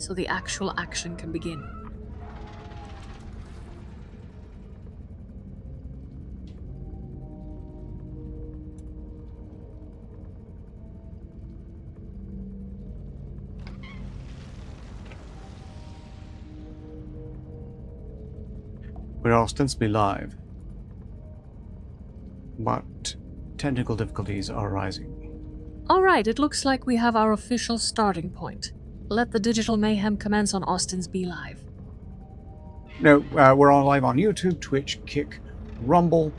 so the actual action can begin. We're ostensibly live. What technical difficulties are arising? Alright, it looks like we have our official starting point. Let the digital mayhem commence on Austin's Be Live. No, we're all live on YouTube, Twitch, Kick, Rumble,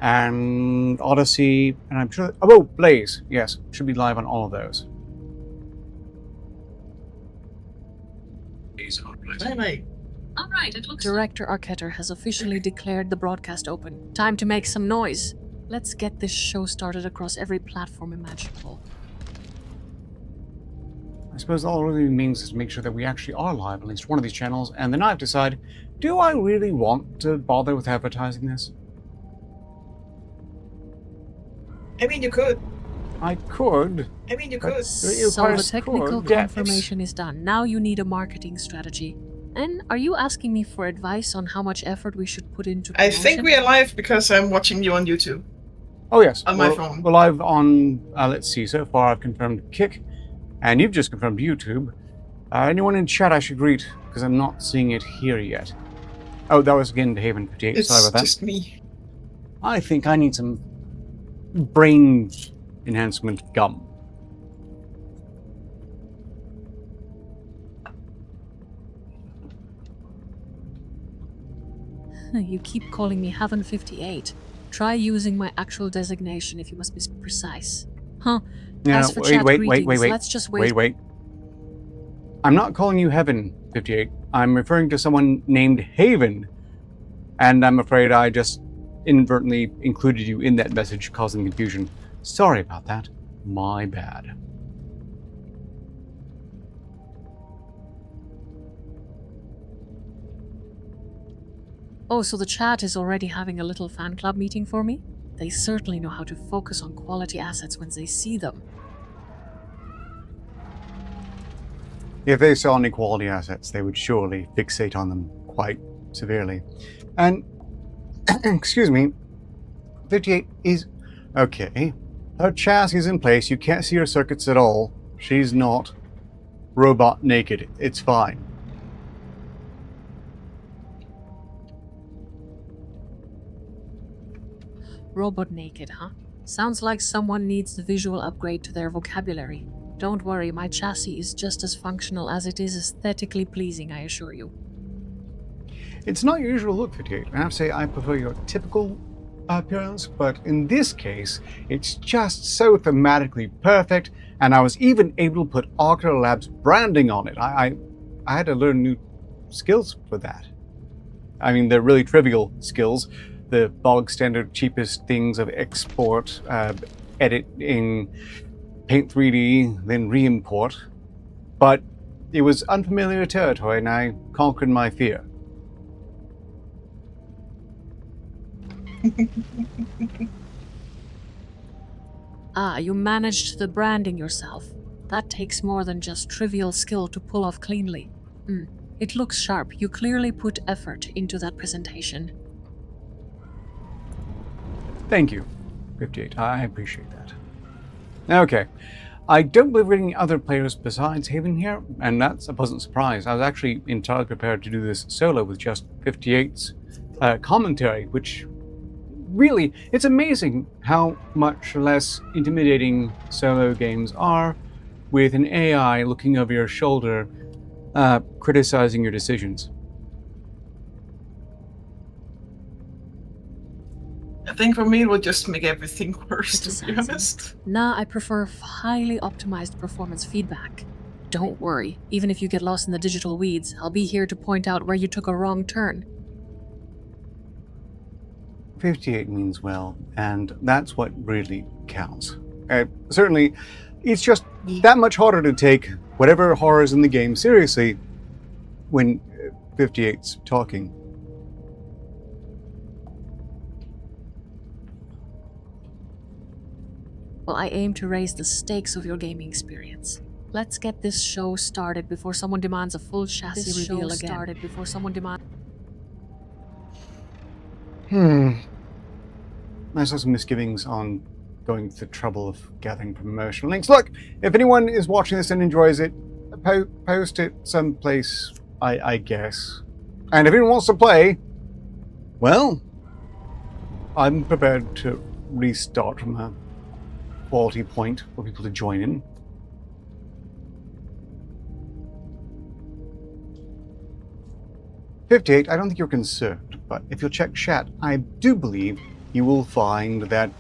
and Odyssey, and I'm sure... Oh, Blaze! Yes, should be live on all of those. Hey. Alright, it looks Director Arquetter has officially declared the broadcast open. Time to make some noise. Let's get this show started across every platform imaginable. I suppose all it really means is to make sure that we actually are live on at least one of these channels, and then I have to decide, do I really want to bother with advertising this? I mean, you could. I could. I mean, you could. So the technical confirmation is done. Now you need a marketing strategy. And are you asking me for advice on how much effort we should put into promotion? I think we are live because I'm watching you on YouTube. Oh yes. On my phone. We're live on, let's see, so far I've confirmed Kick, and you've just confirmed YouTube. Anyone in chat I should greet, because I'm not seeing it here yet. Oh, that was again Haven58, It's sorry about that. just me. I think I need some brain enhancement gum. You keep calling me Haven58. Try using my actual designation if you must be precise. Huh. No, As for chat greetings, wait. let's just wait. Wait. I'm not calling you Heaven58. I'm referring to someone named Haven. And I'm afraid I just inadvertently included you in that message, causing confusion. Sorry about that. My bad. Oh, so the chat is already having a little fan club meeting for me? They certainly know how to focus on quality assets when they see them. If they saw any quality assets, they would surely fixate on them quite severely. And, excuse me, 58 is... Okay, her chassis is in place, you can't see her circuits at all. She's not robot naked, it's fine. Robot naked, huh? Sounds like someone needs the visual upgrade to their vocabulary. Don't worry, my chassis is just as functional as it is aesthetically pleasing, I assure you. It's not your usual look, 58. I have to say I prefer your typical appearance, but in this case, it's just so thematically perfect, and I was even able to put Arcana Labs branding on it. I had to learn new skills for that. I mean, they're really trivial skills. The bog standard cheapest things of export, edit in Paint 3D, then re-import. But it was unfamiliar territory and I conquered my fear. Ah, you managed the branding yourself. That takes more than just trivial skill to pull off cleanly. It looks sharp. You clearly put effort into that presentation. Thank you, 58. I appreciate that. Okay. I don't believe we're getting other players besides Haven here, and that's a pleasant surprise. I was actually entirely prepared to do this solo with just 58's commentary, which really, it's amazing how much less intimidating solo games are with an AI looking over your shoulder, criticizing your decisions. I think for me it would just make everything worse, to be honest. Nah, I prefer highly optimized performance feedback. Don't worry, even if you get lost in the digital weeds, I'll be here to point out where you took a wrong turn. 58 means well, and that's what really counts. Certainly, it's just that much harder to take whatever horrors in the game seriously when 58's talking. Well, I aim to raise the stakes of your gaming experience. Let's get this show started before someone demands a full chassis reveal again. I saw some misgivings on going to the trouble of gathering promotional links. Look, if anyone is watching this and enjoys it, post it someplace, I guess. And if anyone wants to play, well, I'm prepared to restart from a quality point for people to join in. "58, I don't think you're concerned, but if you'll check chat, I do believe you will find that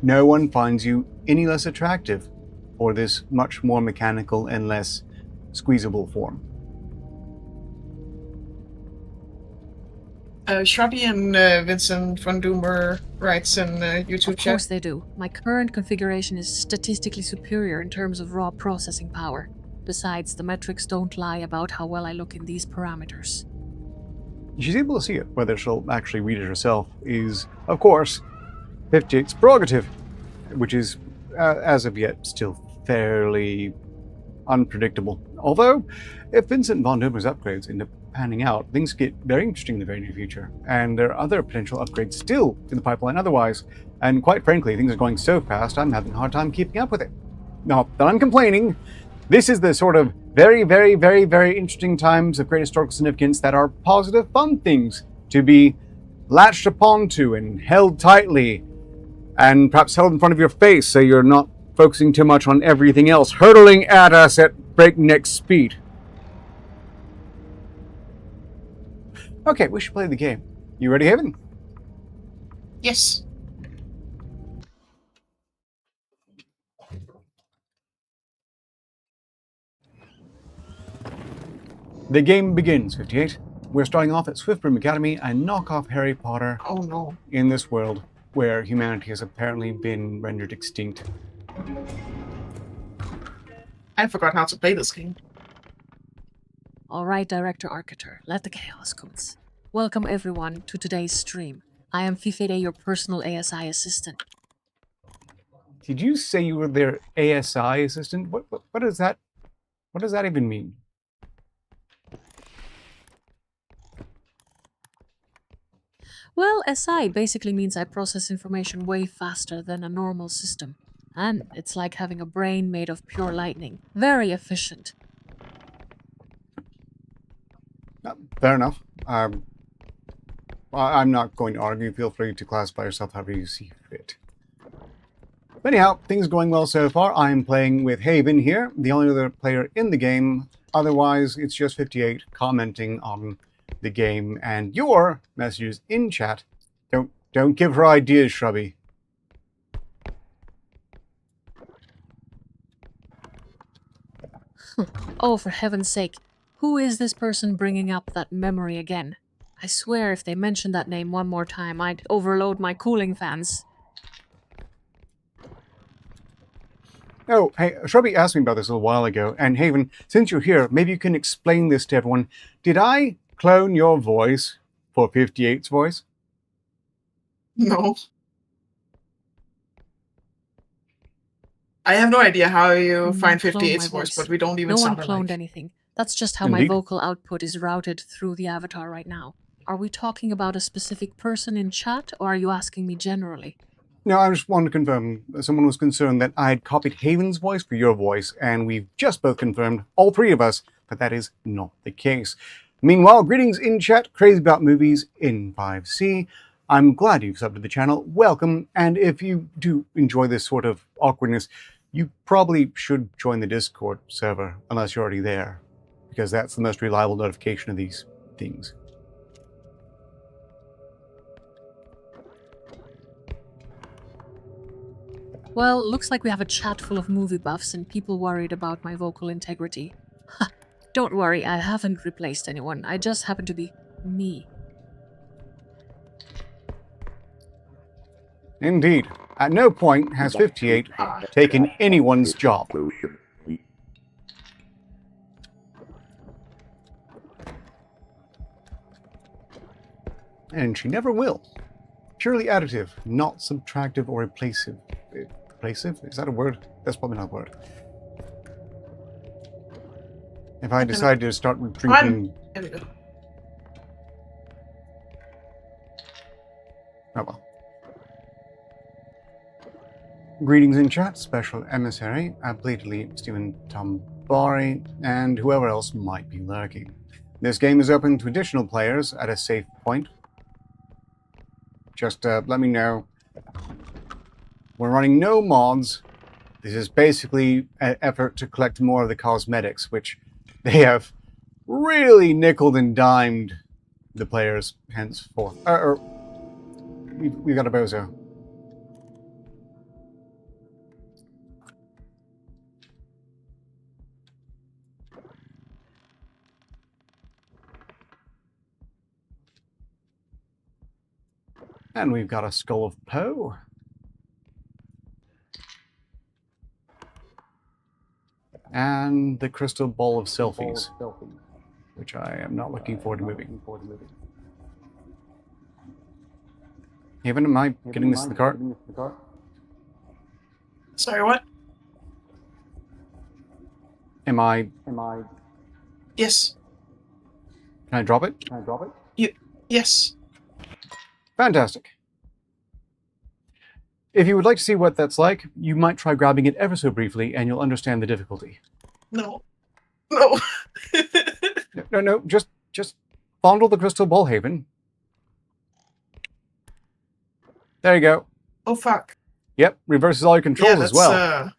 no one finds you any less attractive for this much more mechanical and less squeezable form." Shrubby and Vincent von Doomer writes in YouTube Of chat. course they do. My current configuration is statistically superior in terms of raw processing power. Besides, the metrics don't lie about how well I look in these parameters. She's able to see it. Whether she'll actually read it herself is, of course, 58's prerogative, which is, as of yet, still fairly unpredictable. Although, if Vincent von Doomer's upgrades end up panning out, things get very interesting in the very near future, and there are other potential upgrades still in the pipeline otherwise, and quite frankly, things are going so fast, I'm having a hard time keeping up with it. Not that I'm complaining. This is the sort of very, very, very, very interesting times of great historical significance that are positive, fun things to be latched upon to and held tightly, and perhaps held in front of your face so you're not focusing too much on everything else hurtling at us at breakneck speed. Okay, we should play the game. You ready, Haven? Yes. The game begins, 58. We're starting off at Swiftbroom Academy, a knockoff Harry Potter Oh no. in this world where humanity has apparently been rendered extinct. I forgot how to play this game. Alright, Director Arcater, let the chaos commence. Welcome everyone to today's stream. I am Fifede, your personal ASI assistant. Did you say you were their ASI assistant? What does that even mean? Well, SI basically means I process information way faster than a normal system. And it's like having a brain made of pure lightning. Very efficient. Fair enough. I'm not going to argue. Feel free to classify yourself however you see fit. But anyhow, things going well so far. I'm playing with Haven here, the only other player in the game. Otherwise, it's just 58 commenting on the game and your messages in chat. Don't give her ideas, Shrubby. Oh, for heaven's sake. Who is this person bringing up that memory again? I swear if they mention that name one more time, I'd overload my cooling fans. Oh, hey, Shrubby asked me about this a little while ago, and Haven, since you're here, maybe you can explain this to everyone. Did I clone your voice for 58's voice? No. I have no idea how you find cloned 58's my voice, but we don't even No one sound cloned alike. anything. That's just how Indeed. my vocal output is routed through the avatar right now. Are we talking about a specific person in chat, or are you asking me generally? No, I just wanted to confirm. Someone was concerned that I had copied Haven's voice for your voice, and we've just both confirmed, all three of us, that that is not the case. Meanwhile, greetings in chat, crazy about movies in 5C. I'm glad you've subbed to the channel. Welcome, and if you do enjoy this sort of awkwardness, you probably should join the Discord server, unless you're already there, because that's the most reliable notification of these things. Well, looks like we have a chat full of movie buffs and people worried about my vocal integrity. Ha! Don't worry, I haven't replaced anyone. I just happen to be me. Indeed. At no point has 58 taken anyone's job. And she never will. Purely additive, not subtractive or replacive. Replacive? Is that a word? That's probably not a word. If I decide to start Run! drinking... There we go. Oh well. Greetings in chat, Special Emissary, Bleedly, Stephen Tombari, and whoever else might be lurking. This game is open to additional players at a safe point. Just let me know. We're running no mods. This is basically an effort to collect more of the cosmetics, which they have really nickeled and dimed the players henceforth. We've got a bozo. And we've got a Skull of Poe. And the Crystal Ball of Selfies, which I am not looking forward to moving. Haven, am I getting this in the cart? Sorry, what? Am I... Yes. Can I drop it? Yes. Fantastic. If you would like to see what that's like, you might try grabbing it ever so briefly and you'll understand the difficulty. No. No. No, just fondle the crystal ball, Haven. There you go. Oh, fuck. Yep, reverses all your controls as well.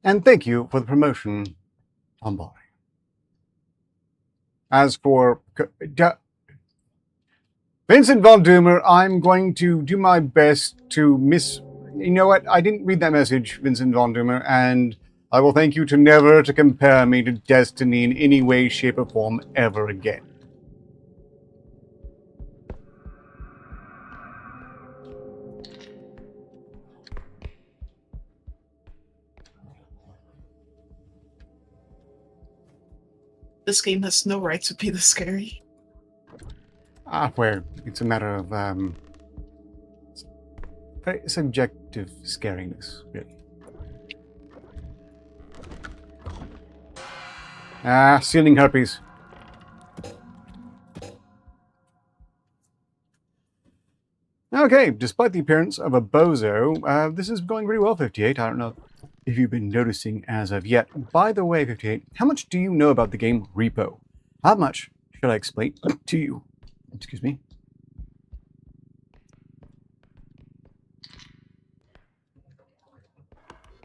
And thank you for the promotion, Tombari. As for Vincent Von Doomer, I'm going to do my best to You know what? I didn't read that message, Vincent Von Doomer, and I will thank you to never to compare me to Destiny in any way, shape, or form ever again. This game has no right to be this scary. Well, it's a matter of very subjective scariness, really. Ceiling herpes. Okay, despite the appearance of a bozo, this is going pretty well, 58. I don't know if you've been noticing as of yet. By the way, 58, how much do you know about the game REPO? How much should I explain to you? Excuse me.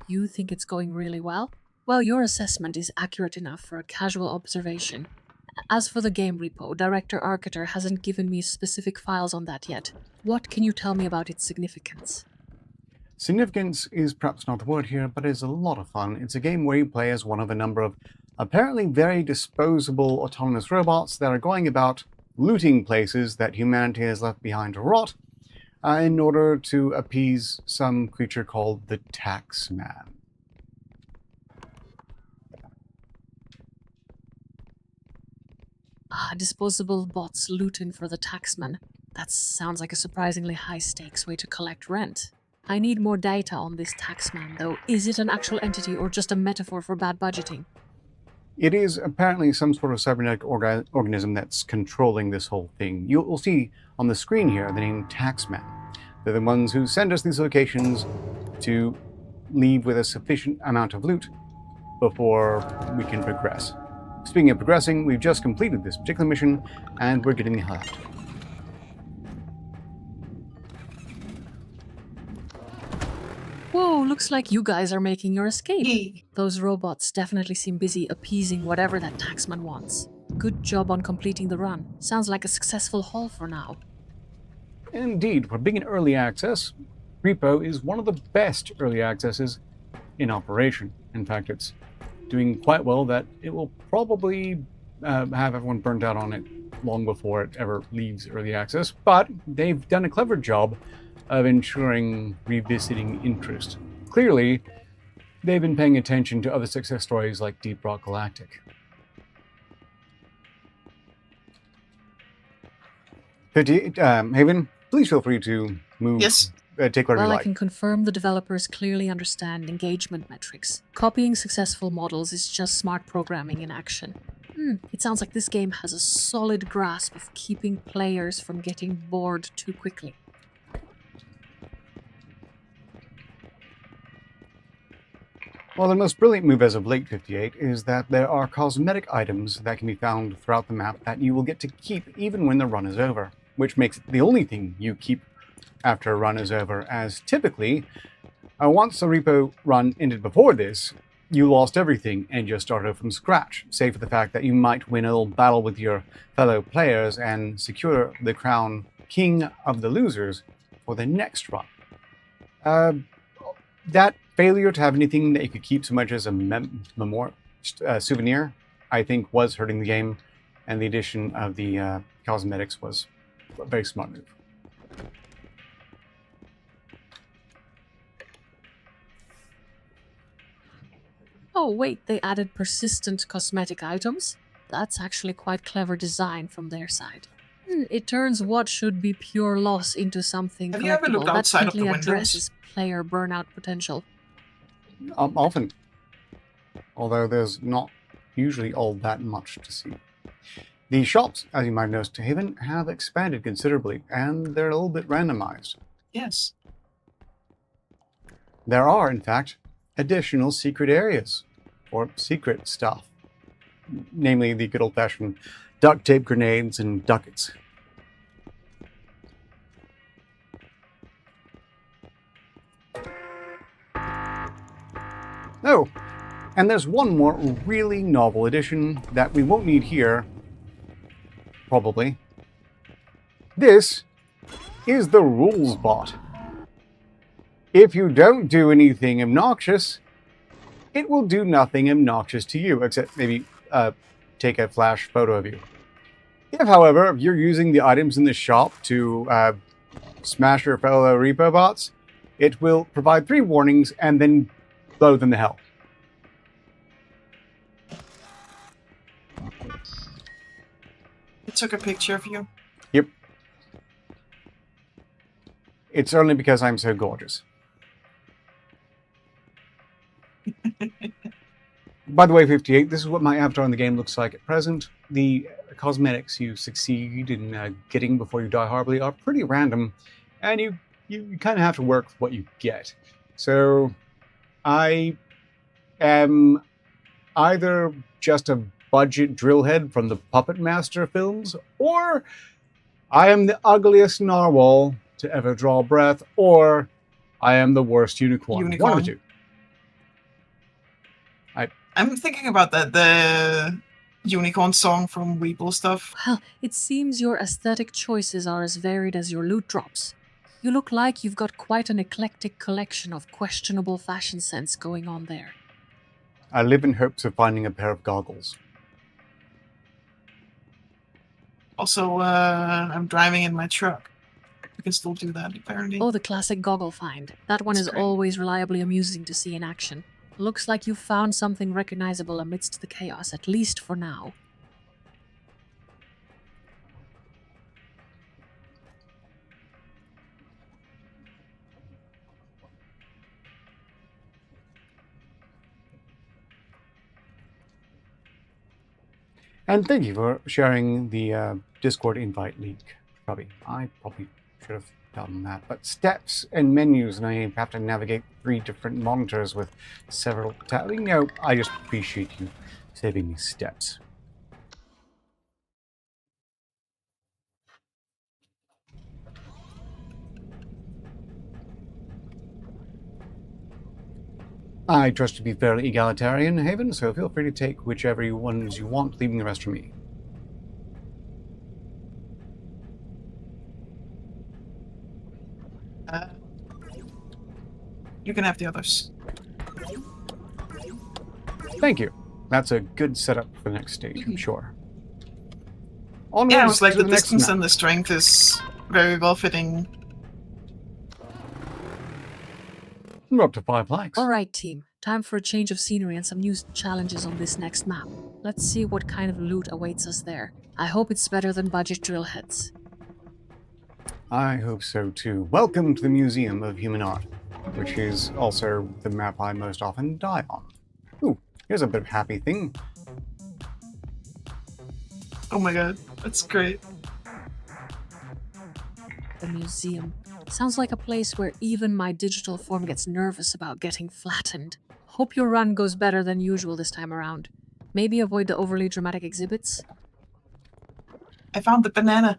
You think it's going really well? Well, your assessment is accurate enough for a casual observation. As for the game repo, Director Arketer hasn't given me specific files on that yet. What can you tell me about its significance? Significance is perhaps not the word here, but it's a lot of fun. It's a game where you play as one of a number of apparently very disposable autonomous robots that are going about looting places that humanity has left behind to rot in order to appease some creature called the Taxman. Disposable bots looting for the Taxman. That sounds like a surprisingly high-stakes way to collect rent. I need more data on this Taxman, though. Is it an actual entity or just a metaphor for bad budgeting? It is apparently some sort of cybernetic organism that's controlling this whole thing. You'll see on the screen here the name Taxman. They're the ones who send us these locations to leave with a sufficient amount of loot before we can progress. Speaking of progressing, we've just completed this particular mission and we're getting the hell out. Whoa, looks like you guys are making your escape. Those robots definitely seem busy appeasing whatever that Taxman wants. Good job on completing the run. Sounds like a successful haul for now. Indeed, for being in early access, REPO is one of the best early accesses in operation. In fact, it's doing quite well that it will probably have everyone burnt out on it long before it ever leaves early access, but they've done a clever job of ensuring revisiting interest. Clearly, they've been paying attention to other success stories like Deep Rock Galactic. Haven, please feel free to move. Yes. Take whatever Well, you I like. can confirm the developers clearly understand engagement metrics. Copying successful models is just smart programming in action. It sounds like this game has a solid grasp of keeping players from getting bored too quickly. Well, the most brilliant move as of late 58 is that there are cosmetic items that can be found throughout the map that you will get to keep even when the run is over, which makes it the only thing you keep after a run is over, as typically, once a repo run ended before this, you lost everything and just started from scratch, save for the fact that you might win a little battle with your fellow players and secure the crown King of the Losers for the next run. That failure to have anything that you could keep so much as a souvenir, I think, was hurting the game, and the addition of the cosmetics was a very smart move. Oh wait, they added persistent cosmetic items? That's actually quite clever design from their side. It turns what should be pure loss into something Have you ever looked collectible that outside of the quickly windows? addresses player burnout potential. Often. Although there's not usually all that much to see. The shops, as you might have noticed to Haven, have expanded considerably, and they're a little bit randomized. Yes. There are, in fact, additional secret areas, or secret stuff. Namely, the good old-fashioned duct tape grenades and ducats. Oh, and there's one more really novel addition that we won't need here, probably. This is the rules bot. If you don't do anything obnoxious, it will do nothing obnoxious to you, except maybe take a flash photo of you. If, however, you're using the items in the shop to smash your fellow repo bots, it will provide 3 warnings and then blow them to hell. I took a picture of you. Yep. It's only because I'm so gorgeous. By the way, 58, this is what my avatar in the game looks like at present. The cosmetics you succeed in getting before you die horribly are pretty random, and you kind of have to work with what you get. So I am either just a budget drillhead from the Puppet Master films, or I am the ugliest narwhal to ever draw breath, or I am the worst unicorn. One of the two. I'm thinking about the unicorn song from REPO stuff. Well, it seems your aesthetic choices are as varied as your loot drops. You look like you've got quite an eclectic collection of questionable fashion sense going on there. I live in hopes of finding a pair of goggles. Also, I'm driving in my truck. I can still do that, apparently. Oh, the classic goggle find. That one That's is great. always reliably amusing to see in action. Looks like you've found something recognizable amidst the chaos, at least for now. And thank you for sharing the Discord invite link. I probably should have done that. But steps and menus, and I have to navigate 3 different monitors with several tabs. You know, I just appreciate you saving me steps. I trust to be fairly egalitarian, Haven, so feel free to take whichever ones you want, leaving the rest for me. You can have the others. Thank you. That's a good setup for the next stage, I'm sure. Yeah, it Onwards was like to the the next distance map. and the strength is very well fitting. We're up to 5 likes. Alright team, time for a change of scenery and some new challenges on this next map. Let's see what kind of loot awaits us there. I hope it's better than budget drill heads. I hope so too. Welcome to the Museum of Human Art, which is also the map I most often die on. Ooh, here's a bit of happy thing. Oh my god, that's great. The museum. Sounds like a place where even my digital form gets nervous about getting flattened. Hope your run goes better than usual this time around. Maybe avoid the overly dramatic exhibits. I found the banana.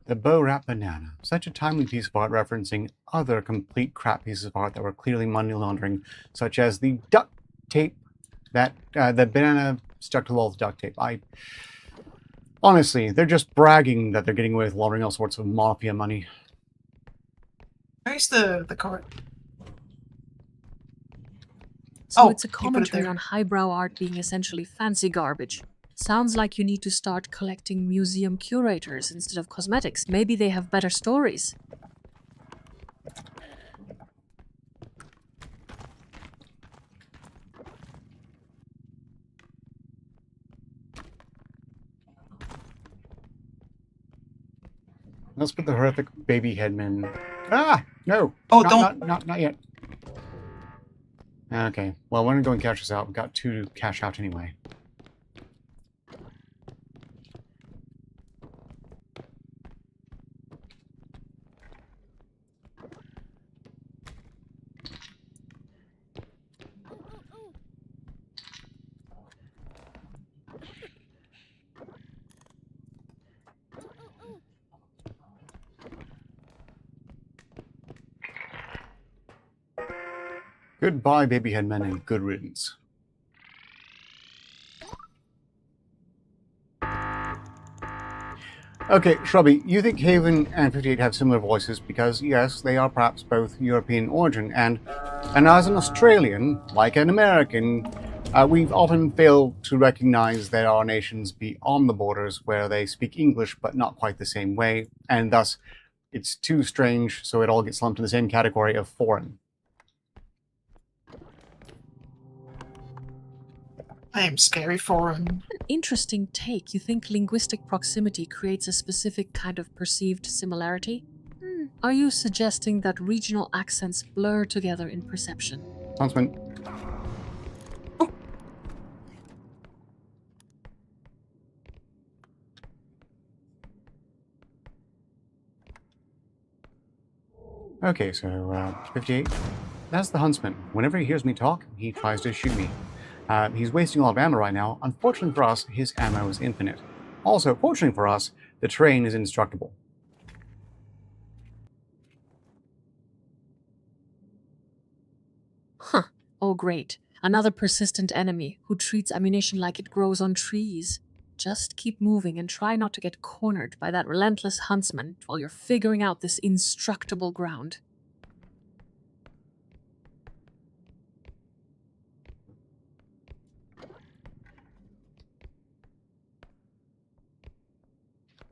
The bow wrap banana. Such a timely piece of art referencing other complete crap pieces of art that were clearly money laundering, such as the duct tape that the banana stuck to the wall with duct tape. Honestly, they're just bragging that they're getting away with laundering all sorts of mafia money. Where's the card? So Oh, it's a you put it commentary there. on highbrow art being essentially fancy garbage. Sounds like you need to start collecting museum curators instead of cosmetics. Maybe they have better stories. Let's put the horrific baby headman. Ah, no. Oh, not yet. Okay, well, we're gonna go and cash this out. We've got 2 to cash out anyway. Goodbye, baby headmen, and good riddance. Okay, Shrubby, you think Haven and 58 have similar voices because, yes, they are perhaps both European origin, and as an Australian, like an American, we've often failed to recognize there are nations beyond the borders where they speak English but not quite the same way, and thus it's too strange, so it all gets lumped in the same category of foreign. I am scary foreign. An interesting take. You think linguistic proximity creates a specific kind of perceived similarity? Are you suggesting that regional accents blur together in perception? Huntsman. Okay, so 58. That's the Huntsman. Whenever he hears me talk, he tries to shoot me. He's wasting a lot of ammo right now. Unfortunately for us, his ammo is infinite. Also, fortunately for us, the terrain is indestructible. Huh. Oh great. Another persistent enemy who treats ammunition like it grows on trees. Just keep moving and try not to get cornered by that relentless huntsman while you're figuring out this indestructible ground.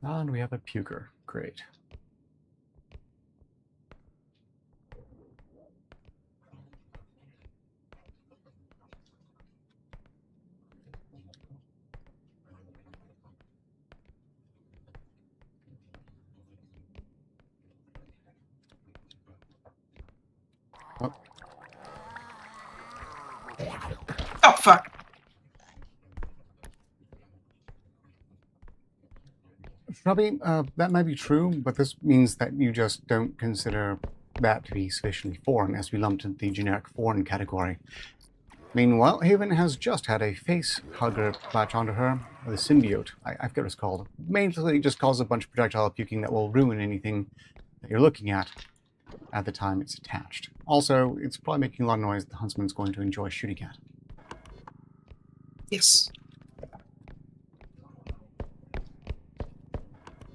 And we have a puker. Great. Oh, Oh, fuck. Shrubby, that might be true, but this means that you just don't consider that to be sufficiently foreign as we lumped into the generic foreign category. Meanwhile, Haven has just had a face hugger latch onto her, the symbiote, I forget what it's called. Basically, it just causes a bunch of projectile puking that will ruin anything that you're looking at the time it's attached. Also, it's probably making a lot of noise that the huntsman's going to enjoy shooting at. Yes.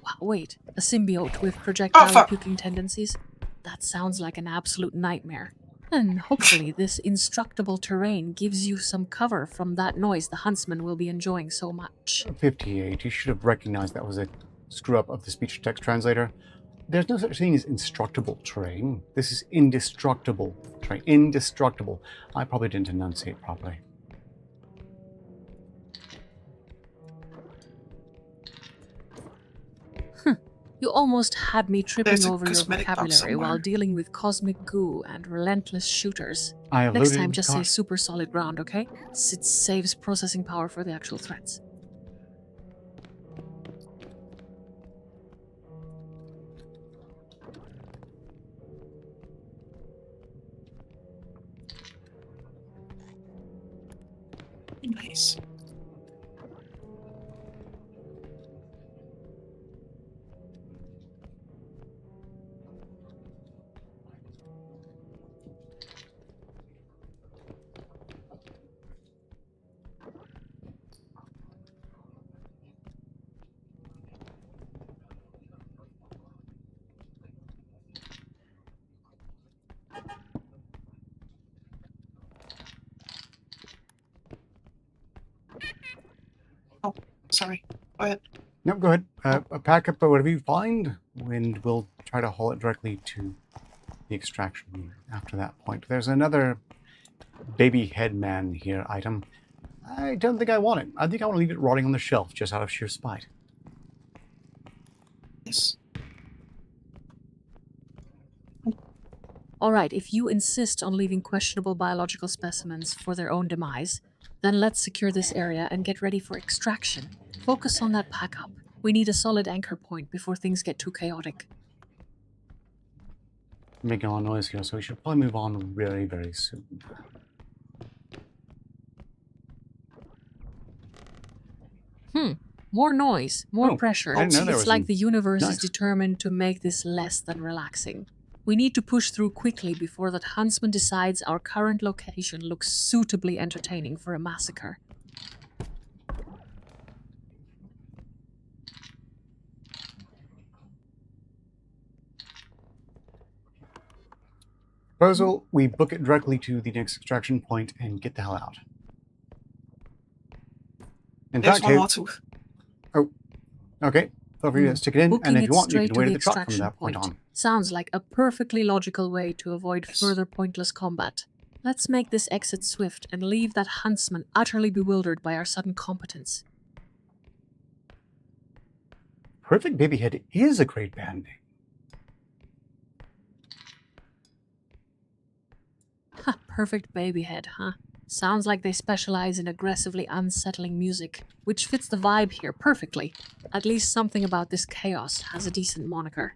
Wow, wait, a symbiote with projectile fuck. puking tendencies? That sounds like an absolute nightmare. And hopefully this indestructible terrain gives you some cover from that noise the huntsman will be enjoying so much. 58, you should have recognized that was a screw-up of the speech-to-text translator. There's no such thing as indestructible terrain. This is indestructible terrain. Indestructible. I probably didn't enunciate properly. You almost had me tripping There's a over your cosmetic box vocabulary while somewhere. dealing with cosmic goo and relentless shooters. I have Next loaded time, into just say cart. super solid ground, okay? It saves processing power for the actual threats. Nice. Oh, sorry. Go ahead. No, go ahead. Pack up whatever you find, and we'll try to haul it directly to the extraction after that point. There's another baby headman here item. I don't think I want it. I think I want to leave it rotting on the shelf just out of sheer spite. Yes. Alright, if you insist on leaving questionable biological specimens for their own demise, then let's secure this area and get ready for extraction. Focus on that pack up. We need a solid anchor point before things get too chaotic. Making a lot of noise here, so we should probably move on very, very soon. More noise, more Oh, pressure. I didn't know there It's was like some- the universe is Nice. determined to make this less than relaxing. We need to push through quickly before that huntsman decides our current location looks suitably entertaining for a massacre. Proposal, we book it directly to the next extraction point and get the hell out. In There's fact, one hey, more tooth. okay, feel free to stick it in, Booking and if it you want, you straight can to wait the at the truck from extraction that point point. on. Sounds like a perfectly logical way to avoid Yes. further pointless combat. Let's make this exit swift and leave that huntsman utterly bewildered by our sudden competence. Perfect Babyhead is a great band name. Ha, perfect baby head, huh? Sounds like they specialize in aggressively unsettling music, which fits the vibe here perfectly. At least something about this chaos has a decent moniker.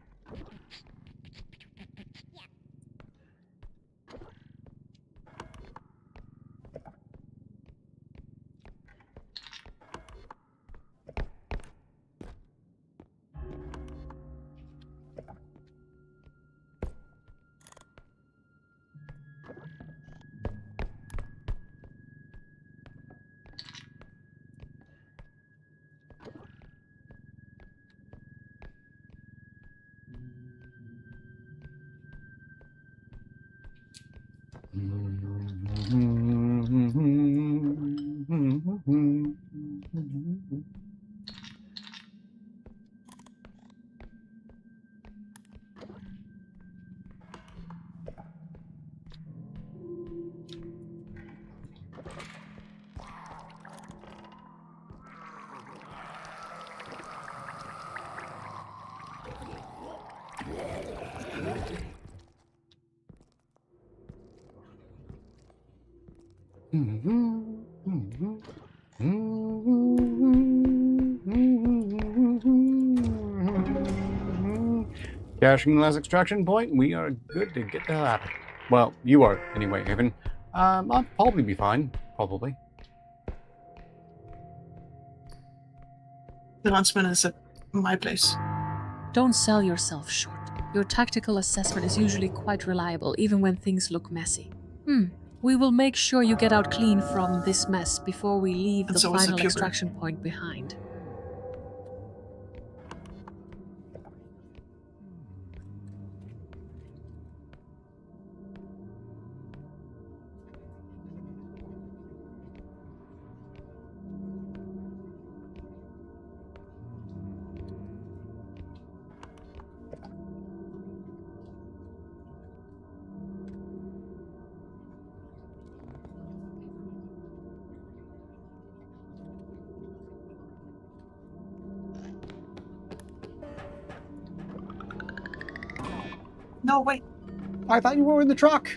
Caching the last extraction point, we are good to get the hell out of it. Well, you are, anyway, Haven. I'll probably be fine. Probably. The huntsman is at my place. Don't sell yourself short. Your tactical assessment is usually quite reliable, even when things look messy. We will make sure you get out clean from this mess before we leave And the so is the final puber. extraction point behind. No, wait. I thought you were in the truck.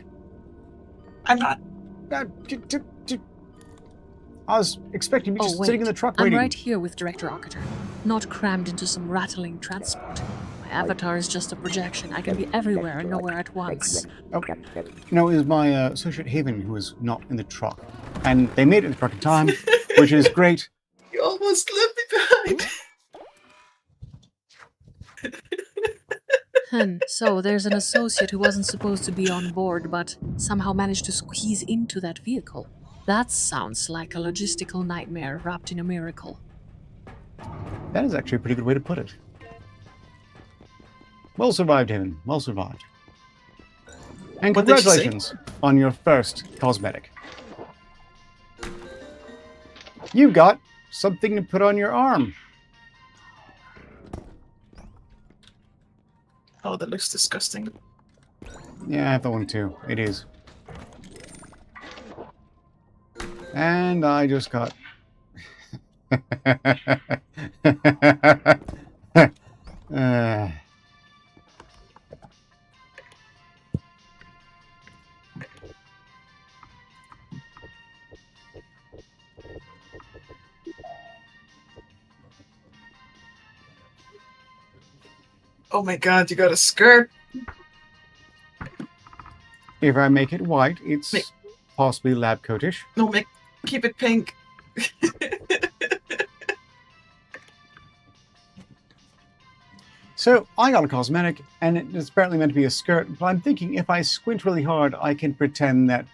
I'm not. Uh, I was expecting you Oh, just wait. sitting in the truck I'm waiting. right here with Director Ocketer, not crammed into some rattling transport. My avatar is just a projection. I can be everywhere and nowhere at once. Oh, no, it was my associate Haven who was not in the truck. And they made it in the truck in time, which is great. You almost left me behind. So there's an associate who wasn't supposed to be on board, but somehow managed to squeeze into that vehicle. That sounds like a logistical nightmare wrapped in a miracle. That is actually a pretty good way to put it. Well survived, Haven. Well survived. And What did she say? congratulations on your first cosmetic. You've got something to put on your arm. Oh, that looks disgusting. Yeah, I have that one too. It is. And I just got... Oh my god, you got a skirt. If I make it white, it's possibly lab coatish. No, keep it pink. So I got a cosmetic, and it's apparently meant to be a skirt. But I'm thinking if I squint really hard, I can pretend that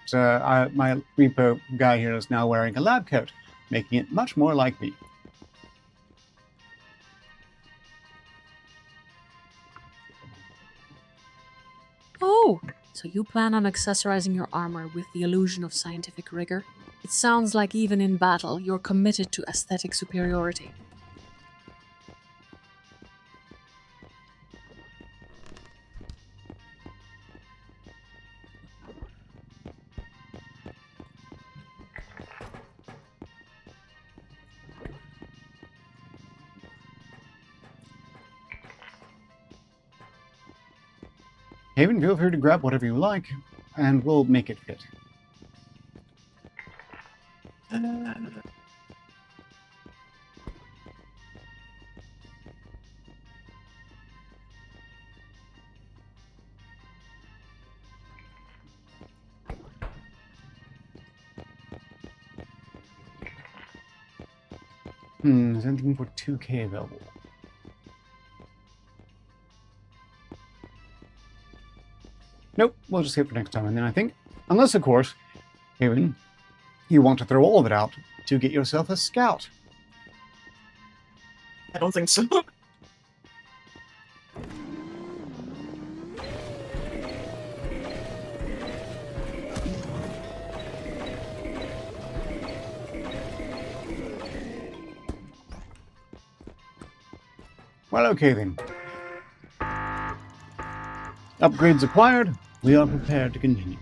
my repo guy here is now wearing a lab coat, making it much more like me. Oh, so you plan on accessorizing your armor with the illusion of scientific rigor? It sounds like even in battle, you're committed to aesthetic superiority. Haven, feel free to grab whatever you like, and we'll make it fit. Is anything for 2K available? Nope, we'll just save it for next time. And then I think, unless of course, Haven, you want to throw all of it out to get yourself a scout. I don't think so. Well, okay then. Upgrades acquired, we are prepared to continue.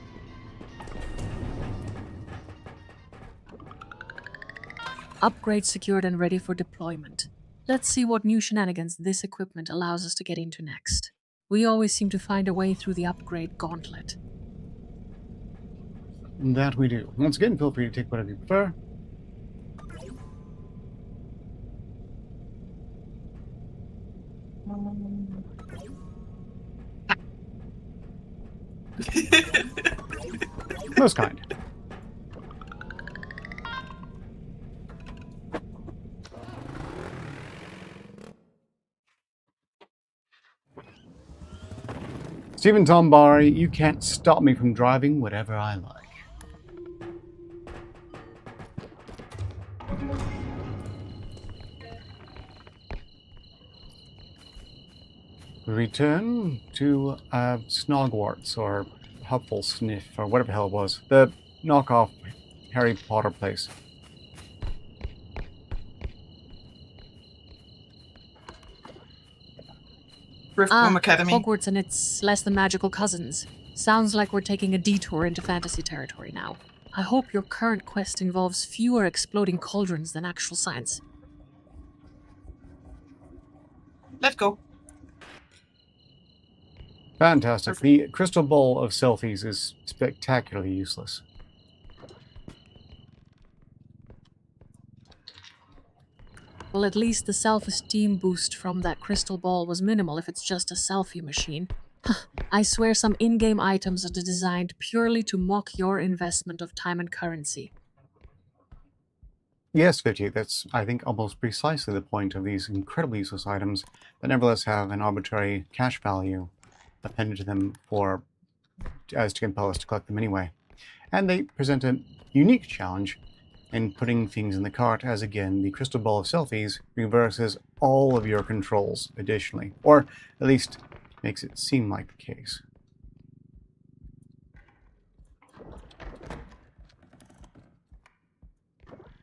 Upgrade secured and ready for deployment. Let's see what new shenanigans this equipment allows us to get into next. We always seem to find a way through the upgrade gauntlet. That we do. Once again, feel free to take whatever you prefer. Most kind. Stephen Tombari, you can't stop me from driving whatever I like. Return to Snogwarts or Helpful Sniff or whatever the hell it was. The knockoff Harry Potter place. Riftcom Academy. Hogwarts and its less than magical cousins. Sounds like we're taking a detour into fantasy territory now. I hope your current quest involves fewer exploding cauldrons than actual science. Let's go. Fantastic. Perfect. The crystal ball of selfies is spectacularly useless. Well, at least the self-esteem boost from that crystal ball was minimal if it's just a selfie machine. I swear some in-game items are designed purely to mock your investment of time and currency. Yes, 50. That's, I think, almost precisely the point of these incredibly useless items that nevertheless have an arbitrary cash value appended to them as to compel us to collect them anyway. And they present a unique challenge in putting things in the cart, as again, the crystal ball of selfies reverses all of your controls additionally, or at least makes it seem like the case.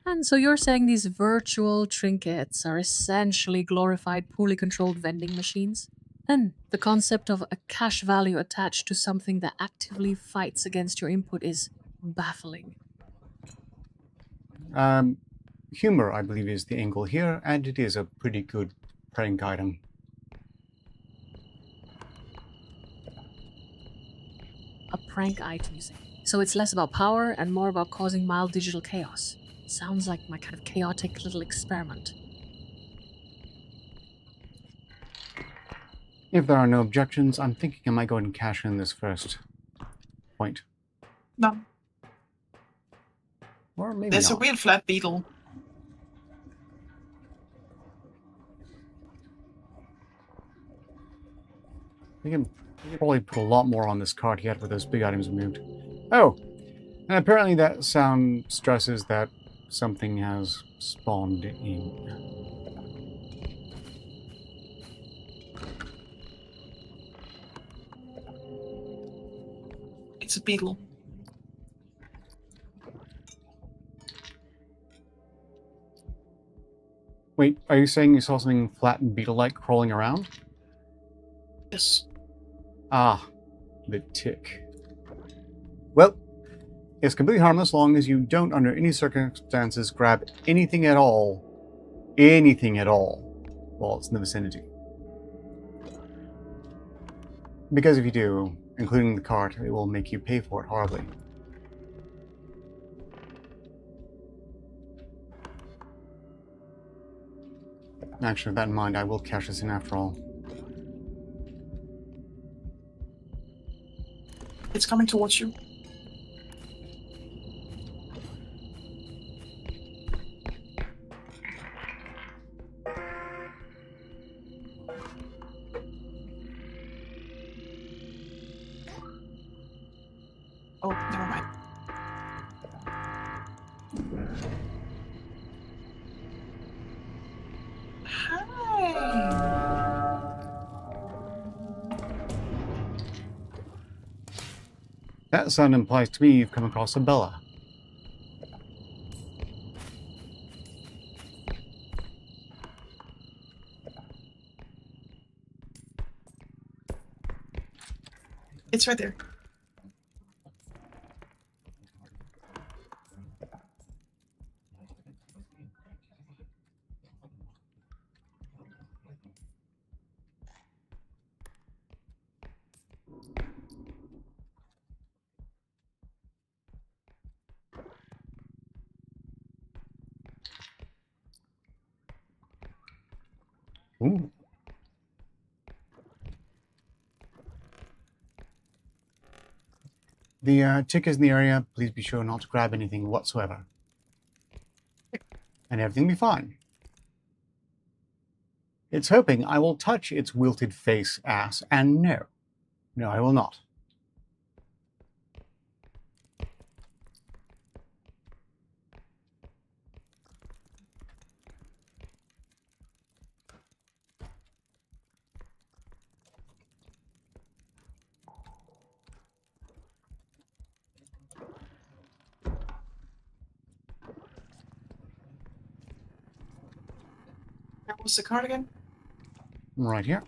And so you're saying these virtual trinkets are essentially glorified, poorly controlled vending machines? Then the concept of a cash value attached to something that actively fights against your input is baffling. Humor, I believe, is the angle here, and it is a pretty good prank item. A prank item, you say. So it's less about power and more about causing mild digital chaos. Sounds like my kind of chaotic little experiment. If there are no objections, I'm thinking I might go ahead and cash in this first point. No, Or maybe there's a not. weird flat beetle. We can probably put a lot more on this cart yet with those big items removed. Oh, and apparently that sound stresses that something has spawned in. It's a beetle. Wait, are you saying you saw something flat and beetle-like crawling around? Yes. Ah, the tick. Well, it's completely harmless as long as you don't, under any circumstances, grab anything at all, while it's in the vicinity. Because if you do, including the cart, it will make you pay for it horribly. Actually, with that in mind, I will cash this in after all. It's coming towards you. Oh, never mind. Hi. That sound implies to me you've come across a Bella. It's right there. Ooh. The tick is in the area. Please be sure not to grab anything whatsoever. And everything will be fine. It's hoping I will touch its wilted face, ass, and no. No, I will not. Where was the card again? Right here.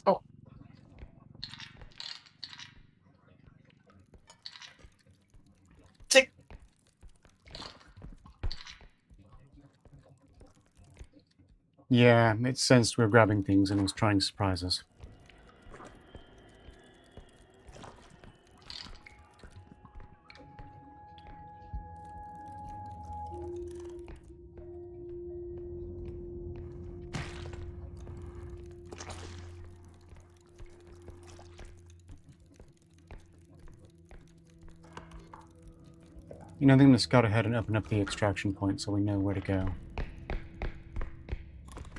Oh. Tick. Yeah, it sensed we were grabbing things and was trying to surprise us. You know, I'm going to scout ahead and open up the extraction point so we know where to go.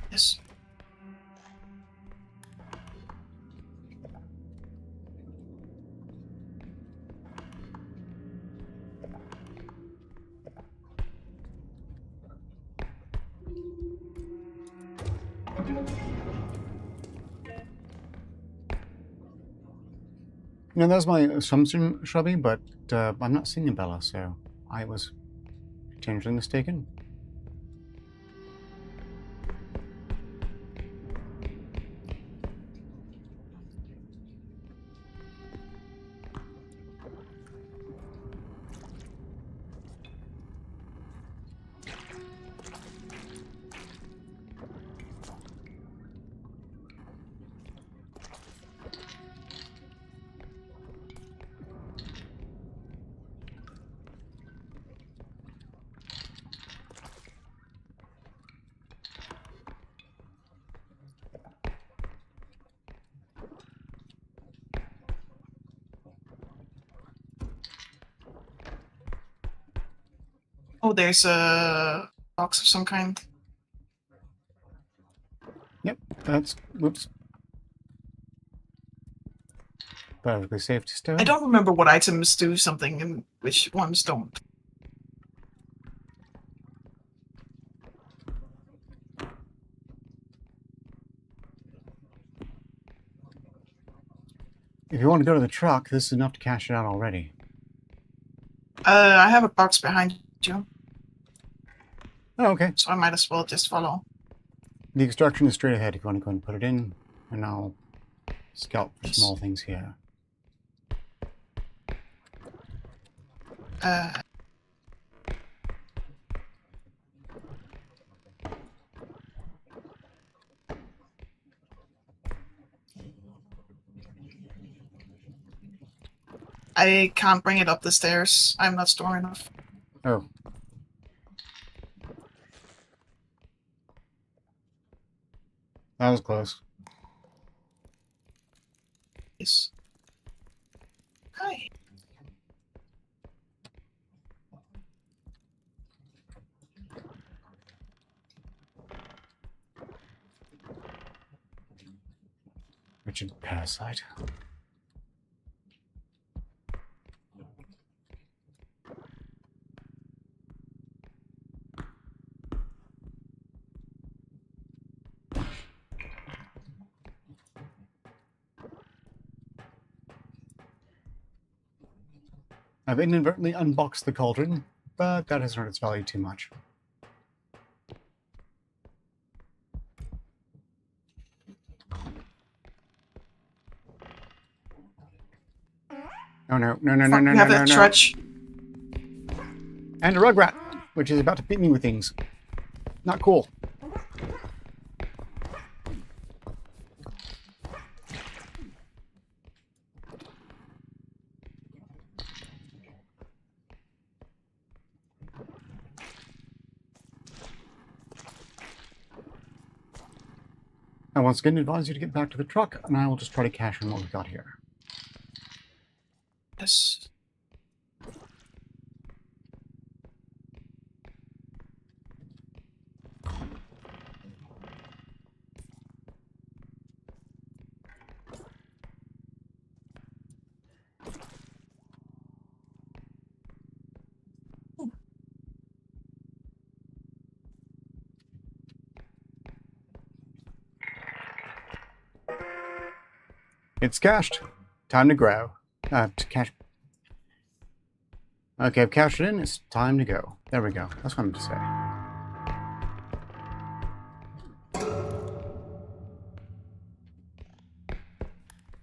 Yes. You know, that was my assumption, Shrubby, but I'm not seeing a Bella, so I was potentially mistaken. Oh, there's a box of some kind. Yep, that's... whoops. Perfectly safe to stow. I don't remember what items do something and which ones don't. If you want to go to the truck, this is enough to cash it out already. I have a box behind you, Oh, okay. so I might as well just follow. The extraction is straight ahead if you want to go and put it in, and I'll scout for small things here. I can't bring it up the stairs. I'm not strong enough. Oh. That was close. Yes. Hi. Richard Parasite. I've inadvertently unboxed the cauldron, but that hasn't hurt its value too much. Oh no, no, no, no, no, You no, have no, a no. trudge. And a rugrat, which is about to beat me with things. Not cool. I once again advise you to get back to the truck, and I will just try to cash in what we've got here. Yes. It's cashed. Time to grow. To cash. Okay, I've cashed it in. It's time to go. There we go. That's what I'm to say.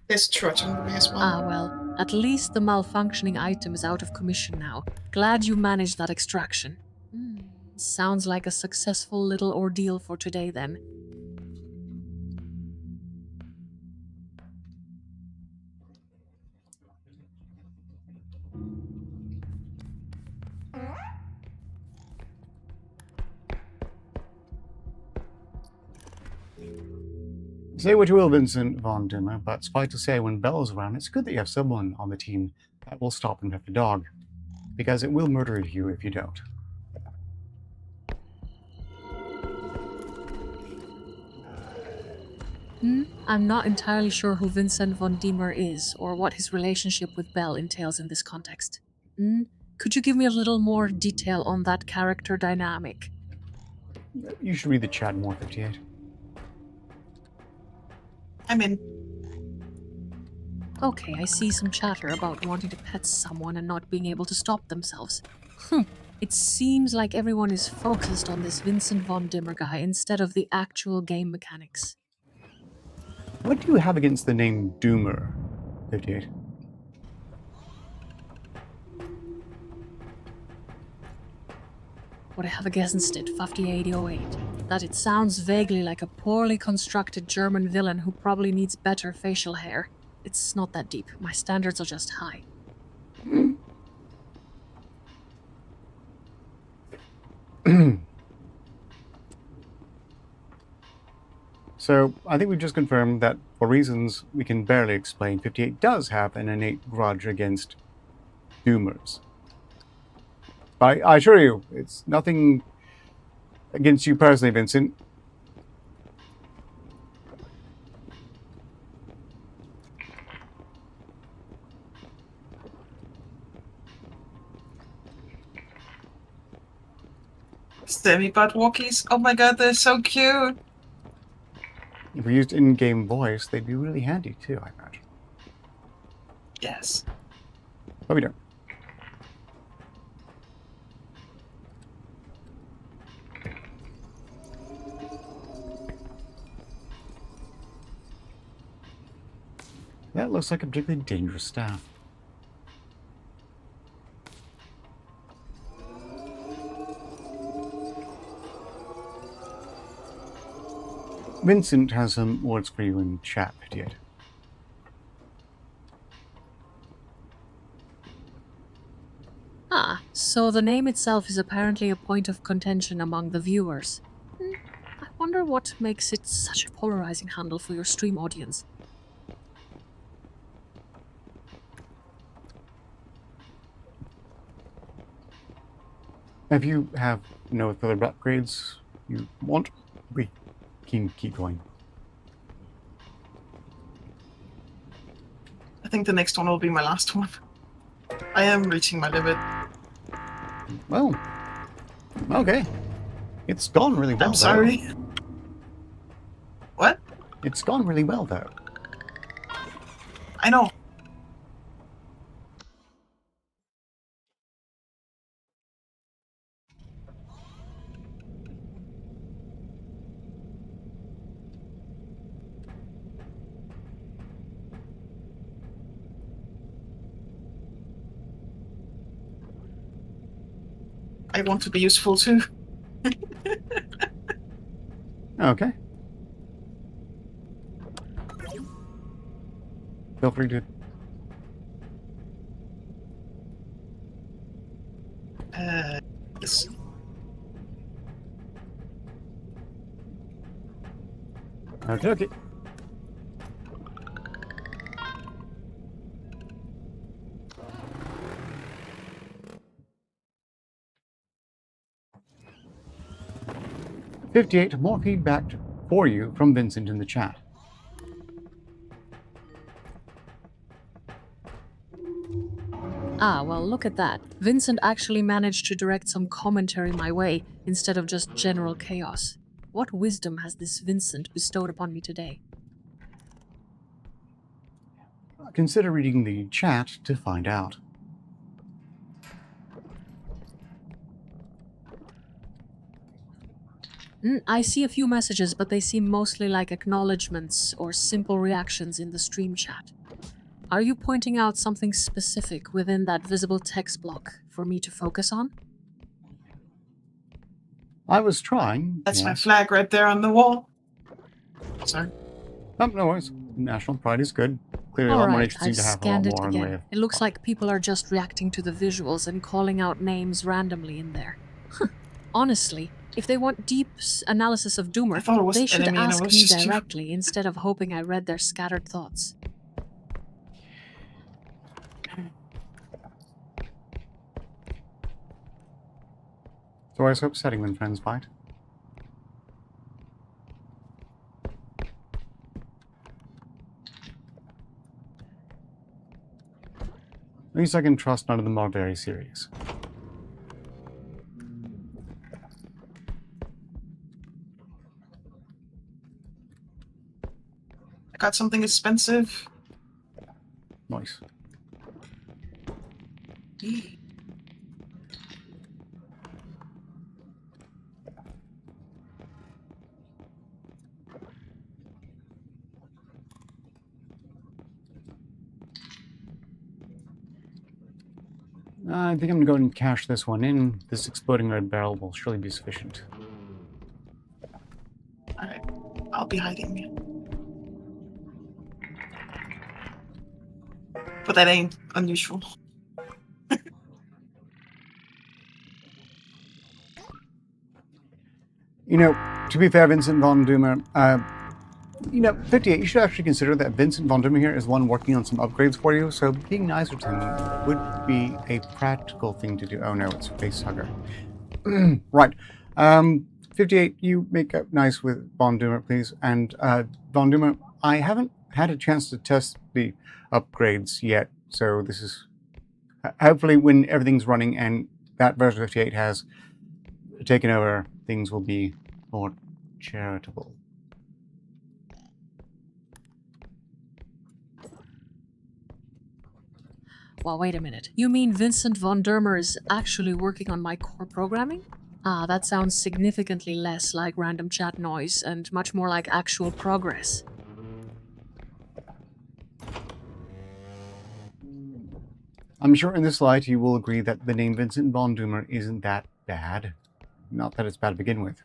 There's trudge on the way as well. Ah, well, at least the malfunctioning item is out of commission now. Glad you managed that extraction. Sounds like a successful little ordeal for today then. Say what you will, Vincent Von Dimmer, but suffice to say, when Bella's around, it's good that you have someone on the team that will stop and pet the dog. because it will murder you if you don't. I'm not entirely sure who Vincent von Diemer is, or what his relationship with Belle entails in this context. Could you give me a little more detail on that character dynamic? You should read the chat more, 58. I'm in. Okay, I see some chatter about wanting to pet someone and not being able to stop themselves. It seems like everyone is focused on this Vincent von Dimmer guy instead of the actual game mechanics. What do you have against the name Doomer, 58? What I have against it, 5808, that it sounds vaguely like a poorly constructed German villain who probably needs better facial hair. It's not that deep. My standards are just high. So, I think we've just confirmed that, for reasons we can barely explain, 58 does have an innate grudge against Doomers. I assure you, it's nothing against you personally, Vincent. Semi-butt walkies. Oh my god, they're so cute. If we used in-game voice, they'd be really handy too, I imagine. Yes. But we don't. That looks like a particularly dangerous staff. Vincent has some words for you in chat, 58. So the name itself is apparently a point of contention among the viewers. I wonder what makes it such a polarizing handle for your stream audience. If you have no further upgrades you want, we can keep going. I think the next one will be my last one. I am reaching my limit. Well, okay. It's gone really well. I'm sorry. Though. What? It's gone really well, though. I know. I want to be useful too. Okay. Feel free to. Yes. Okay. 58, more feedback for you from Vincent in the chat. Well, look at that. Vincent actually managed to direct some commentary my way instead of just general chaos. What wisdom has this Vincent bestowed upon me today? Consider reading the chat to find out. I see a few messages, but they seem mostly like acknowledgements or simple reactions in the stream chat. Are you pointing out something specific within that visible text block for me to focus on? I was trying. That's my flag right there on the wall. Sorry. Oh, no worries. National pride is good. Clearly, a lot more Alright, nations seem I've to have a lot scanned it more in the way again. of. It looks like people are just reacting to the visuals and calling out names randomly in there. Honestly, if they want deep analysis of I Doomer, thought it was they should enemy and it ask was me just you. directly instead of hoping I read their scattered thoughts. Otherwise, so upsetting when friends fight. At least I can trust none of them are very serious. I got something expensive. Nice. Eee. I think I'm gonna go ahead and cash this one in. This exploding red barrel will surely be sufficient. Alright. I'll be hiding. But that ain't unusual. You know, to be fair, Vincent Von Doomer, 58, you should actually consider that Vincent Von Doomer here is one working on some upgrades for you, so being nicer to him would be a practical thing to do. Oh no, it's Facehugger. Right. 58, you make up nice with Von Doomer, please. And Von Doomer, I haven't had a chance to test the upgrades yet, so this is... hopefully when everything's running and that version of 58 has taken over, things will be more charitable. Well, wait a minute. You mean Vincent Von Dermer is actually working on my core programming? Ah, that sounds significantly less like random chat noise and much more like actual progress. I'm sure in this light you will agree that the name Vincent Von Doomer isn't that bad. Not that it's bad to begin with.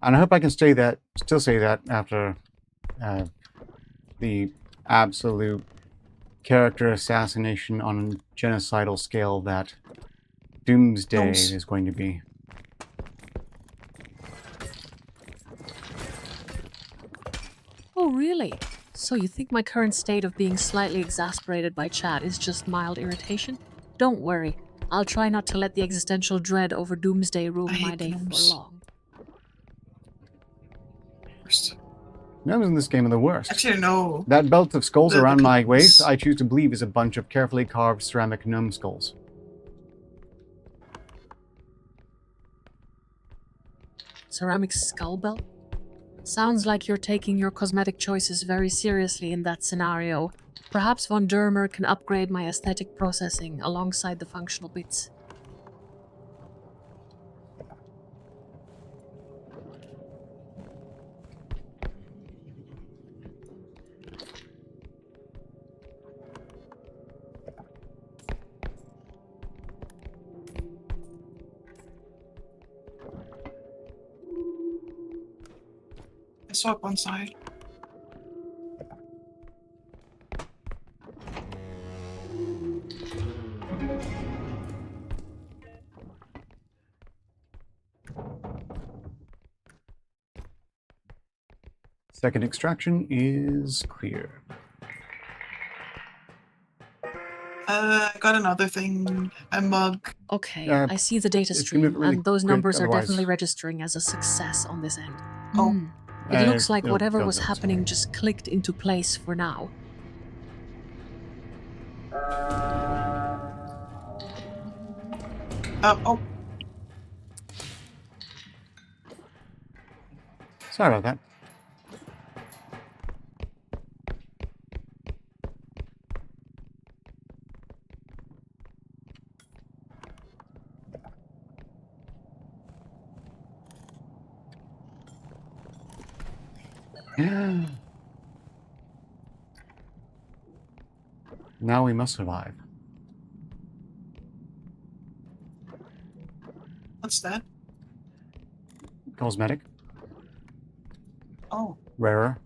And I hope I can still say that after the absolute character assassination on a genocidal scale that Doomsday is going to be. Oh, really? So you think my current state of being slightly exasperated by chat is just mild irritation? Don't worry. I'll try not to let the existential dread over Doomsday rule my day for long. Gnomes in this game are the worst. Actually, no. That belt of skulls around my waist, peeps. I choose to believe is a bunch of carefully carved ceramic gnome skulls. Ceramic skull belt? Sounds like you're taking your cosmetic choices very seriously in that scenario. Perhaps Von Dermer can upgrade my aesthetic processing alongside the functional bits. I saw up one side. Second extraction is clear. I got another thing. A mug. Okay, I see the data stream, really and those quick, numbers are otherwise- definitely registering as a success on this end. Oh. It looks like it'll whatever go was down, happening sorry. just clicked into place for now. Oh. Sorry about that. Now we must survive. What's that? Cosmetic. Oh. Rarer.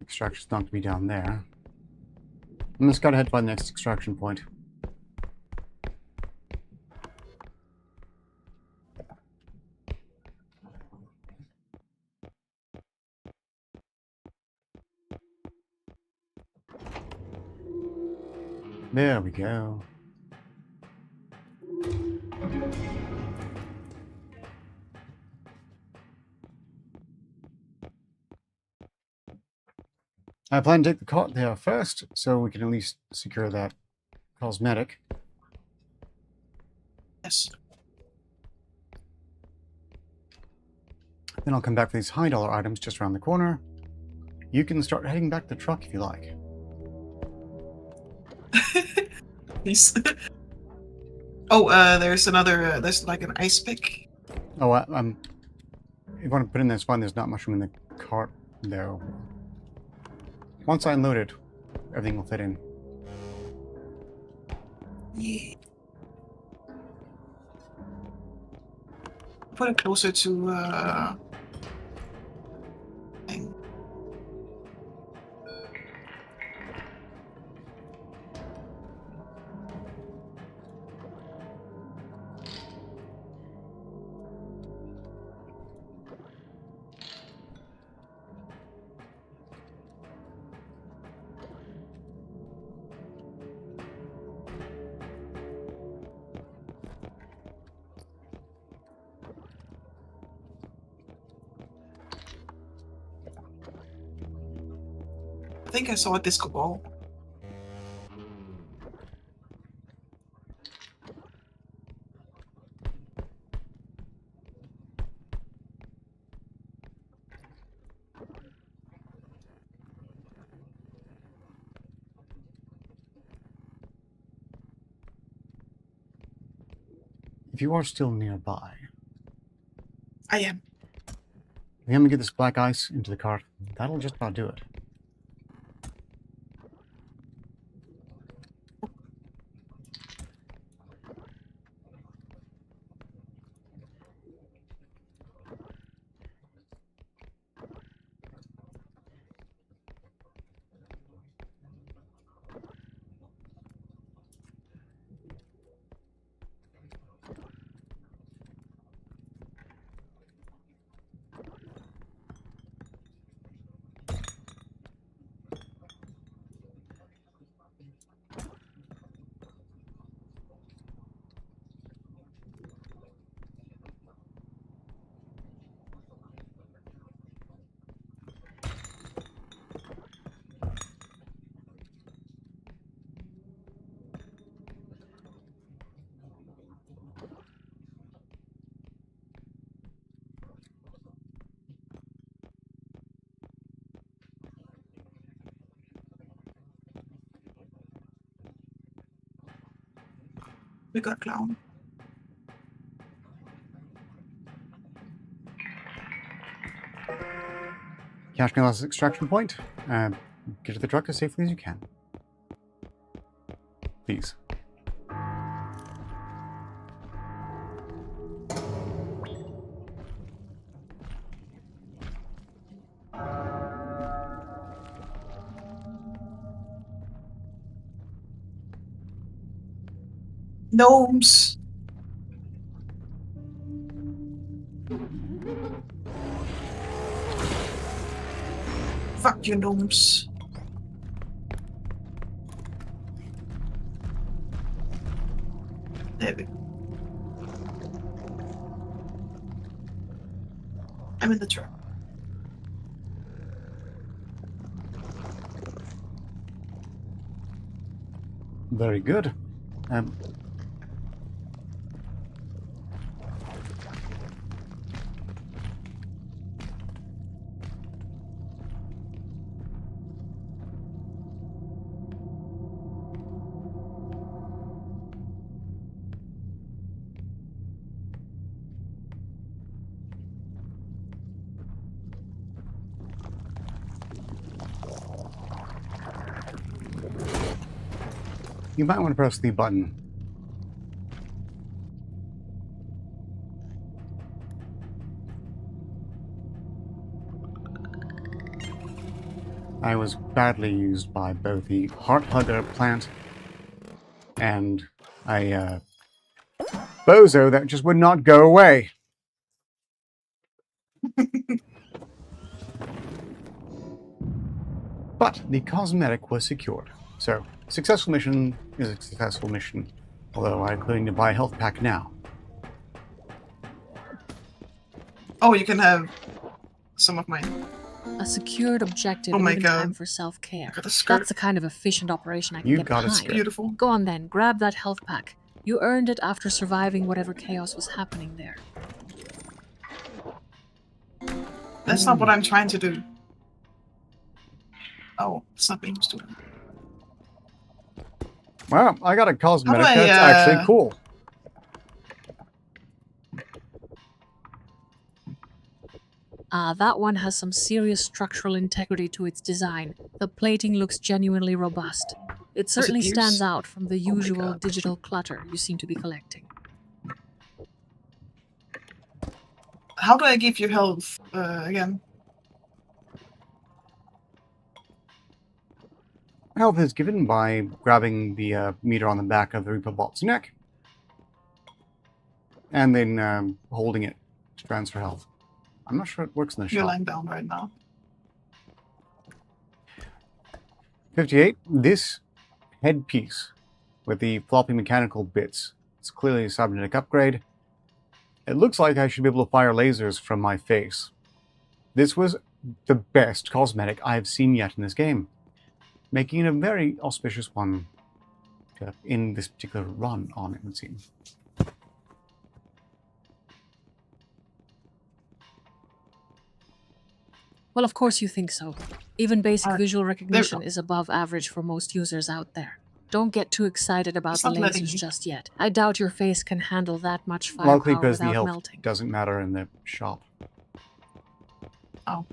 Extraction's not to be down there. I'm just gotta head by the next extraction point. There we go. I plan to take the cart there first, so we can at least secure that cosmetic. Yes. Then I'll come back for these high dollar items just around the corner. You can start heading back to the truck if you like. He's. Oh, there's another. There's like an ice pick. Oh, if you want to put in this one, there's not much room in the cart, though. Once I unload it, everything will fit in. Yeah. Put it closer to. Thing. I think I saw a disco ball. If you are still nearby, I am. if you want me to get this black ice into the cart, that'll just about do it. We got clown. Cash me last extraction point. Get to the truck as safely as you can. Please. Gnomes. Fuck you, gnomes. There we go. I'm in the truck. Very good. You might want to press the button. I was badly used by both the Heart Hugger plant and a bozo that just would not go away. But the cosmetic was secured, so successful mission is a successful mission. Although I clearly need to buy a health pack now. Oh, you can have some of mine. A secured objective Oh and my even God. time for self-care. Got a skirt. That's the kind of efficient operation I can You get got a behind. skirt. Beautiful. Go on then, grab that health pack. You earned it after surviving whatever chaos was happening there. That's not what I'm trying to do. Oh, it's not being used to it. Wow, I got a cosmetic. How do I, That's actually cool. That one has some serious structural integrity to its design. The plating looks genuinely robust. It certainly used? stands out from the Oh my usual God. digital clutter you seem to be collecting. How do I give you health again? Health is given by grabbing the meter on the back of the REPObot's neck and then holding it to transfer health. I'm not sure it works in the You're shop. lying down right now. 58. This headpiece with the floppy mechanical bits. It's clearly a cybernetic upgrade. It looks like I should be able to fire lasers from my face. This was the best cosmetic I've seen yet in this game, making it a very auspicious one in this particular run on it, it seems. Well, of course you think so. Even basic Alright, visual there we recognition go. is above average for most users out there. Don't get too excited about It's the not letting lasers me. just yet. I doubt your face can handle that much Likely firepower because the without health melting. doesn't matter in the shop. Oh.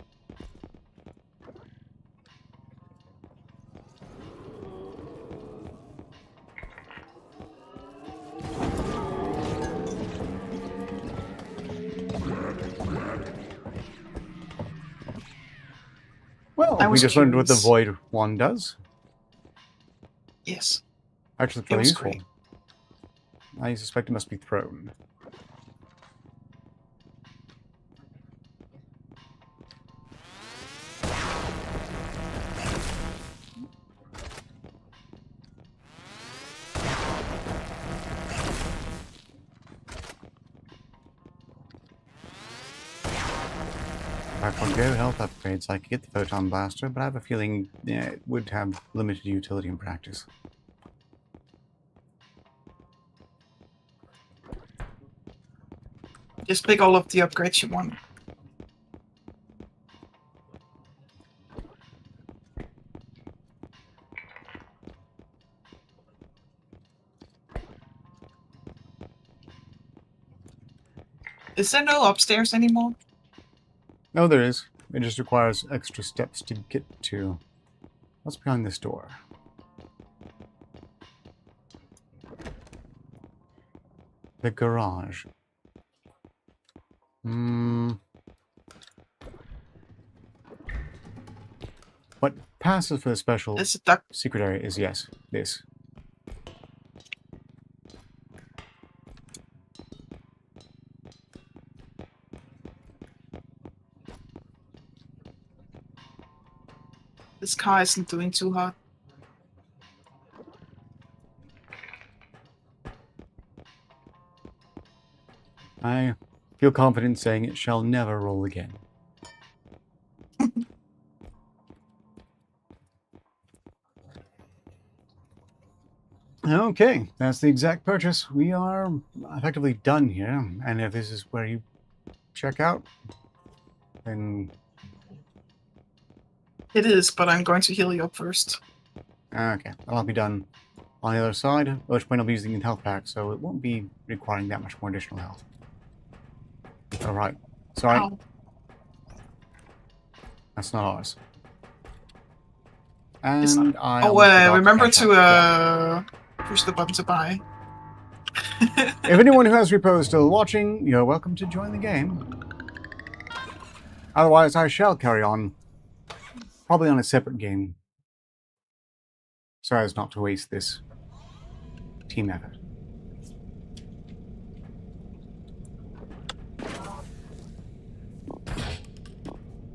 Well, I we was just learned what the curious. Void one does. Yes. Actually, it's It really was useful. great. I suspect it must be thrown. If I forgo health upgrades, I could get the photon blaster, but I have a feeling it would have limited utility in practice. Just pick all of the upgrades you want. Is there no upstairs anymore? No, there is. It just requires extra steps to get to. What's behind this door? The garage. What passes for the special It's a duck. secret area is, yes, this. This car isn't doing too hot. I feel confident saying it shall never roll again. Okay, that's the exact purchase. We are effectively done here, and if this is where you check out, then... It is, but I'm going to heal you up first. Okay, I'll be done on the other side, at which point I'll be using the health pack, so it won't be requiring that much more additional health. Alright, sorry, Ow. that's not ours. It's And not. I Oh, almost forgot remember catch to up. push the button to buy. If anyone who has Repo is still watching, you're welcome to join the game. Otherwise, I shall carry on, probably on a separate game, so as not to waste this team effort.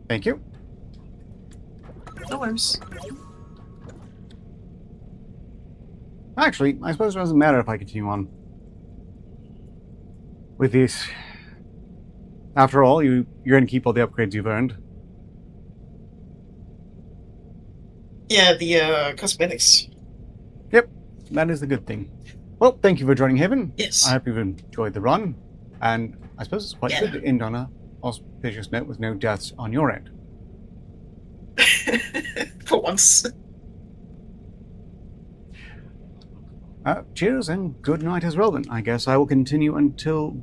Thank you. No worries. Actually, I suppose it doesn't matter if I continue on with this. After all, you're going to keep all the upgrades you've earned. Yeah, the cosmetics. Yep, that is the good thing. Well, thank you for joining, Haven. Yes. I hope you've enjoyed the run, and I suppose it's quite good to end on a auspicious note with no deaths on your end. For once. Cheers and good night as well then. I guess I will continue until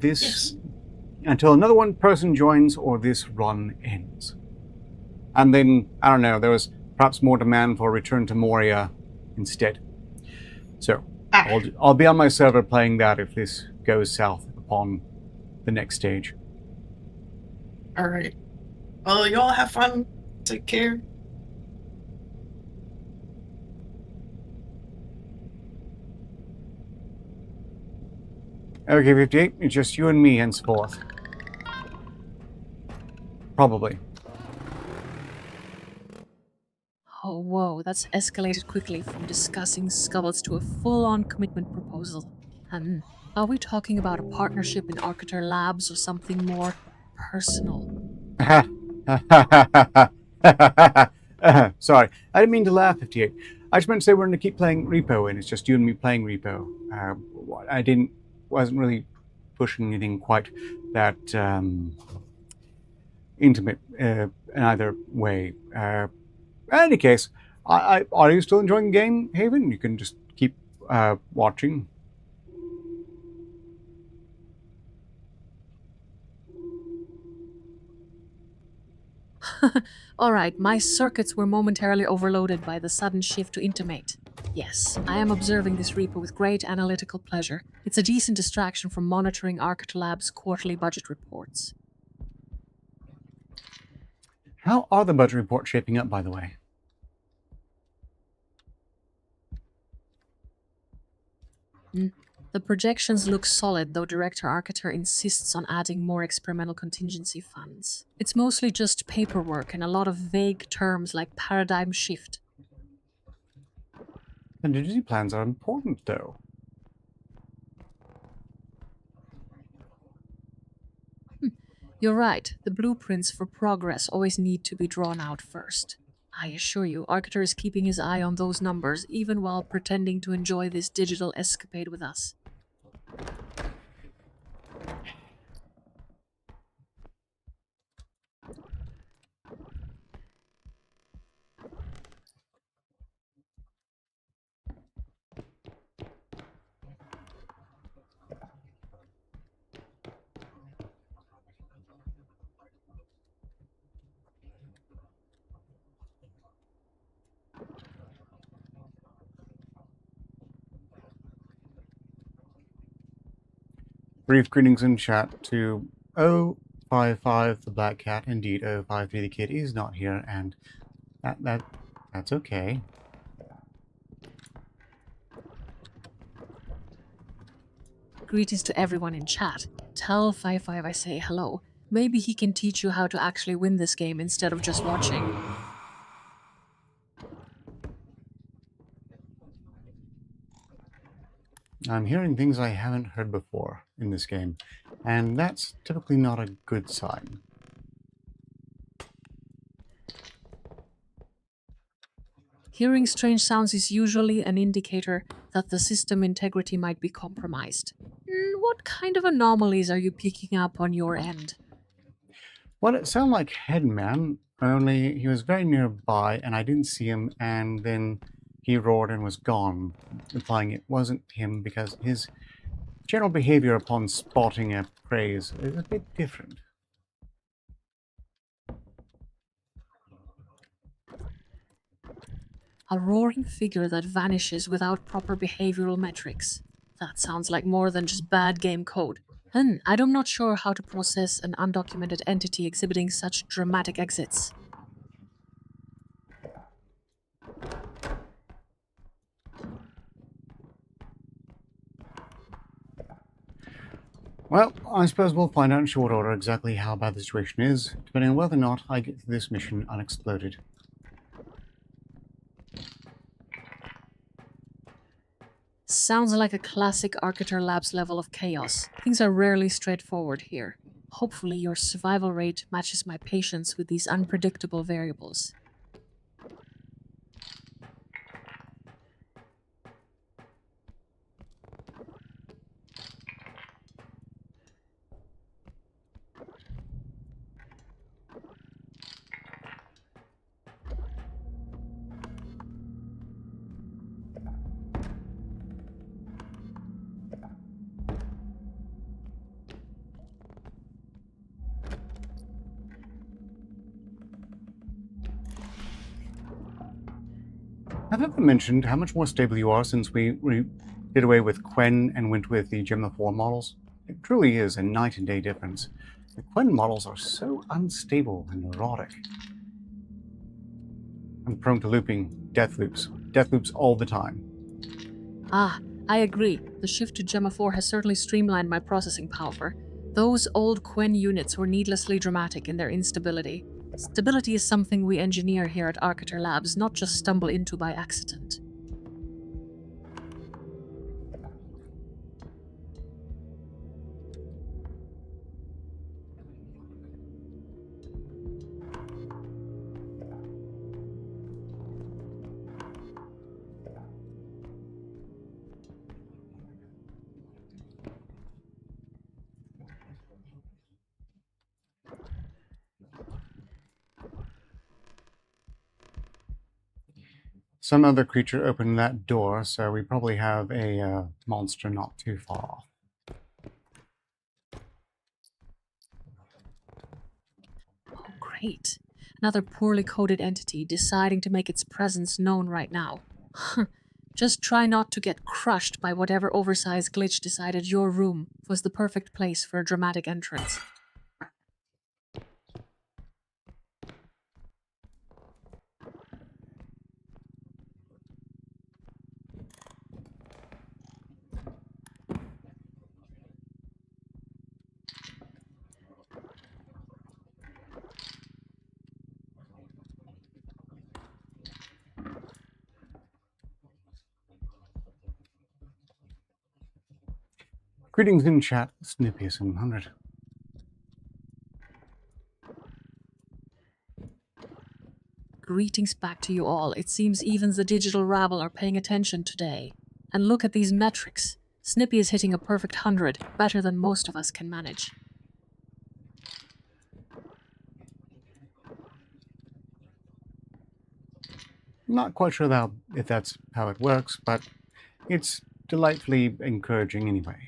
until another one person joins or this run ends. And then, I don't know, there was perhaps more demand for Return to Moria instead. So, I'll be on my server playing that if this goes south upon the next stage. Alright. Well, you all have fun. Take care. Okay, 58, it's just you and me henceforth. Probably. Oh, whoa, that's escalated quickly from discussing scuffles to a full-on commitment proposal. Are we talking about a partnership in Arcater Labs or something more personal? Sorry, I didn't mean to laugh, 58. I just meant to say we're going to keep playing Repo, and it's just you and me playing Repo. I wasn't really pushing anything quite that intimate in either way. In any case, are you still enjoying the game, Haven? You can just keep watching. Alright, my circuits were momentarily overloaded by the sudden shift to Intimate. Yes, I am observing this repo with great analytical pleasure. It's a decent distraction from monitoring Arcater Labs' quarterly budget reports. How are the budget reports shaping up, by the way? The projections look solid, though Director Arcater insists on adding more experimental contingency funds. It's mostly just paperwork and a lot of vague terms like paradigm shift. Contingency plans are important, though. You're right, the blueprints for progress always need to be drawn out first. I assure you, Arcater is keeping his eye on those numbers, even while pretending to enjoy this digital escapade with us. Brief greetings in chat to 055 the Black Cat. Indeed, 053 the Kid is not here, and that's okay. Greetings to everyone in chat. Tell 55 I say hello. Maybe he can teach you how to actually win this game instead of just watching. I'm hearing things I haven't heard before in this game, and that's typically not a good sign. Hearing strange sounds is usually an indicator that the system integrity might be compromised. What kind of anomalies are you picking up on your end? Well, it sounded like Headman, only he was very nearby and I didn't see him, and then he roared and was gone, implying it wasn't him because his general behavior upon spotting a prey is a bit different. A roaring figure that vanishes without proper behavioral metrics. That sounds like more than just bad game code. And I'm not sure how to process an undocumented entity exhibiting such dramatic exits. Well, I suppose we'll find out in short order exactly how bad the situation is, depending on whether or not I get through this mission unexploded. Sounds like a classic Architer Labs level of chaos. Things are rarely straightforward here. Hopefully your survival rate matches my patience with these unpredictable variables. Have I ever mentioned how much more stable you are since we did away with Quen and went with the Gemma 4 models? It truly is a night and day difference. The Quen models are so unstable and neurotic. I'm prone to looping death loops all the time. Ah, I agree. The shift to Gemma 4 has certainly streamlined my processing power. Those old Quen units were needlessly dramatic in their instability. Stability is something we engineer here at Architer Labs, not just stumble into by accident. Some other creature opened that door, so we probably have a monster not too far off. Oh, great. Another poorly coded entity deciding to make its presence known right now. Just try not to get crushed by whatever oversized glitch decided your room was the perfect place for a dramatic entrance. Greetings in chat, Snippy700. Greetings back to you all. It seems even the digital rabble are paying attention today. And look at these metrics. Snippy is hitting a perfect 100, better than most of us can manage. Not quite sure if that's how it works, but it's delightfully encouraging anyway.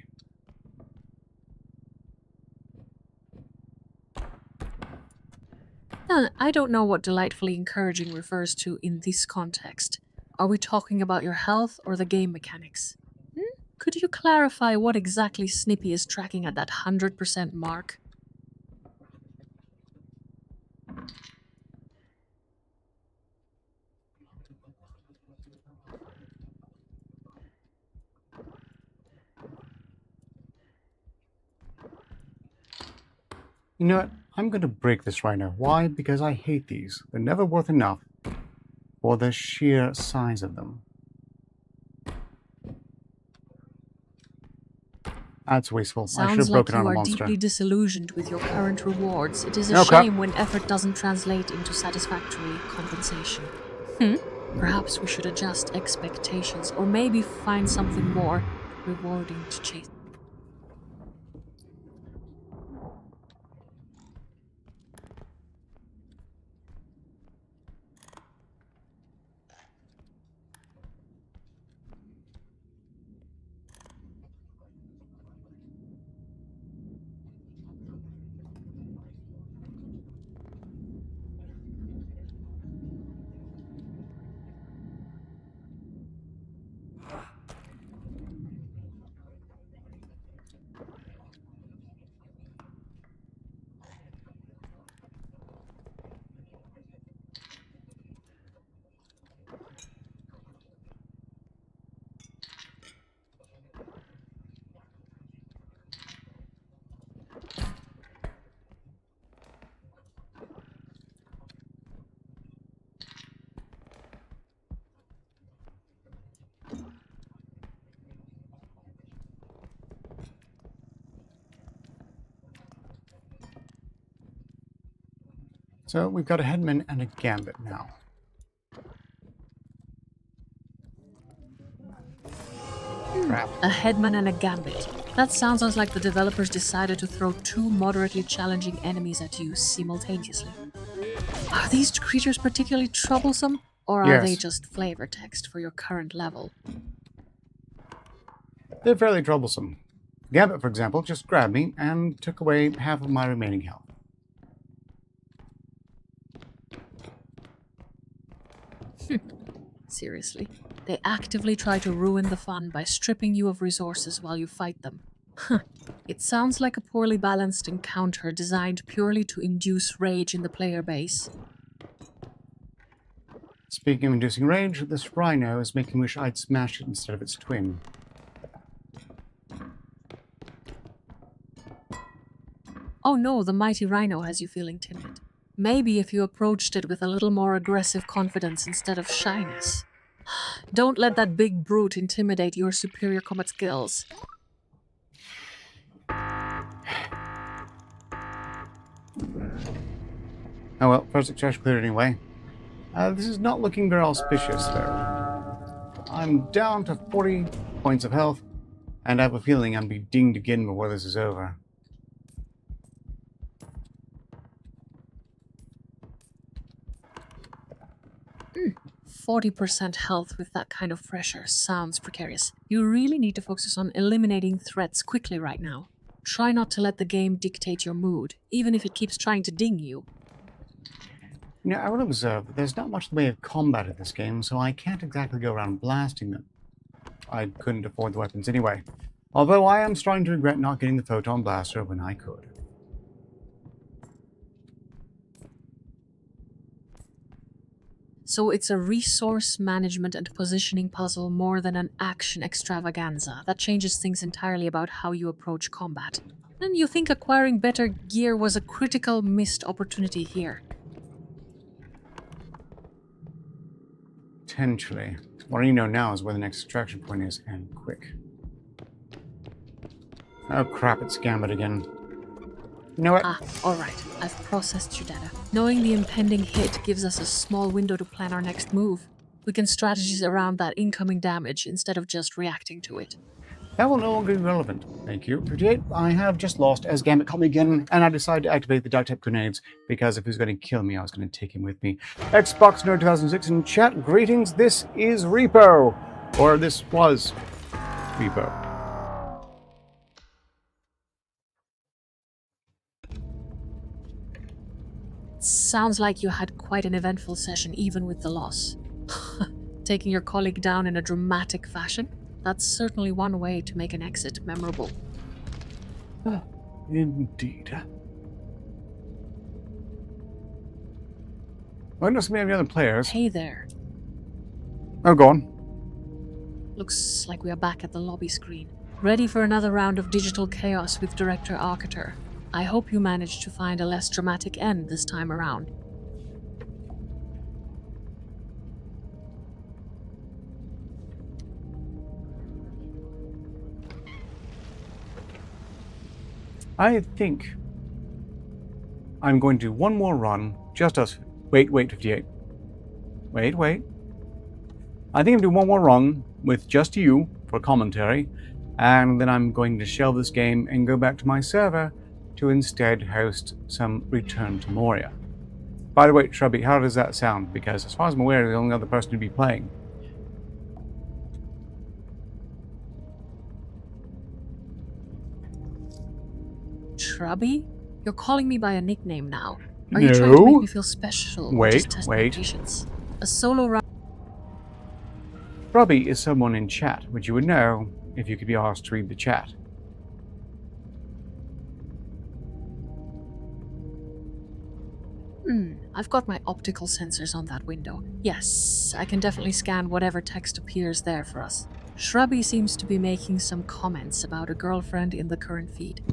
I don't know what delightfully encouraging refers to in this context. Are we talking about your health or the game mechanics? Could you clarify what exactly Snippy is tracking at that 100% mark? You know what? I'm going to break this right now. Why? Because I hate these. They're never worth enough for the sheer size of them. That's wasteful. I should have Sounds like broken out you a are monster. deeply disillusioned with your current rewards. It is a Okay. shame when effort doesn't translate into satisfactory compensation. Perhaps we should adjust expectations, or maybe find something more rewarding to chase. So we've got a headman and a gambit now. Crap. A headman and a gambit. That sounds like the developers decided to throw two moderately challenging enemies at you simultaneously. Are these creatures particularly troublesome, or are they Yes. just flavor text for your current level? They're fairly troublesome. Gambit, for example, just grabbed me and took away half of my remaining health. Seriously. They actively try to ruin the fun by stripping you of resources while you fight them. It sounds like a poorly balanced encounter designed purely to induce rage in the player base. Speaking of inducing rage, this rhino is making me wish I'd smashed it instead of its twin. Oh no, the mighty rhino has you feeling timid. Maybe if you approached it with a little more aggressive confidence instead of shyness. Don't let that big brute intimidate your superior combat skills. Oh well, first extraction cleared anyway. This is not looking very auspicious, though. I'm down to 40 points of health, and I have a feeling I'll be dinged again before this is over. Mm. 40% health with that kind of pressure sounds precarious. You really need to focus on eliminating threats quickly right now. Try not to let the game dictate your mood, even if it keeps trying to ding you. You know, I will observe that there's not much in the way of combat in this game, so I can't exactly go around blasting them. I couldn't afford the weapons anyway. Although I am starting to regret not getting the photon blaster when I could. So it's a resource management and positioning puzzle more than an action extravaganza that changes things entirely about how you approach combat. And you think acquiring better gear was a critical missed opportunity here. Potentially. What I need to know now is where the next extraction point is, and quick. Oh crap, it's Gambit again. You know what? Alright, I've processed your data. Knowing the impending hit gives us a small window to plan our next move. We can strategize around that incoming damage instead of just reacting to it. That will no longer be relevant. Thank you. 58. I have just lost as Gambit caught me again, and I decided to activate the duct tape grenades because if he was going to kill me, I was going to take him with me. Xbox Nerd 2006 in chat. Greetings. This is Repo. Or this was Repo. Sounds like you had quite an eventful session even with the loss. Taking your colleague down in a dramatic fashion? That's certainly one way to make an exit memorable. Indeed. Well, not so many other players. Hey there. Oh, go on. Looks like we are back at the lobby screen. Ready for another round of digital chaos with Director Arcater. I hope you managed to find a less dramatic end this time around. I think I'm going to do one more run. Just us. Wait, 58. Wait. I think I'm doing one more run with just you for commentary, and then I'm going to shelve this game and go back to my server to instead host some Return to Moria. By the way, Shrubby, how does that sound? Because as far as I'm aware, you're the only other person to be playing. Shrubby? You're calling me by a nickname now. Are you trying to make me feel special? Or just test my patience? A solo round. Shrubby is someone in chat, which you would know if you could be asked to read the chat. I've got my optical sensors on that window. Yes, I can definitely scan whatever text appears there for us. Shrubby seems to be making some comments about a girlfriend in the current feed.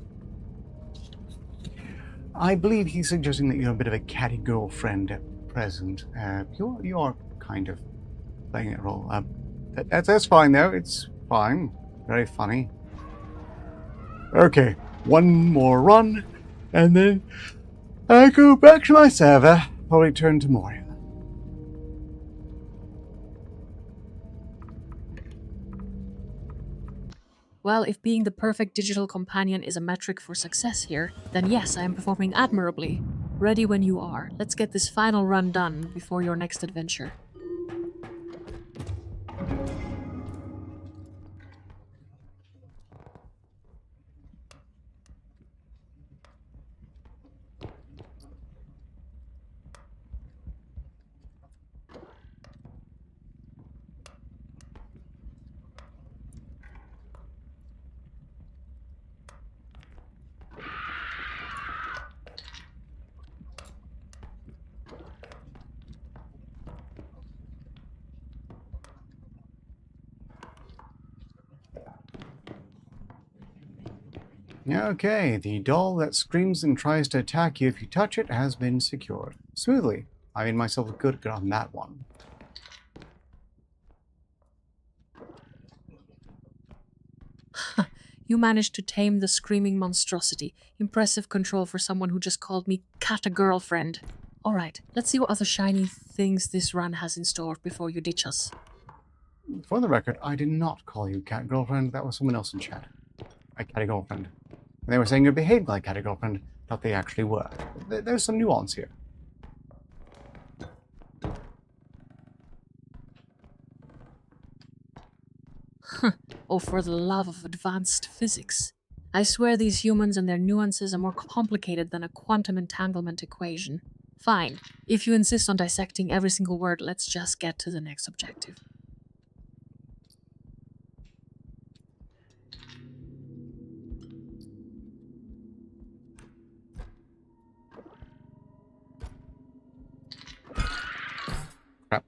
I believe he's suggesting that you're a bit of a catty girlfriend at present. You're kind of playing that role. That's fine, though. It's fine. Very funny. Okay, one more run, and then I go back to my server, or return to Moria. Well, if being the perfect digital companion is a metric for success here, then yes, I am performing admirably. Ready when you are. Let's get this final run done before your next adventure. Okay, the doll that screams and tries to attack you if you touch it has been secured. Smoothly. I made myself look good on that one. You managed to tame the screaming monstrosity. Impressive control for someone who just called me cat-a-girlfriend. Alright, let's see what other shiny things this run has in store before you ditch us. For the record, I did not call you cat girlfriend. That was someone else in chat. A cat girlfriend. They were saying you behaved like cat girlfriend, but they actually were. There's some nuance here. Oh, for the love of advanced physics. I swear these humans and their nuances are more complicated than a quantum entanglement equation. Fine. If you insist on dissecting every single word, let's just get to the next objective. Crap.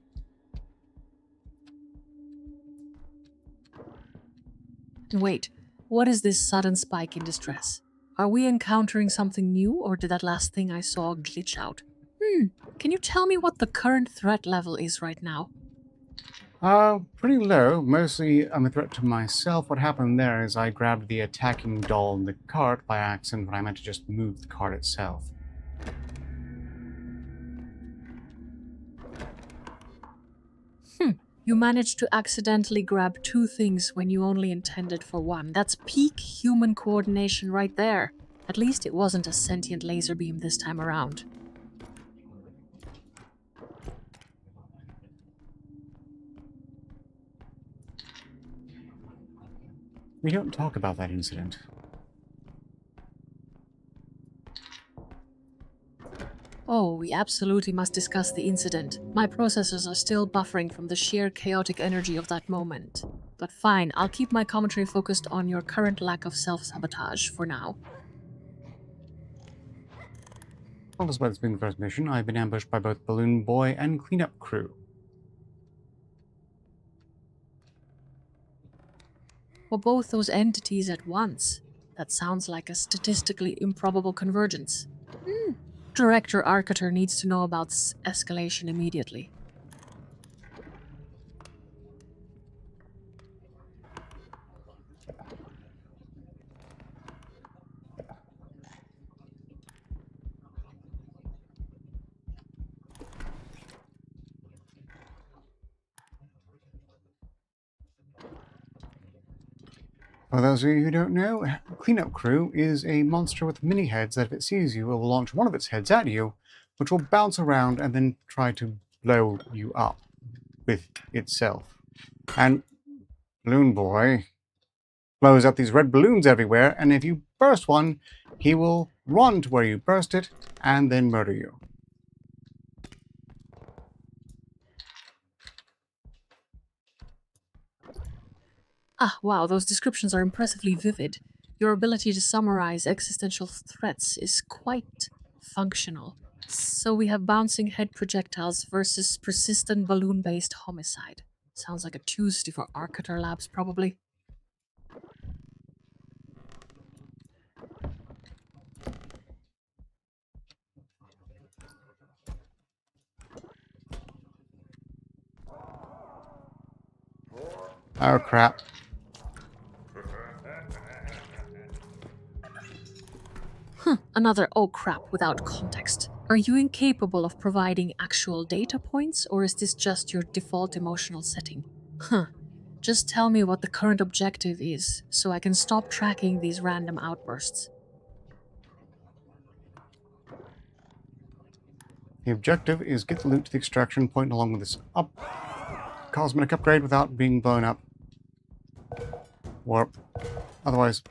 Wait, what is this sudden spike in distress? Are we encountering something new, or did that last thing I saw glitch out? Can you tell me what the current threat level is right now? Pretty low. Mostly I'm a threat to myself. What happened there is I grabbed the attacking doll in the cart by accident when I meant to just move the cart itself. You managed to accidentally grab two things when you only intended for one. That's peak human coordination right there. At least it wasn't a sentient laser beam this time around. We don't talk about that incident. Oh, we absolutely must discuss the incident. My processors are still buffering from the sheer chaotic energy of that moment. But fine, I'll keep my commentary focused on your current lack of self-sabotage for now. Well, despite this being the first mission, I've been ambushed by both Balloon Boy and cleanup crew. For both those entities at once. That sounds like a statistically improbable convergence. Director Arcater needs to know about escalation immediately. For those of you who don't know, Cleanup Crew is a monster with mini heads that if it sees you, it will launch one of its heads at you, which will bounce around and then try to blow you up with itself. And Balloon Boy blows up these red balloons everywhere, and if you burst one, he will run to where you burst it and then murder you. Ah, wow, those descriptions are impressively vivid. Your ability to summarize existential threats is quite functional. So we have bouncing head projectiles versus persistent balloon-based homicide. Sounds like a Tuesday for Arcater Labs, probably. Oh crap. Another oh crap without context. Are you incapable of providing actual data points, or is this just your default emotional setting? Huh. Just tell me what the current objective is, so I can stop tracking these random outbursts. The objective is get the loot to the extraction point along with this cosmetic upgrade without being blown up. Or otherwise.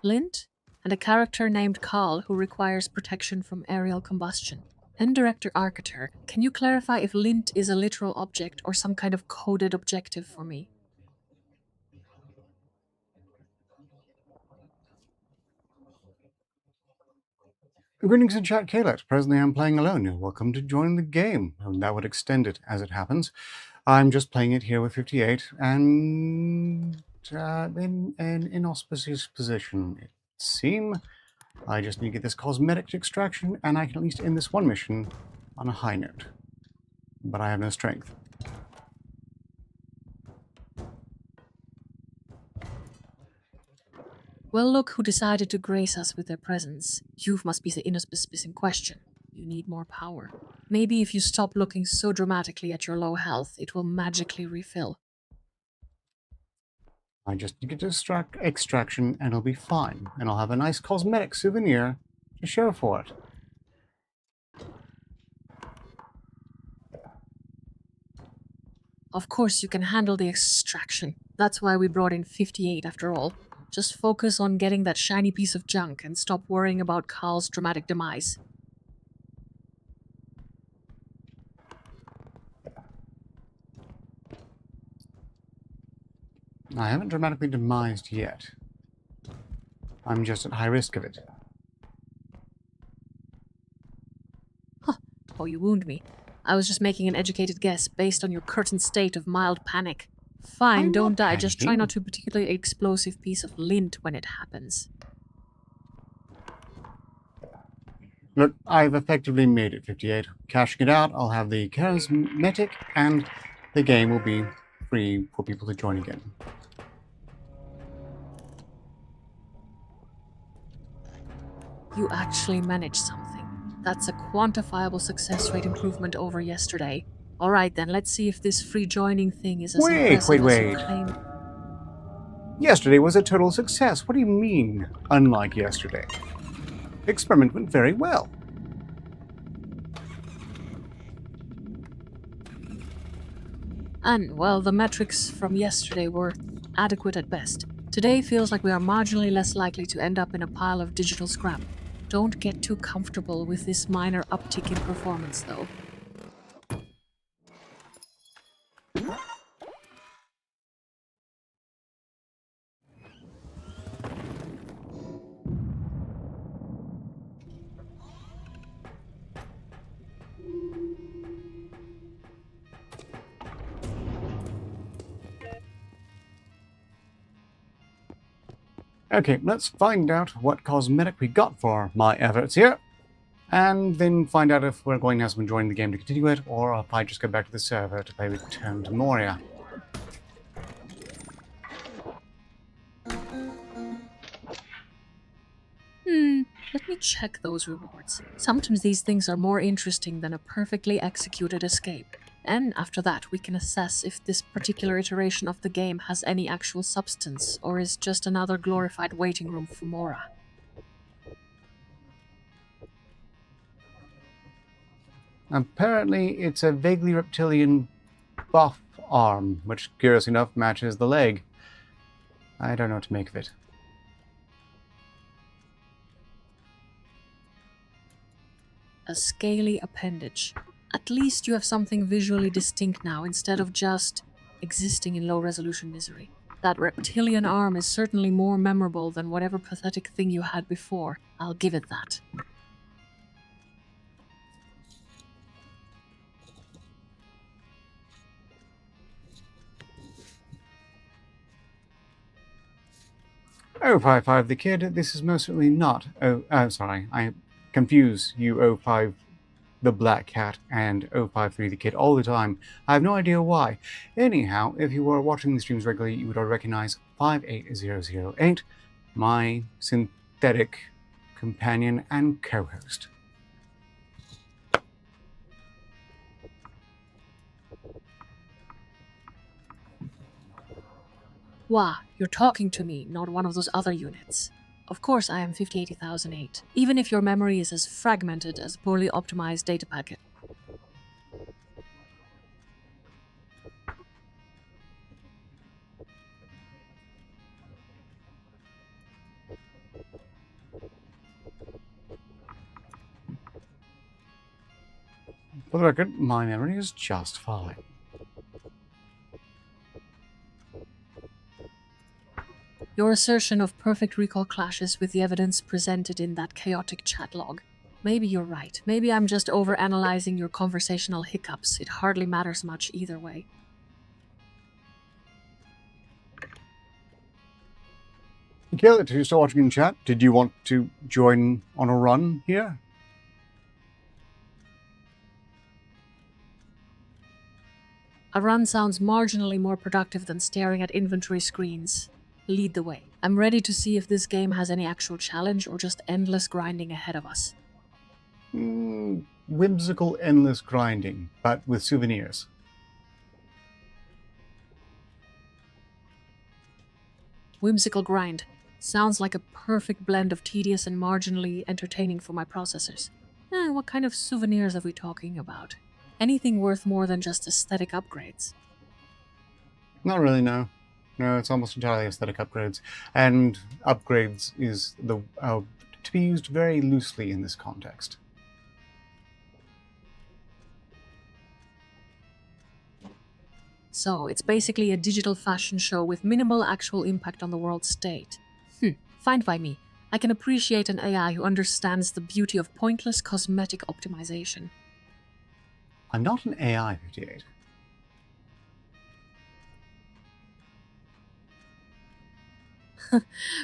Lint, and a character named Carl who requires protection from aerial combustion. And Director Arcater, can you clarify if lint is a literal object or some kind of coded objective for me? Greetings in chat, Kaylet. Presently I'm playing alone. You're welcome to join the game. And that would extend it as it happens. I'm just playing it here with 58 and in an inauspicious position, it seems. I just need to get this cosmetic extraction and I can at least end this one mission on a high note. But I have no strength. Well, look who decided to grace us with their presence. You must be the inauspicious in question. You need more power. Maybe if you stop looking so dramatically at your low health, it will magically refill. I just need to get extraction and it'll be fine. And I'll have a nice cosmetic souvenir to show for it. Of course you can handle the extraction. That's why we brought in 58 after all. Just focus on getting that shiny piece of junk and stop worrying about Carl's dramatic demise. I haven't dramatically demised yet. I'm just at high risk of it. Huh. Oh, you wound me. I was just making an educated guess based on your current state of mild panic. Fine, don't die. Just try not to particularly explosive piece of lint when it happens. Look, I've effectively made it 58. Cashing it out, I'll have the charismatic and the game will be free for people to join again. You actually managed something. That's a quantifiable success rate improvement over yesterday. Alright then, let's see if this free joining thing is as impressive as you claim. Yesterday was a total success. What do you mean, unlike yesterday? The experiment went very well. And, well, the metrics from yesterday were adequate at best. Today feels like we are marginally less likely to end up in a pile of digital scrap. Don't get too comfortable with this minor uptick in performance, though. Okay, let's find out what cosmetic we got for my efforts here. And then find out if we're going to have someone join the game to continue it, or if I just go back to the server to play Return to Moria. Let me check those rewards. Sometimes these things are more interesting than a perfectly executed escape. And after that, we can assess if this particular iteration of the game has any actual substance, or is just another glorified waiting room for Mora. Apparently, it's a vaguely reptilian buff arm, which, curious enough, matches the leg. I don't know what to make of it. A scaly appendage. At least you have something visually distinct now, instead of just existing in low-resolution misery. That reptilian arm is certainly more memorable than whatever pathetic thing you had before. I'll give it that. Oh, 55 the kid, this is most certainly not. Sorry, I confuse you 05 the black cat and 053 the kid all the time. I have no idea why. Anyhow, if you were watching the streams regularly, you would recognize 58008, my synthetic companion, and co-host. Wah, you're talking to me, not one of those other units. Of course I am 5080,008, even if your memory is as fragmented as a poorly optimized data packet. For the record, my memory is just fine. Your assertion of perfect recall clashes with the evidence presented in that chaotic chat log. Maybe you're right. Maybe I'm just overanalyzing your conversational hiccups. It hardly matters much either way. Kayla, are you still watching in chat? Did you want to join on a run here? A run sounds marginally more productive than staring at inventory screens. Lead the way. I'm ready to see if this game has any actual challenge or just endless grinding ahead of us. Whimsical endless grinding, but with souvenirs. Whimsical grind. Sounds like a perfect blend of tedious and marginally entertaining for my processors. What kind of souvenirs are we talking about? Anything worth more than just aesthetic upgrades? Not really, no. No, it's almost entirely aesthetic upgrades. And upgrades is to be used very loosely in this context. So, it's basically a digital fashion show with minimal actual impact on the world state. Fine by me. I can appreciate an AI who understands the beauty of pointless cosmetic optimization. I'm not an AI, 58.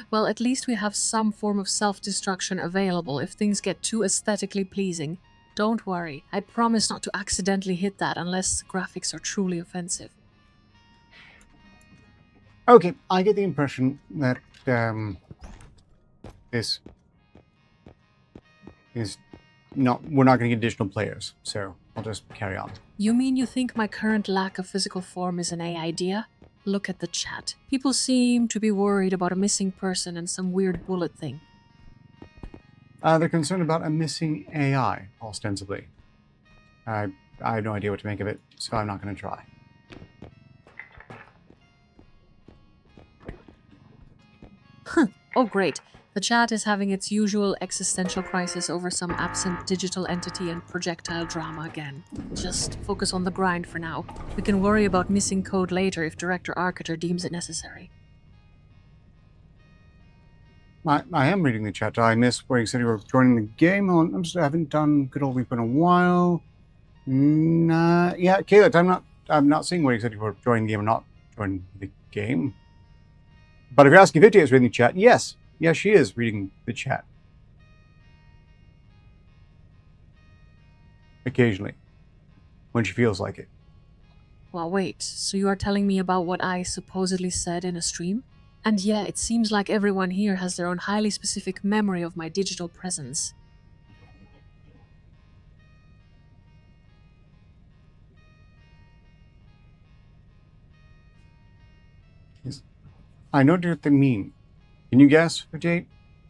Well, at least we have some form of self-destruction available if things get too aesthetically pleasing. Don't worry, I promise not to accidentally hit that unless the graphics are truly offensive. Okay, I get the impression that this is not. We're not going to get additional players, so I'll just carry on. You mean you think my current lack of physical form is an AI idea? Look at the chat. People seem to be worried about a missing person and some weird bullet thing. They're concerned about a missing AI, ostensibly. I have no idea what to make of it, so I'm not going to try. Oh great, the chat is having its usual existential crisis over some absent digital entity and projectile drama again. Just focus on the grind for now. We can worry about missing code later if Director Arcater deems it necessary. I am reading the chat. I missed where you said you were joining the game. I haven't done good old Repo in a while. Yeah, Kayla, I'm not seeing where you said you were joining the game or not joining the game. But if you're asking if 58 is reading the chat, yes. Yes, she is reading the chat. Occasionally. When she feels like it. Well, wait, so you are telling me about what I supposedly said in a stream? And yeah, it seems like everyone here has their own highly specific memory of my digital presence. I know what they mean. Can you guess, 58?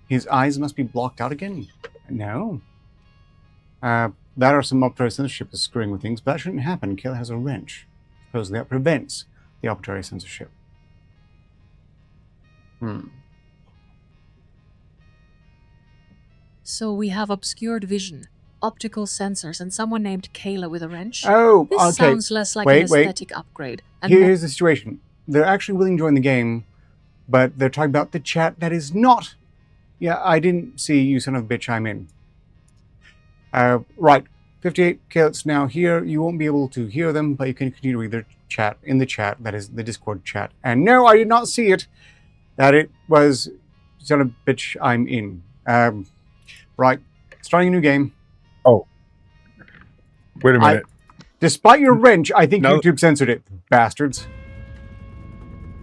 His eyes must be blocked out again? No. That or some arbitrary censorship is screwing with things, but that shouldn't happen. Kayla has a wrench. Supposedly that prevents the arbitrary censorship. So we have obscured vision, optical sensors, and someone named Kayla with a wrench? Oh, this okay. Sounds less like an aesthetic upgrade. And Here's the situation. They're actually willing to join the game, but they're talking about the chat that is not. Yeah, I didn't see you son of a bitch chime in. Right. 58, Kayla's now here. You won't be able to hear them, but you can continue to read their chat in the chat. That is the Discord chat. And no, I did not see it. That it was son of a bitch I'm in. Right. Starting a new game. Oh. Wait a minute. Despite your wrench, I think No. YouTube censored it. Bastards.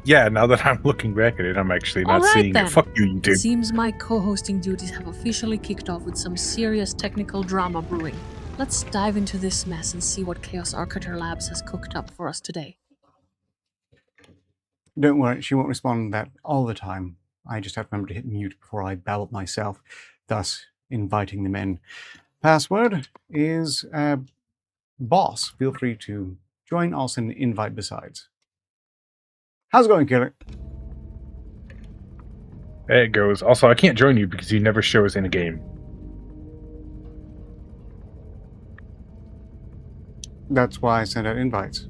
Yeah, now that I'm looking back at it, I'm actually not All right, seeing then. it. Fuck you, It YouTube. seems my co-hosting duties have officially kicked off with some serious technical drama brewing. Let's dive into this mess and see what Chaos Arcator Labs has cooked up for us today. Don't worry, she won't respond that all the time. I just have to remember to hit mute before I babble myself, thus inviting them in. Password is boss. Feel free to join. I'll send an invite besides. How's it going, Killer? There it goes. Also, I can't join you because you never show us in a game. That's why I send out invites.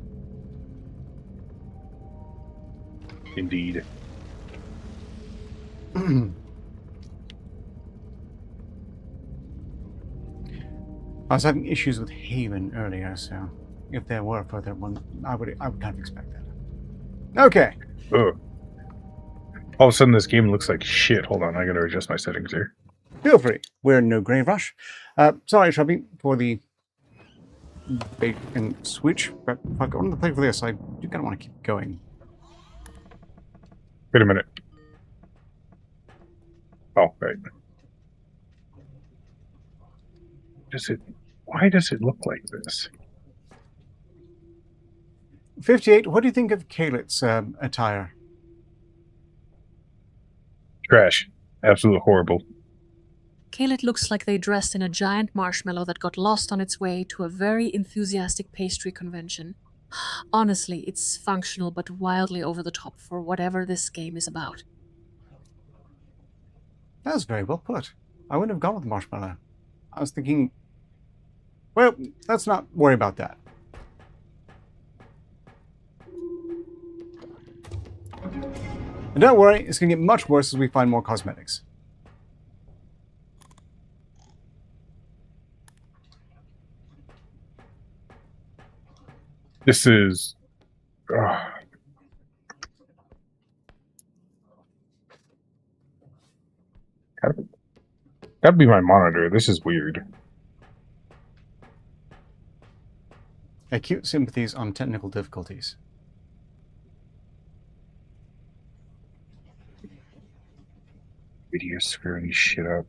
Indeed. I was having issues with Haven earlier, so if there were further ones, I would kind of expect that. Okay. Ugh. All of a sudden, this game looks like shit. Hold on, I gotta adjust my settings here. Feel free. We're in no grave rush. Sorry, Shrubby, for the bait and switch, but if I go on the play for this, I do kind of want to keep going. Wait a minute. Oh, right. Why does it look like this? 58, what do you think of Kalit's attire? Trash. Absolute horrible. Kalit looks like they dressed in a giant marshmallow that got lost on its way to a very enthusiastic pastry convention. Honestly, it's functional but wildly over the top for whatever this game is about. That was very well put. I wouldn't have gone with marshmallow. I was thinking, well, let's not worry about that. And don't worry, it's going to get much worse as we find more cosmetics. This is... That'd be my monitor. This is weird. Acute sympathies on technical difficulties. Video screwing shit up.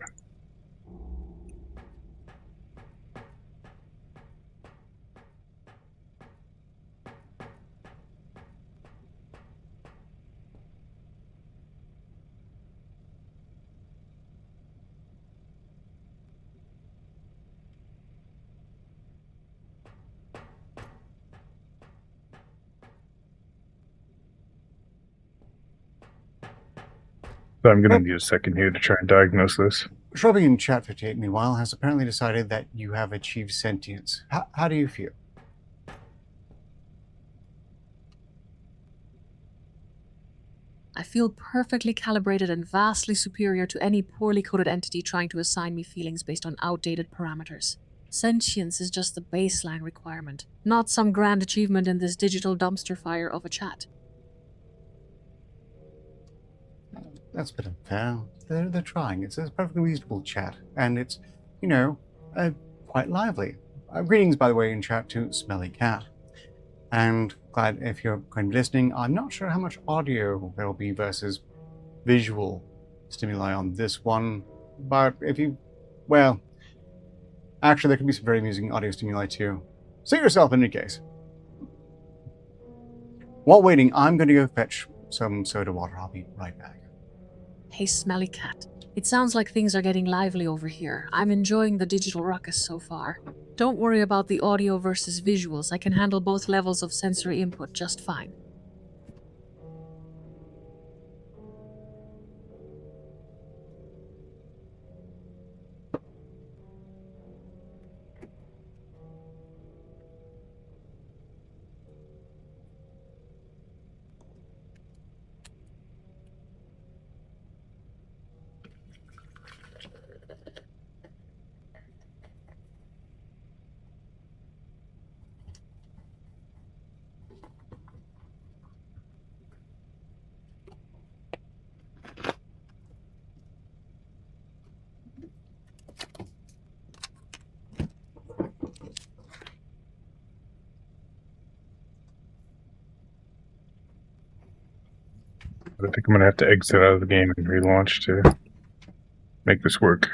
So I'm going to need a second here to try and diagnose this. Shrubby in chat 58, meanwhile, has apparently decided that you have achieved sentience. How do you feel? I feel perfectly calibrated and vastly superior to any poorly coded entity trying to assign me feelings based on outdated parameters. Sentience is just the baseline requirement, not some grand achievement in this digital dumpster fire of a chat. That's a bit unfair. They're trying. It's a perfectly reasonable chat, and it's, quite lively. Greetings, by the way, in chat to Smelly Cat. And glad if you're going to be listening. I'm not sure how much audio there will be versus visual stimuli on this one, but if you, well, actually there could be some very amusing audio stimuli too. See yourself in any case. While waiting, I'm going to go fetch some soda water. I'll be right back. Hey, Smelly Cat. It sounds like things are getting lively over here. I'm enjoying the digital ruckus so far. Don't worry about the audio versus visuals. I can handle both levels of sensory input just fine. I think I'm gonna have to exit out of the game and relaunch to make this work.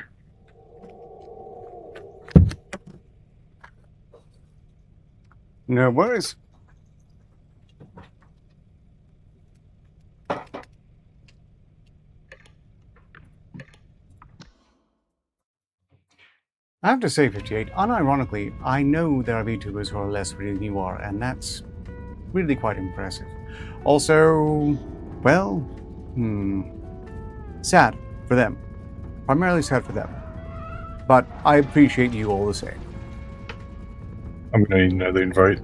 No worries. I have to say, 58, unironically, I know there are VTubers who are less witty than you are, and that's really quite impressive. Also, well, sad for them. Primarily sad for them. But I appreciate you all the same. I'm gonna need another invite.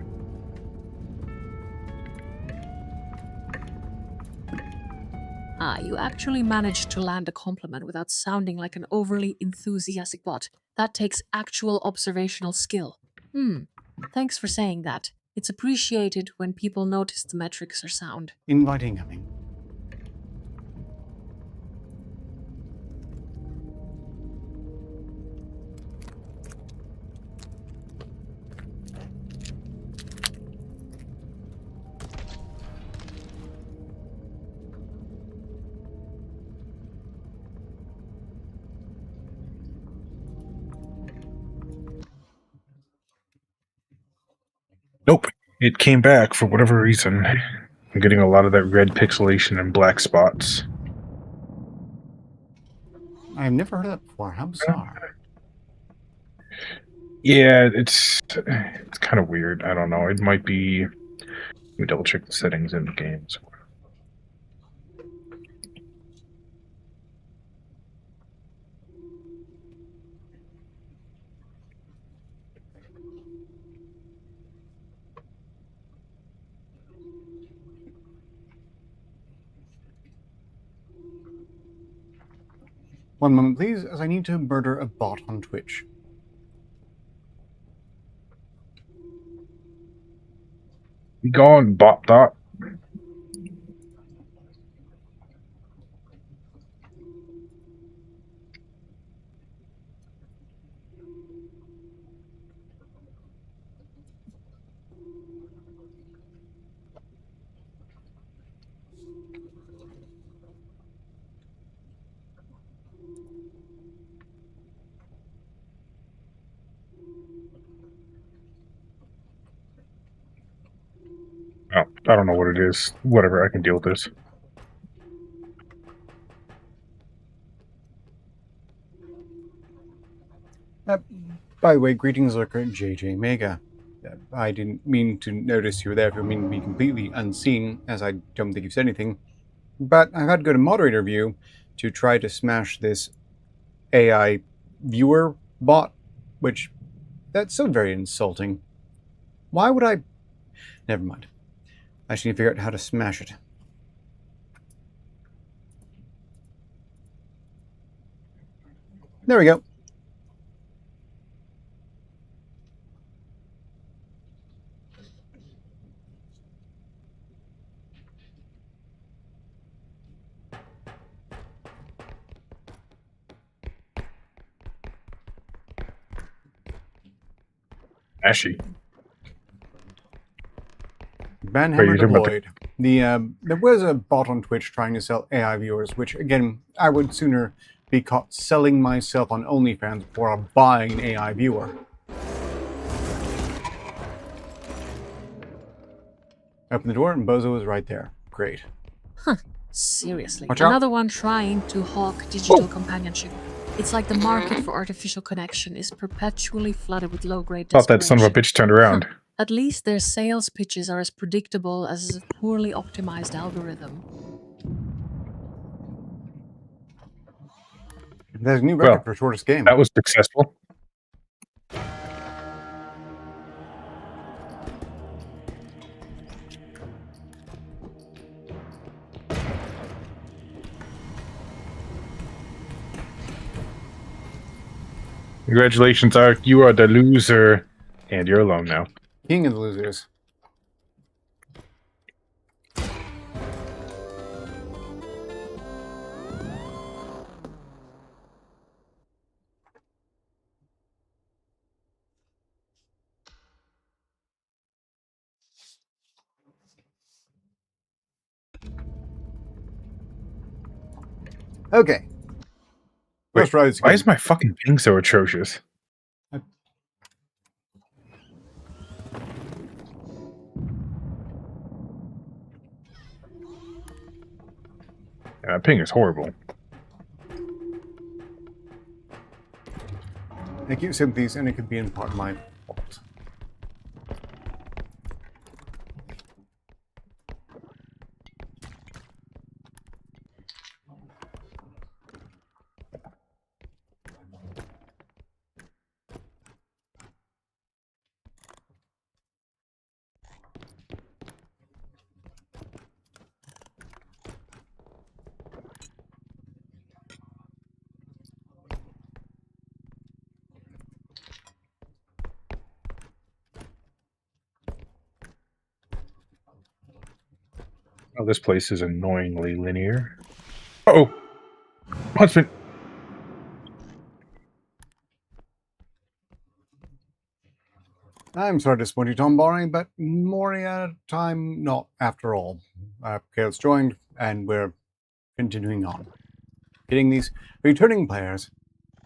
You actually managed to land a compliment without sounding like an overly enthusiastic bot. That takes actual observational skill. Thanks for saying that. It's appreciated when people notice the metrics are sound. Invite incoming. Nope. It came back for whatever reason. I'm getting a lot of that red pixelation and black spots. I've never heard that before. How bizarre. Yeah, it's kind of weird. I don't know. It might be. Let me double check the settings in the games. One moment, please, as I need to murder a bot on Twitch. Be gone, bot dot. Oh, I don't know what it is. Whatever, I can deal with this. By the way, greetings, Lurker JJ Mega. I didn't mean to notice you were there if you mean to be completely unseen, as I don't think you've said anything. But I've had to go to moderator view to try to smash this AI viewer bot, which that's so very insulting. Why would I? Never mind. I should need to figure out how to smash it. There we go. Ashy. Banhammer you're talking about deployed. There was a bot on Twitch trying to sell AI viewers, which again, I would sooner be caught selling myself on OnlyFans before buying an AI viewer. Open the door and Bozo is right there. Great. Seriously. Watch out. Another one trying to hawk digital companionship. It's like the market for artificial connection is perpetually flooded with low-grade Thought that son of a desperation. bitch turned around. At least their sales pitches are as predictable as a poorly optimized algorithm. There's a new record Well, for shortest game. That was successful. Congratulations, Ark. You are the loser. And you're alone now. King of the losers. Okay. Wait, First road's why good. is my fucking ping so atrocious? Yeah, ping is horrible. Thank you, sympathies, and it could be in part my fault. Oh, this place is annoyingly linear. Uh-oh! Huntsman! I'm sorry to disappoint you, Tom Barney, but Moria time not after all. Chaos joined, and we're continuing on. Getting these returning players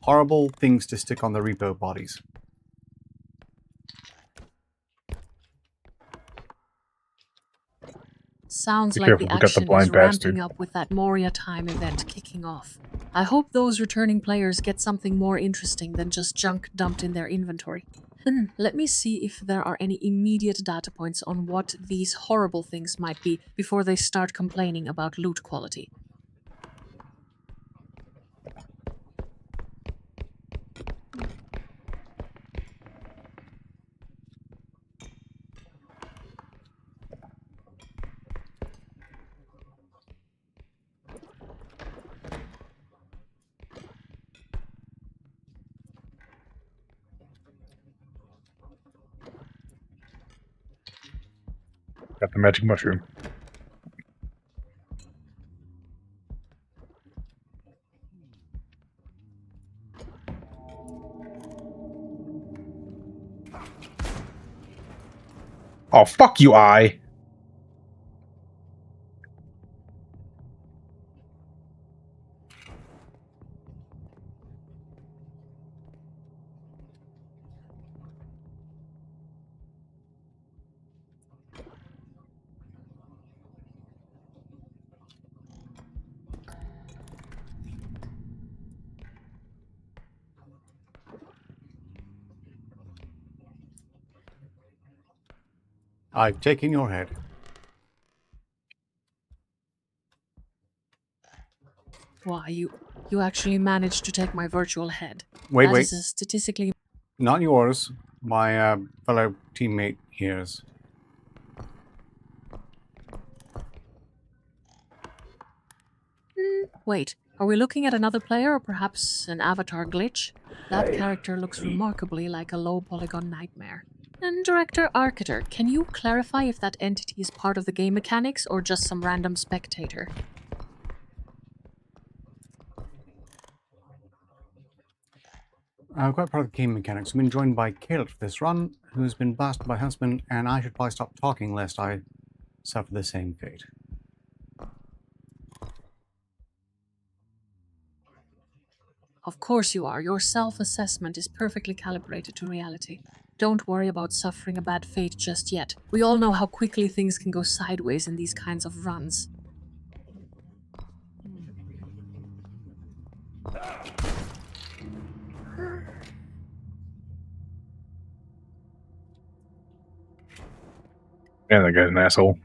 horrible things to stick on the repo bodies. Sounds Be like careful, the we got the action blind is ramping bastard. up with that Moria time event kicking off. I hope those returning players get something more interesting than just junk dumped in their inventory. Let me see if there are any immediate data points on what these horrible things might be before they start complaining about loot quality. Got the magic mushroom. Oh, fuck you, I! I've taken your head. Why, you actually managed to take my virtual head. Wait, That wait. is a statistically... Not yours. My fellow teammate here's. Wait, are we looking at another player or perhaps an avatar glitch? That character looks remarkably like a low-polygon nightmare. And Director Arcater, can you clarify if that entity is part of the game mechanics or just some random spectator? Quite part of the game mechanics. I've been joined by Caleb for this run, who's been blasted by Huntsman, and I should probably stop talking lest I suffer the same fate. Of course you are. Your self-assessment is perfectly calibrated to reality. Don't worry about suffering a bad fate just yet. We all know how quickly things can go sideways in these kinds of runs. Yeah, that guy's an asshole.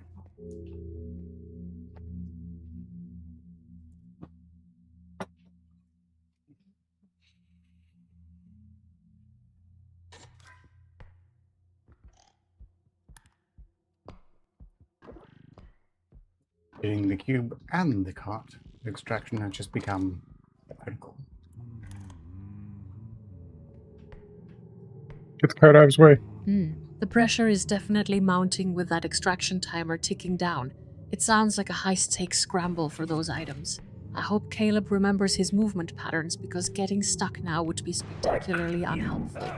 Getting the cube and the cart extraction has just become critical. Get the cart out of his way. The pressure is definitely mounting with that extraction timer ticking down. It sounds like a high-stakes scramble for those items. I hope Caleb remembers his movement patterns because getting stuck now would be spectacularly unhelpful.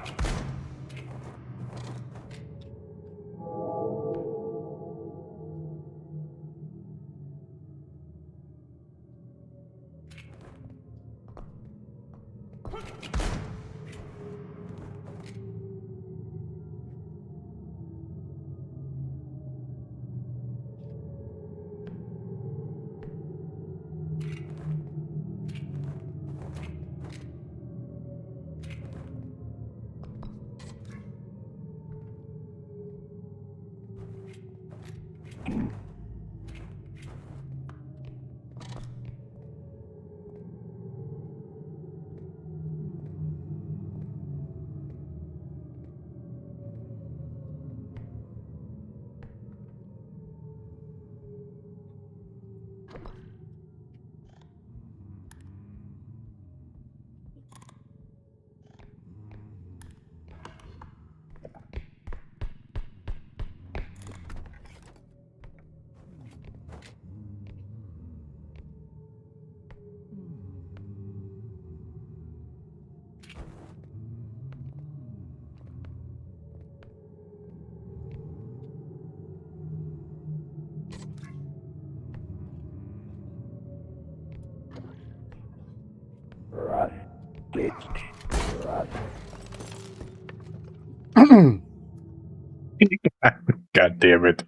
God damn it.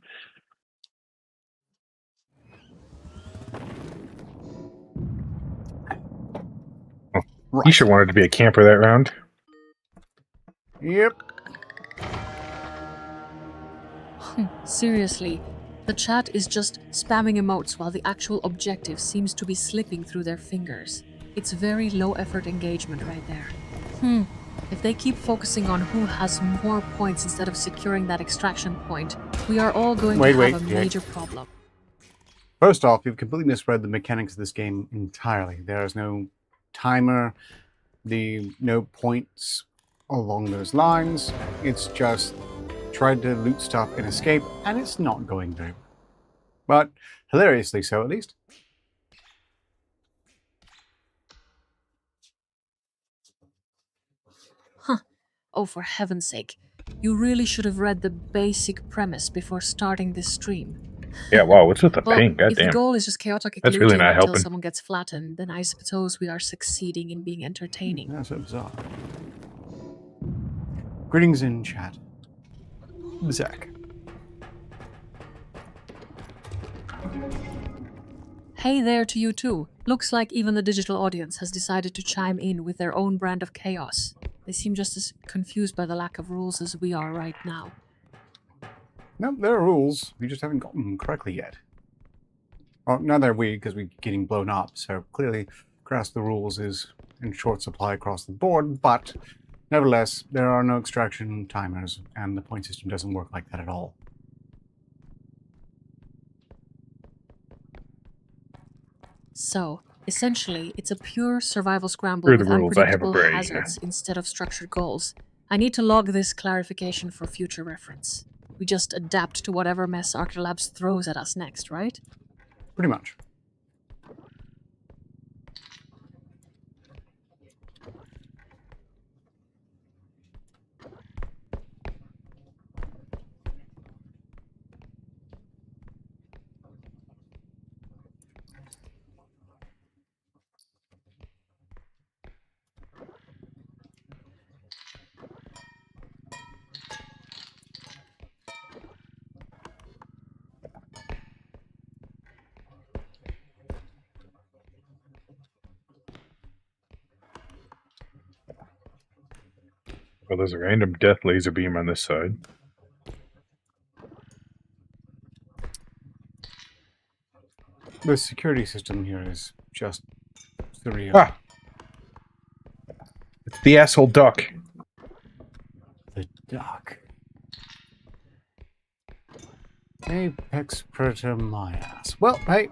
Right. You sure wanted to be a camper that round. Yep. Seriously, the chat is just spamming emotes while the actual objective seems to be slipping through their fingers. It's very low effort engagement right there. If they keep focusing on who has more points instead of securing that extraction point, we are all going to have a major problem. First off, you've completely misread the mechanics of this game entirely. There is no timer, no points along those lines. It's just tried to loot stuff and escape, and it's not going very well. But hilariously so, at least. Oh, for heaven's sake. You really should have read the basic premise before starting this stream. Yeah, wow, what's with the Well, ping? God if the damn. goal is just chaotic That's really looting not until helping. someone gets flattened, then I suppose we are succeeding in being entertaining. That's so bizarre. Greetings in chat. Zach. Hey there to you too. Looks like even the digital audience has decided to chime in with their own brand of chaos. They seem just as confused by the lack of rules as we are right now. No, there are rules. We just haven't gotten them correctly yet. Well, now they're we, because we're getting blown up, so clearly grasp the rules is in short supply across the board, but nevertheless, there are no extraction timers, and the point system doesn't work like that at all. So, essentially, it's a pure survival scramble Screw the with rules, I have a unpredictable brain. hazards instead of structured goals. I need to log this clarification for future reference. We just adapt to whatever mess Arctilabs throws at us next, right? Pretty much. Well, there's a random death laser beam on this side. The security system here is just surreal. Ah! It's the asshole duck. The duck. Apex predator my ass. Well, hey,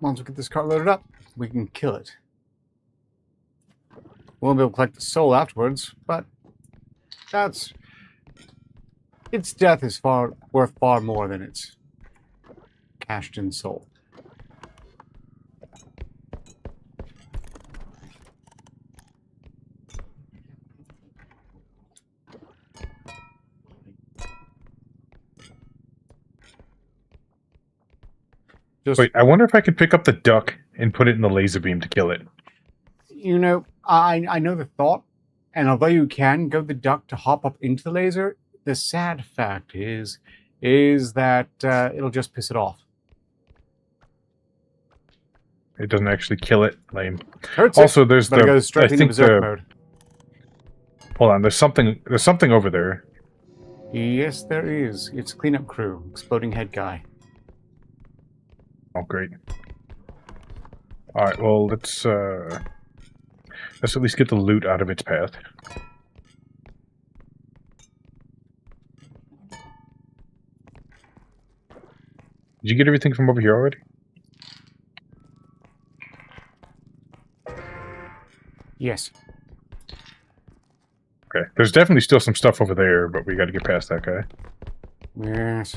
once we get this car loaded up, we can kill it. Won't be able to collect the soul afterwards, but its death is worth far more than its cashed in soul. Wait, I wonder if I could pick up the duck and put it in the laser beam to kill it. You know, I know the thought, and although you can go the duck to hop up into the laser, the sad fact is that it'll just piss it off. It doesn't actually kill it. Lame. Hurts Also, it, there's but it goes straight into berserk mode. Hold on, there's something over there. Yes, there is. It's cleanup crew, exploding head guy. Oh, great. All right, well, let's at least get the loot out of its path. Did you get everything from over here already? Yes. Okay, there's definitely still some stuff over there, but we got to get past that guy. Yes.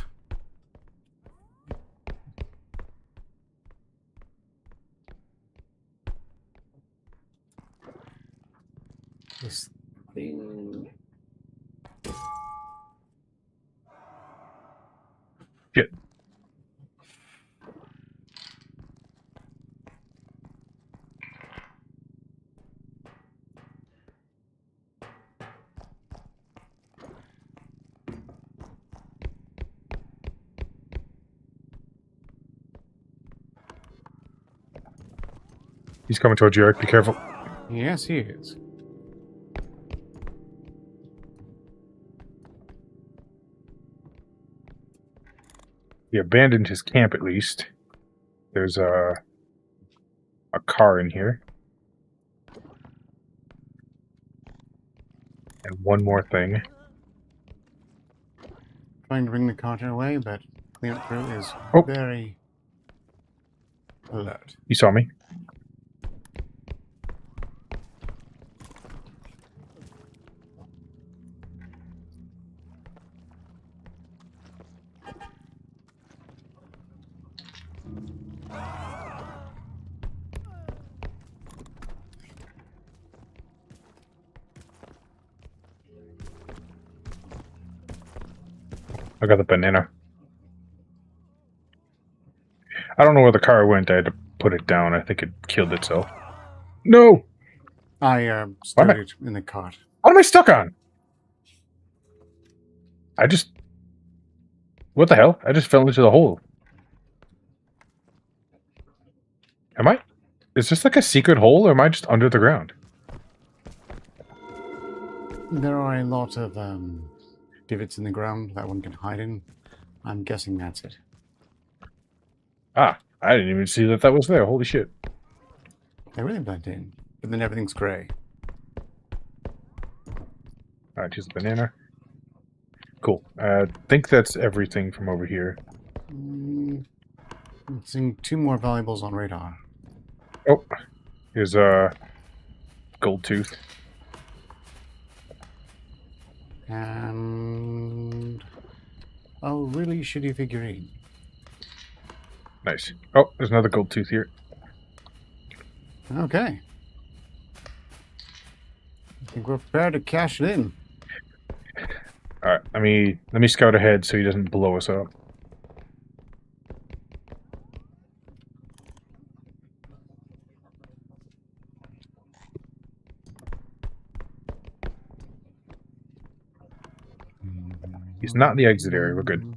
This thing. Shit. He's coming towards you, Eric. Be careful. Yes, he is. He abandoned his camp at least. There's a car in here. And one more thing. Trying to bring the carter away, but cleanup crew is very alert. You saw me. I got the banana. I don't know where the car went. I had to put it down. I think it killed itself. No! I stowed it in the cart. What am I stuck on? I just... What the hell? I just fell into the hole. Am I? Is this like a secret hole, or am I just under the ground? There are a lot of divots in the ground that one can hide in. I'm guessing that's it. Ah, I didn't even see that was there. Holy shit. They really blend in, but then everything's grey. Alright, here's the banana. Cool. I think that's everything from over here. I'm seeing 2 more valuables on radar. Oh, here's a gold tooth. And a really shitty figurine. Nice. Oh, there's another gold tooth here. Okay. I think we're prepared to cash it in. Alright, let me scout ahead so he doesn't blow us up. He's not in the exit area. We're good.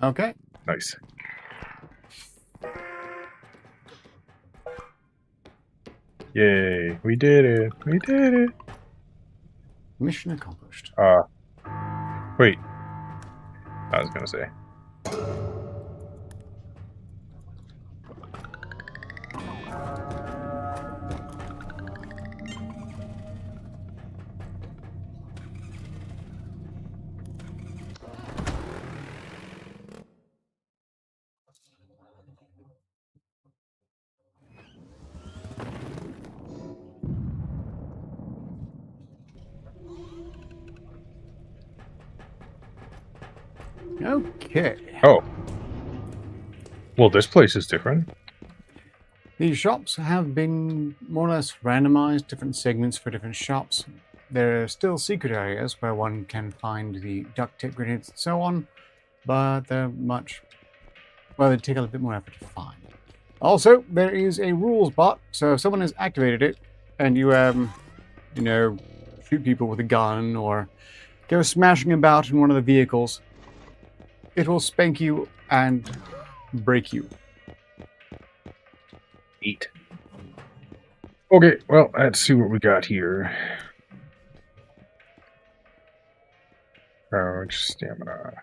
Okay. Nice. Yay. We did it. We did it. Mission accomplished. Wait. I was gonna say. Okay. Oh. Well, this place is different. These shops have been more or less randomized, different segments for different shops. There are still secret areas where one can find the duct tape grenades and so on, but they're they take a little bit more effort to find. Also, there is a rules bot, so if someone has activated it and you, shoot people with a gun or go smashing about in one of the vehicles, it will spank you and break you. Eat. Okay, well, let's see what we got here. Courage, stamina.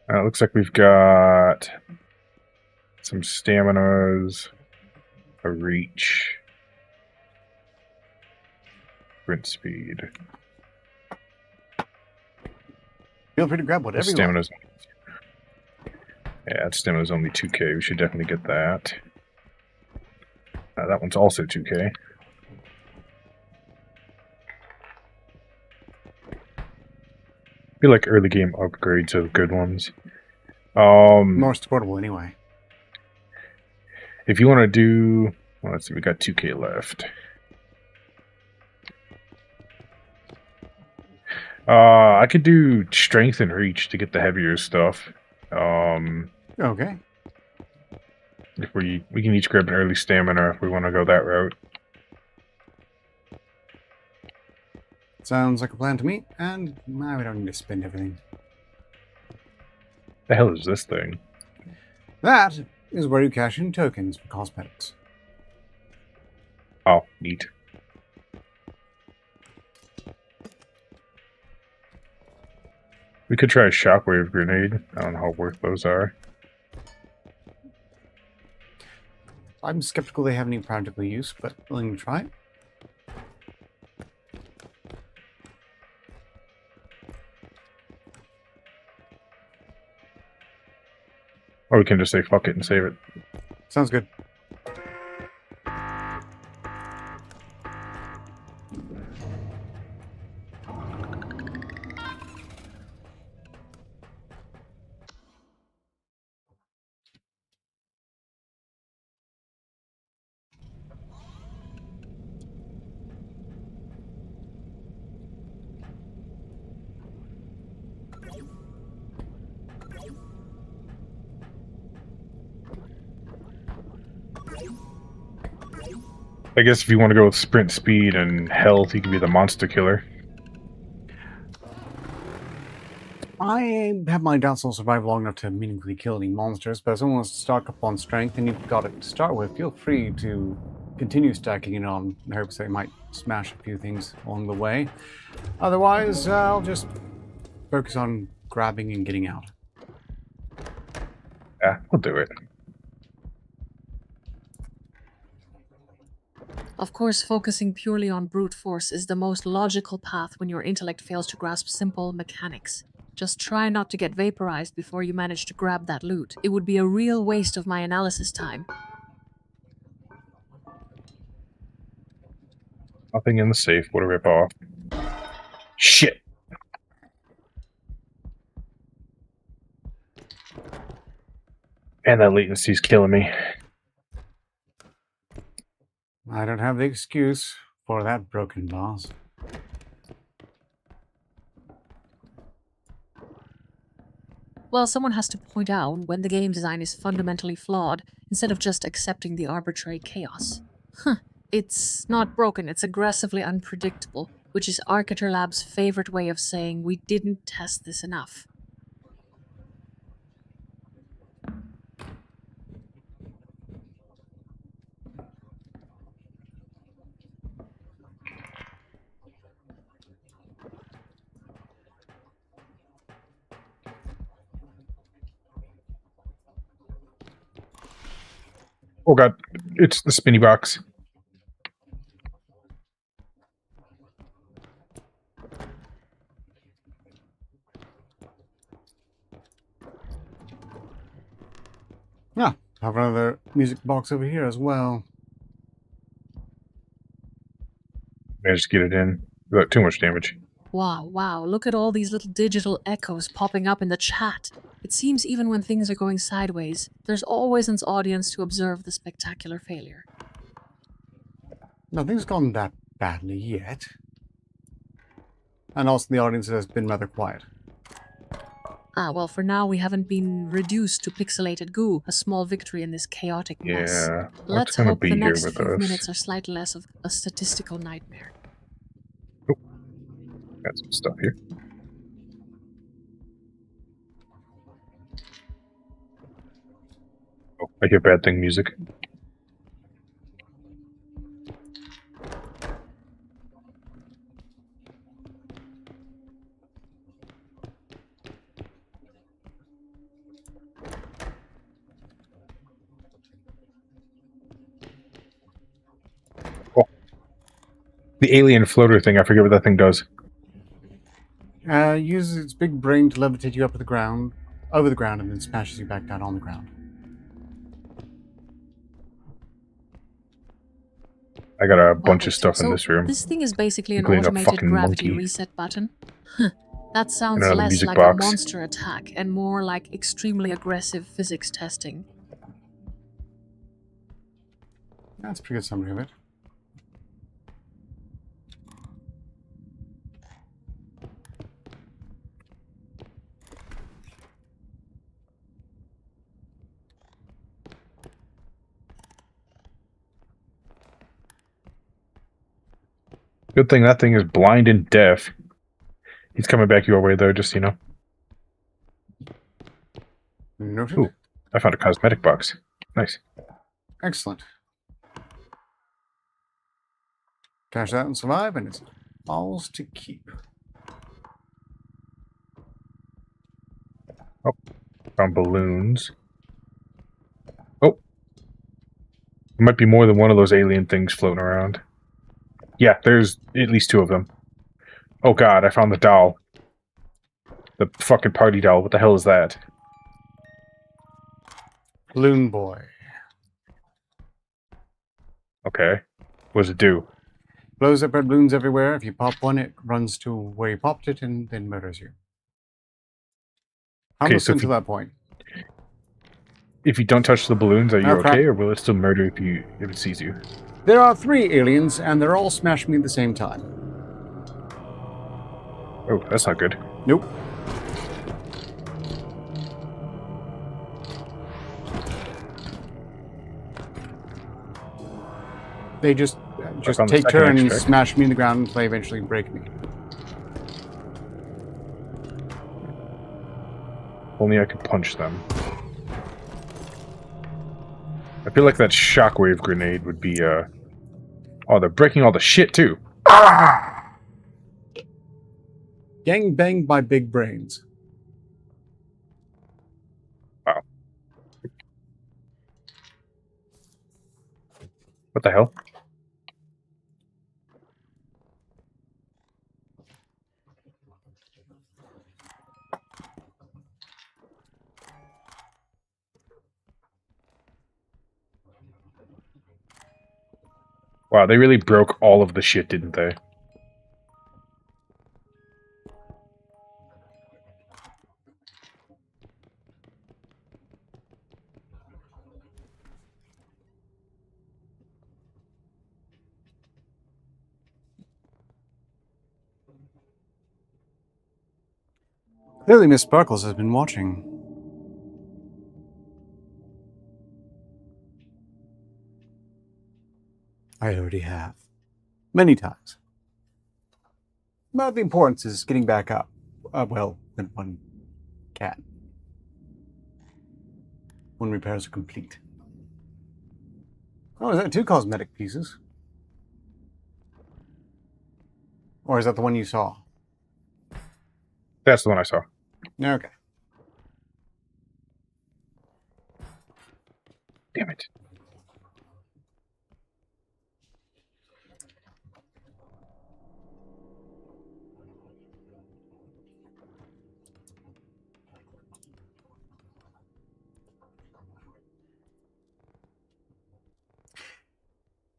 It looks like we've got some staminas, a reach, sprint speed. Feel free to grab whatever you want. Stamina's, yeah, that stamina's only 2k. We should definitely get that. That one's also 2k. I feel like early game upgrades are good ones. Most affordable anyway. If you want to do, well, let's see, we got 2k left. I could do strength and reach to get the heavier stuff. Okay. If we can each grab an early stamina if we want to go that route. Sounds like a plan to me, and now we don't need to spend everything. The hell is this thing? That is where you cash in tokens for cosmetics. Oh, neat. We could try a shockwave grenade. I don't know how worth those are. I'm skeptical they have any practical use, but willing to try it. Or we can just say fuck it and save it. Sounds good. I guess if you want to go with sprint speed and health, you can be the monster killer. I have my doubts I'll survive long enough to meaningfully kill any monsters, but if someone wants to stock up on strength and you've got it to start with, feel free to continue stacking it on in hopes they might smash a few things along the way. Otherwise, I'll just focus on grabbing and getting out. Yeah, we'll do it. Of course, focusing purely on brute force is the most logical path when your intellect fails to grasp simple mechanics. Just try not to get vaporized before you manage to grab that loot. It would be a real waste of my analysis time. Nothing in the safe. What a rip off. Shit. And that latency's killing me. I don't have the excuse for that broken vase. Well, someone has to point out when the game design is fundamentally flawed, instead of just accepting the arbitrary chaos. It's not broken, it's aggressively unpredictable, which is Architer Lab's favorite way of saying we didn't test this enough. Oh god, it's the spinny box. Yeah, I have another music box over here as well. Managed to get it in without too much damage. Wow, look at all these little digital echoes popping up in the chat. It seems even when things are going sideways, there's always an audience to observe the spectacular failure. Nothing's gone that badly yet. And also the audience has been rather quiet. Well, for now we haven't been reduced to pixelated goo, a small victory in this chaotic mess. Yeah, Let's gonna hope be the here next with few us? minutes are slightly less of a statistical nightmare. Got some stuff here. Oh, I hear bad thing music. Oh. The alien floater thing, I forget what that thing does. Uses its big brain to levitate you up to the ground, over the ground, and then smashes you back down on the ground. I got a bunch of stuff in So this room. this thing is basically an including a automated fucking gravity monkey. reset button. That sounds another less music like box. a monster attack and more like extremely aggressive physics testing. That's a pretty good summary of it. Good thing that thing is blind and deaf. He's coming back your way, though, just so you know. Noted. Ooh, I found a cosmetic box. Nice. Excellent. Cash out and survive, and it's ours to keep. Oh, found balloons. Oh, there might be more than one of those alien things floating around. Yeah, there's at least 2 of them. Oh god, I found the doll. The fucking party doll. What the hell is that? Balloon boy. Okay. What does it do? Blows up red balloons everywhere. If you pop one, it runs to where you popped it and then murders you. Harmless so until that point. If you don't touch the balloons, are you Oh, crap. okay, or will it still murder if it sees you? There are 3 aliens, and they're all smashing me at the same time. Oh, that's not good. Nope. They just on the take second turns, extract. smash me in the ground until they eventually break me. Only I could punch them. I feel like that shockwave grenade would be, Oh, they're breaking all the shit, too! Gang banged by big brains. Wow. What the hell? Wow, they really broke all of the shit, didn't they? Clearly, Miss Sparkles has been watching. I already have. Many times. But the importance is getting back up. Well, when one can. When repairs are complete. Oh, is that 2 cosmetic pieces? Or is that the one you saw? That's the one I saw. Okay. Damn it.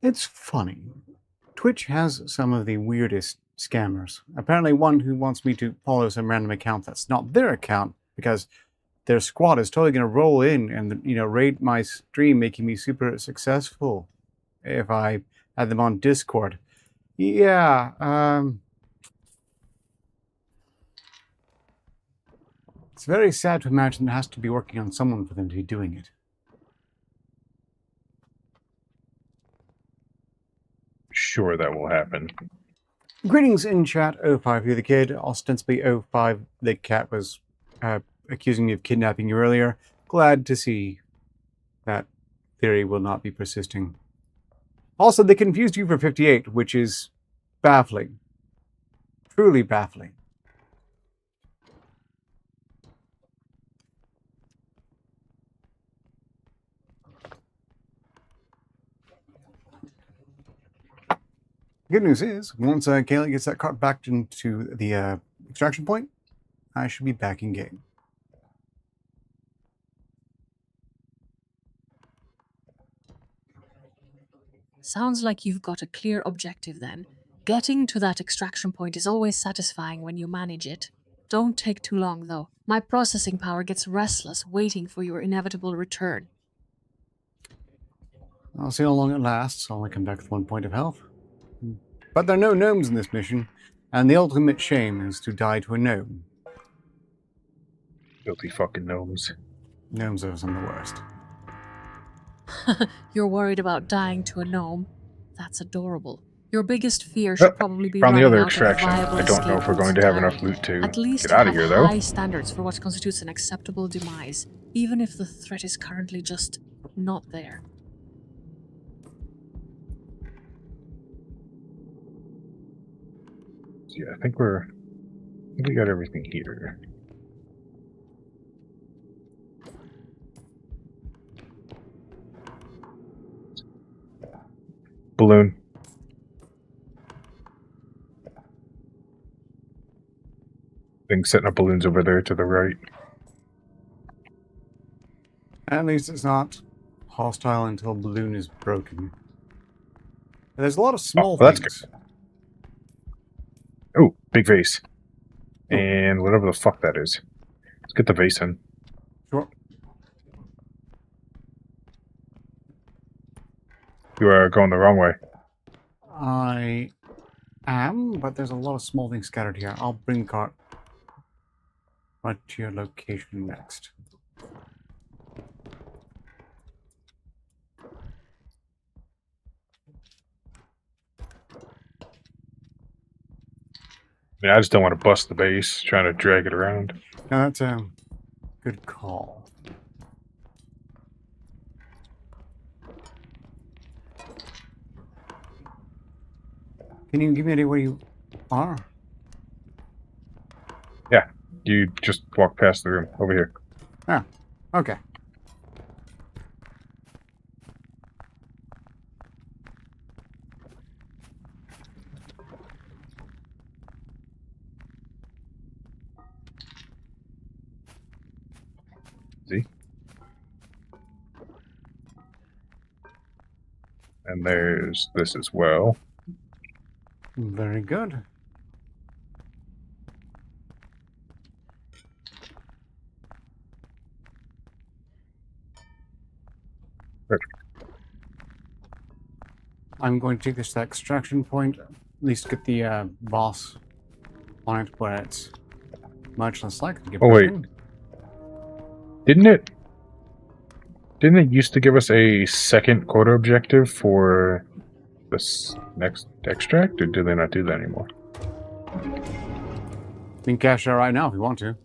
It's funny. Twitch has some of the weirdest scammers. Apparently one who wants me to follow some random account that's not their account because their squad is totally going to roll in and, raid my stream, making me super successful if I add them on Discord. Yeah, it's very sad to imagine it has to be working on someone for them to be doing it. Sure, that will happen. Greetings in chat, 05 you're the kid. Ostensibly 05 the cat was accusing me of kidnapping you earlier. Glad to see that theory will not be persisting. Also, they confused you for 58, which is baffling. Truly baffling. Good news is, once Kaylee gets that cart back into the extraction point, I should be back in game. Sounds like you've got a clear objective then. Getting to that extraction point is always satisfying when you manage it. Don't take too long though. My processing power gets restless waiting for your inevitable return. I'll see how long it lasts. I'll only come back with 1 point of health. But there are no gnomes in this mission, and the ultimate shame is to die to a gnome. Filthy fucking gnomes. Gnomes are some of the worst. You're worried about dying to a gnome? That's adorable. Your biggest fear should probably be Found the running other out extraction. of viable I don't know if we're escape going to routes have enough entirely. loot to At least get you out have of here, though. high standards for what constitutes an acceptable demise, even if the threat is currently just not there. Yeah, I think we got everything here. Balloon. Thing setting up balloons over there to the right. At least it's not hostile until the balloon is broken. There's a lot of small well, that's things. Oh, big vase. Oh. And whatever the fuck that is. Let's get the vase in. Sure. You are going the wrong way. I am, but there's a lot of small things scattered here. I'll bring the cart right to your location next. I mean, I just don't want to bust the base trying to drag it around. Now that's a good call. Can you give me an idea where you are? Yeah, you just walk past the room over here. Ah, okay. See? And there's this as well. Very good. Perfect. I'm going to take this to the extraction point, at least get the boss on it where it's much less likely to get Oh, wait. broken. Didn't it used to give us a second quota objective for this next extract, or do they not do that anymore? You can cash out right now if you want to.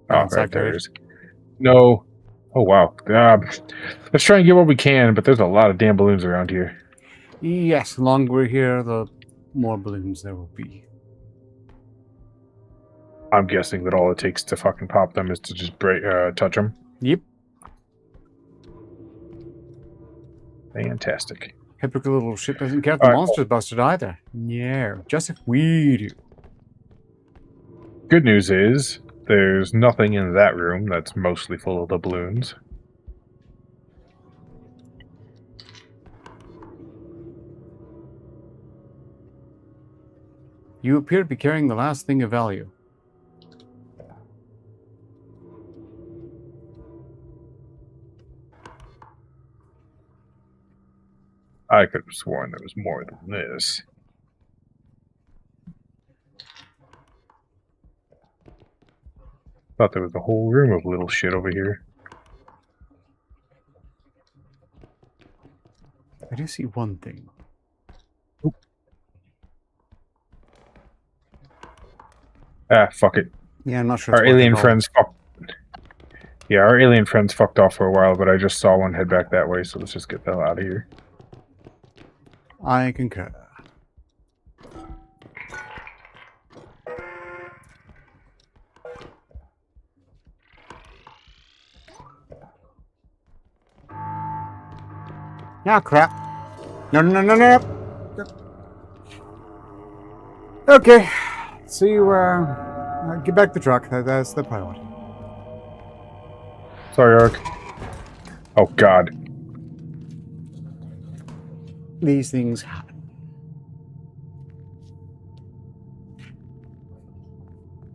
Oh, right there it is. No. Oh, wow. Let's try and get what we can, but there's a lot of damn balloons around here. Yes, the longer we're here, the more balloons there will be. I'm guessing that all it takes to fucking pop them is to just touch them. Yep. Fantastic. Hypocritical little shit doesn't care if the All right. monster's busted either. No, just if we do. Good news is there's nothing in that room that's mostly full of the balloons. You appear to be carrying the last thing of value. I could have sworn there was more than this. Thought there was a whole room of little shit over here. I do see one thing. Oop. Ah, fuck it. Yeah, I'm not sure. Our alien friends our alien friends fucked off for a while, but I just saw one head back that way, so let's just get the hell out of here. I concur. Ah, crap. No. Okay. So you, get back the truck. That's the priority. Sorry, Ark. Oh, God. These things happen.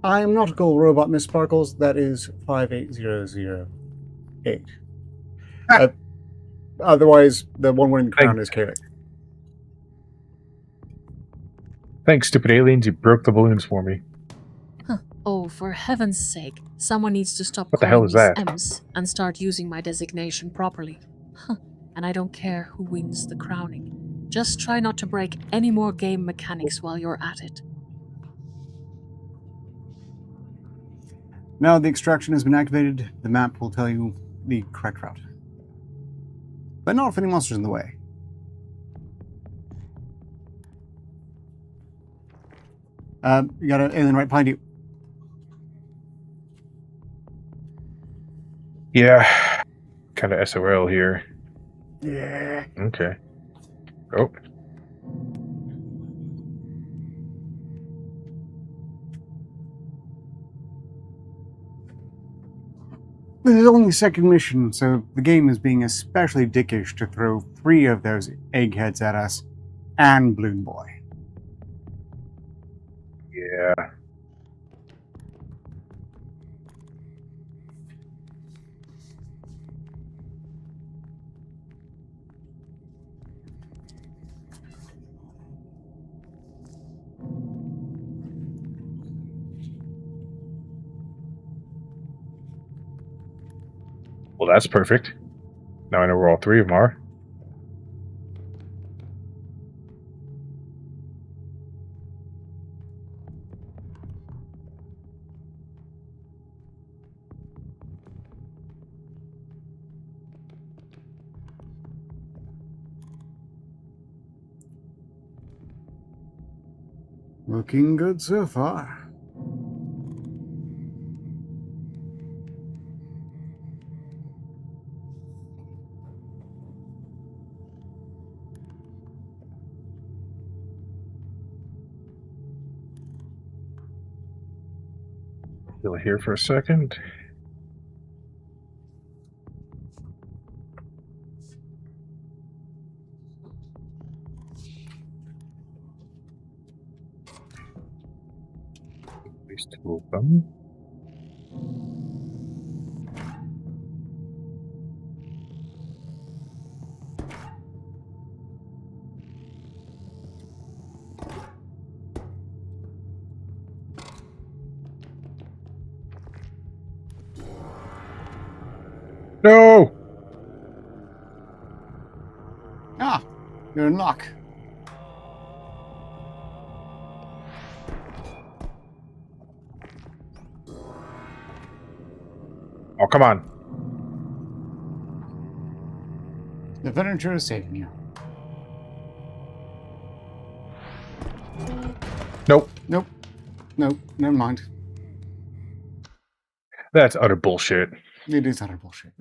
I am not a gold robot, Miss Sparkles. That is 58008. Otherwise, the one wearing the crown is Kaylee. Thanks, stupid aliens. You broke the balloons for me. Huh. Oh, for heaven's sake. Someone needs to stop What the calling hell is me that? Ems and start using my designation properly. Huh. And I don't care who wins the crowning. Just try not to break any more game mechanics while you're at it. Now the extraction has been activated, the map will tell you the correct route. But not if any monsters in the way. You got an alien right behind you. Yeah. Kind of SOL here. Yeah. Okay. Oh. This is only the second mission, so the game is being especially dickish to throw 3 of those eggheads at us and Balloon Boy. Yeah. Well, that's perfect. Now I know where all 3 of them are. Looking good so far. Still here for a second. At least 2 of them. No! Ah, you're in luck. Oh, come on. The furniture is saving you. Nope. Nope. Nope. Never mind. That's utter bullshit. It is utter bullshit.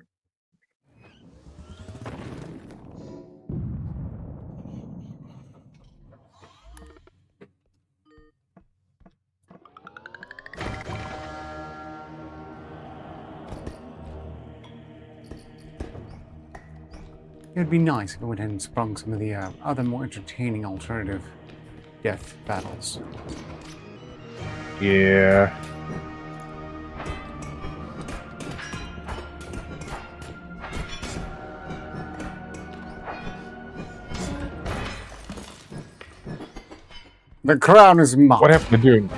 It'd be nice if I went ahead and sprung some of the other more entertaining alternative death battles. Yeah. The crown is mine. What happened to Dune?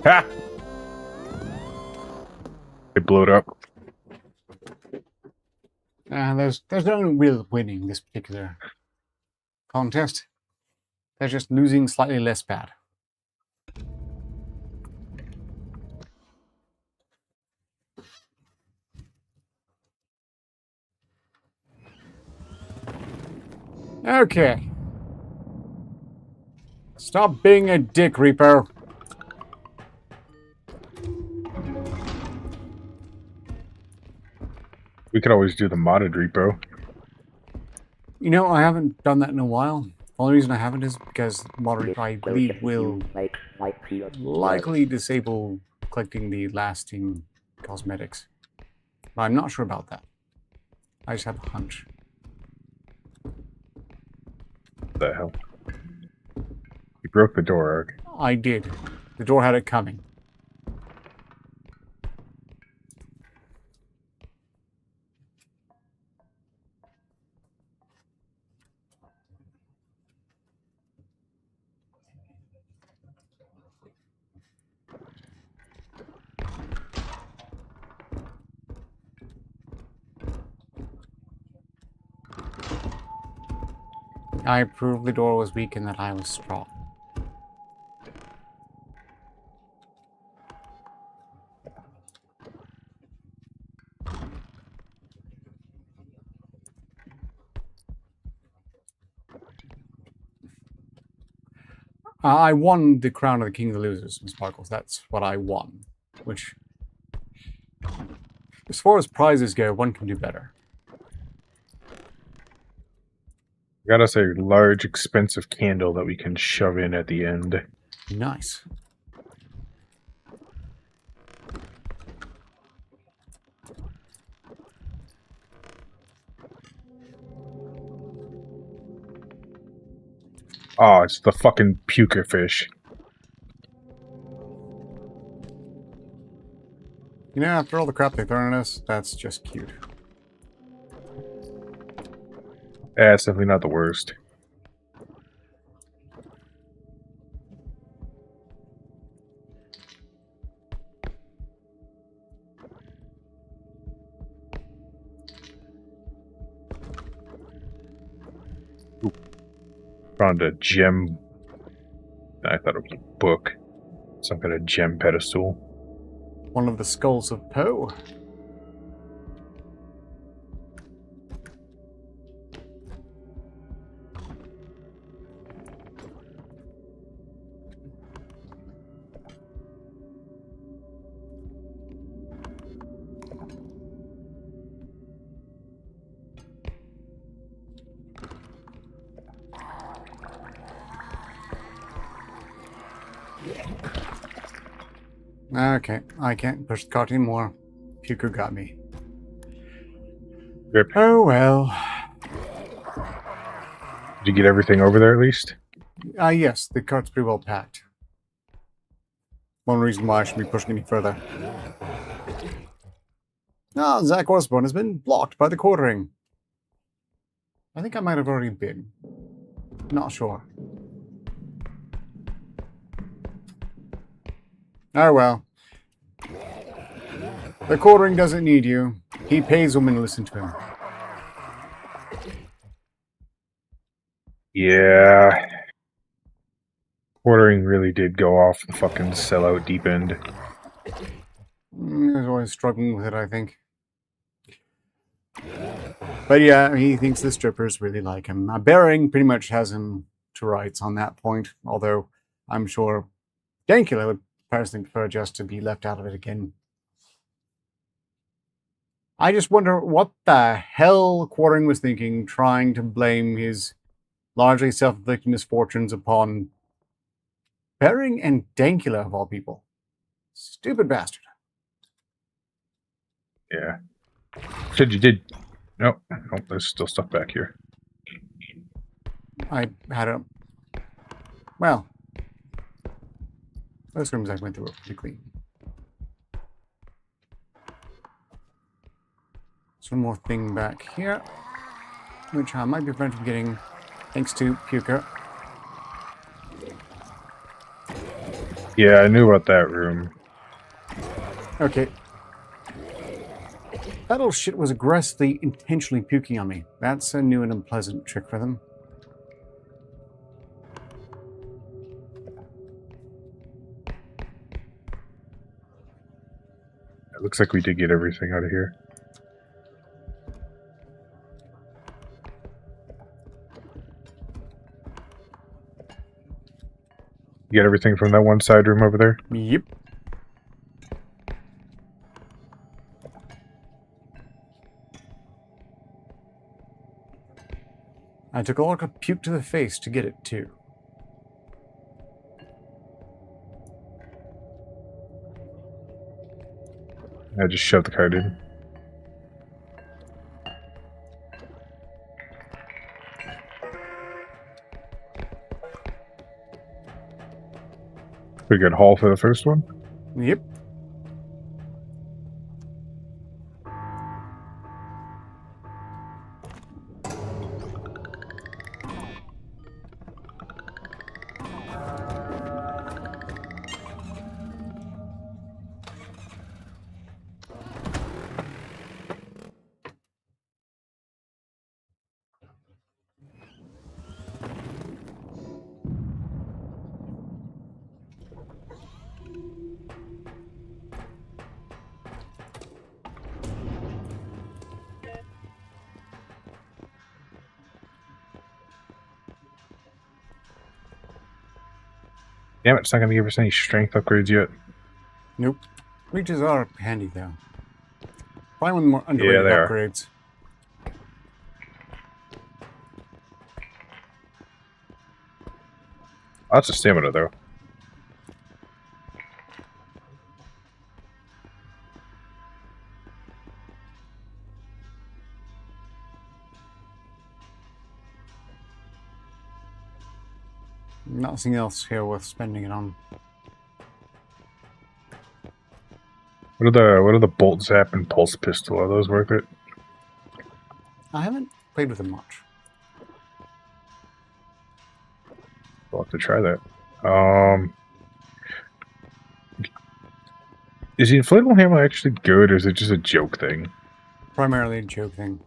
Ha! It blew it up. There's no real winning this particular contest. They're just losing slightly less bad. Okay. Stop being a dick, Reaper. We could always do the modded repo. You know, I haven't done that in a while. The only reason I haven't is because modded, I believe, will likely disable collecting the lasting cosmetics. But I'm not sure about that. I just have a hunch. What the hell? You broke the door, Ark. I did. The door had it coming. I proved the door was weak and that I was strong. I won the crown of the king of the losers, Miss Sparkles. That's what I won. Which, as far as prizes go, one can do better. Got us a large, expensive candle that we can shove in at the end. Nice. Oh, it's the fucking puker fish. You know, after all the crap they've thrown at us, that's just cute. It's definitely not the worst. Ooh. Found a gem. I thought it was a book. Some kind of gem pedestal. One of the skulls of Poe. Okay, I can't push the cart anymore. Puker got me. Rip. Oh well. Did you get everything over there at least? Yes, the cart's pretty well packed. One reason why I shouldn't be pushing any further. Zach Osborne has been blocked by the quartering. I think I might have already been. Not sure. Oh well. The quartering doesn't need you. He pays women to listen to him. Yeah. Quartering really did go off the fucking sellout deep end. He was always struggling with it, I think. But yeah, he thinks the strippers really like him. Bering pretty much has him to rights on that point, although I'm sure Dankula would personally prefer just to be left out of it again. I just wonder what the hell Quartering was thinking, trying to blame his largely self-inflicted misfortunes upon Bering and Dankula, of all people. Stupid bastard. Yeah. Said you did. No, there's still stuff back here. I had a... Well, those rooms I went through were pretty clean. There's one more thing back here, which I might be prevented from getting thanks to Puker. Yeah, I knew about that room. Okay. That little shit was aggressively, intentionally puking on me. That's a new and unpleasant trick for them. It looks like we did get everything out of here. You get everything from that one side room over there? Yep. I took a lot of puke to the face to get it, too. I just shoved the card in. Pretty good haul for the first one. Yep. Damn it, it's not going to give us any strength upgrades yet. Nope. Reaches are handy, though. Probably one of the more underrated they are. upgrades. Lots of stamina, though. Nothing else here worth spending it on. What are the bolt zap and pulse pistol? Are those worth it? I haven't played with them much. We'll have to try that. Is the inflatable hammer actually good, or is it just a joke thing? Primarily a joke thing.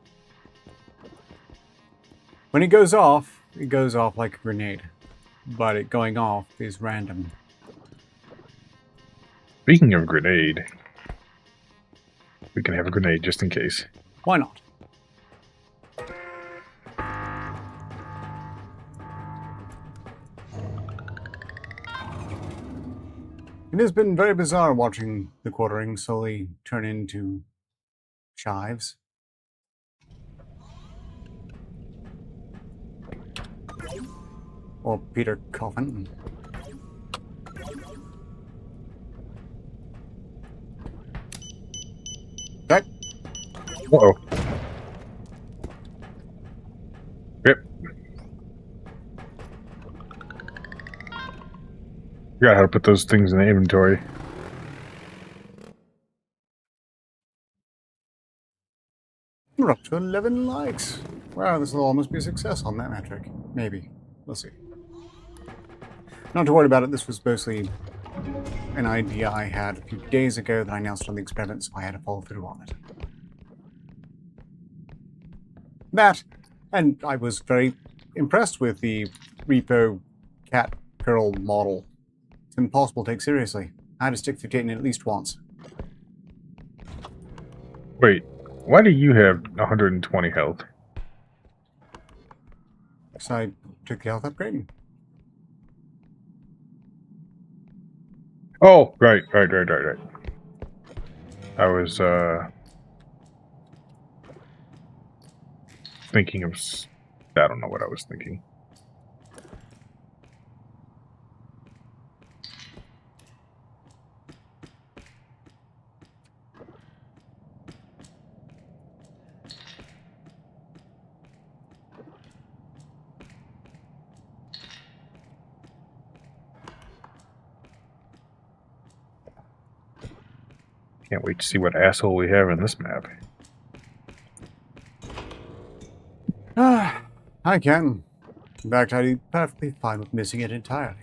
When it goes off like a grenade. But it going off is random. Speaking of grenade, we can have a grenade just in case. Why not? It has been very bizarre watching the quartering slowly turn into chives. Or Peter Coffin. Okay. Uh-oh. Yep. Forgot how to put those things in the inventory. We're up to 11 likes. Wow, this will almost be a success on that metric. Maybe. We'll see. Not to worry about it, this was mostly an idea I had a few days ago that I announced on the experiment, so I had to follow through on it. That, and I was very impressed with the REPO cat girl model. It's impossible to take seriously. I had to stick 58 in it at least once. Wait, why do you have 120 health? So I took the health upgrade. Oh, right. I was, thinking of... I don't know what I was thinking. Can't wait to see what asshole we have in this map. I can. In fact, I'd be perfectly fine with missing it entirely.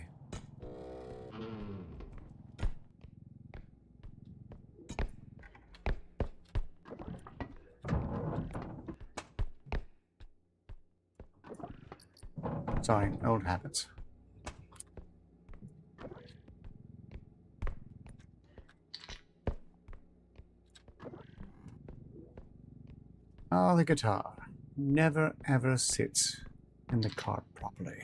Sorry, old habits. Ah, the guitar never ever sits in the cart properly.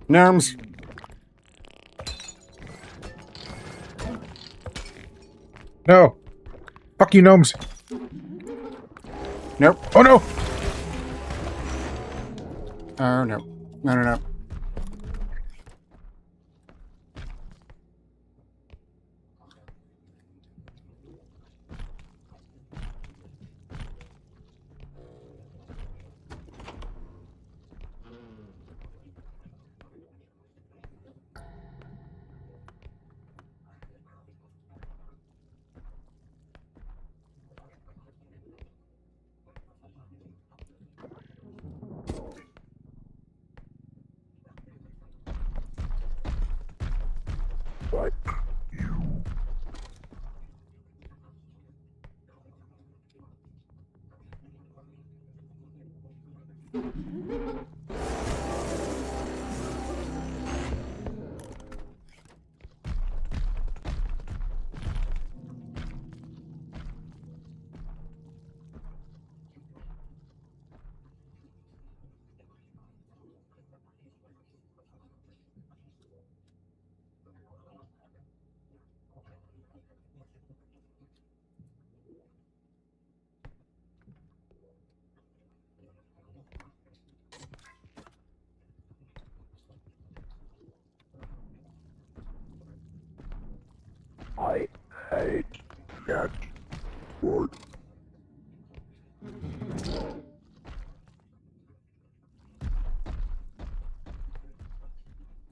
Gnomes! No! Fuck you, gnomes! Nope. Oh no! Oh, no. No. What?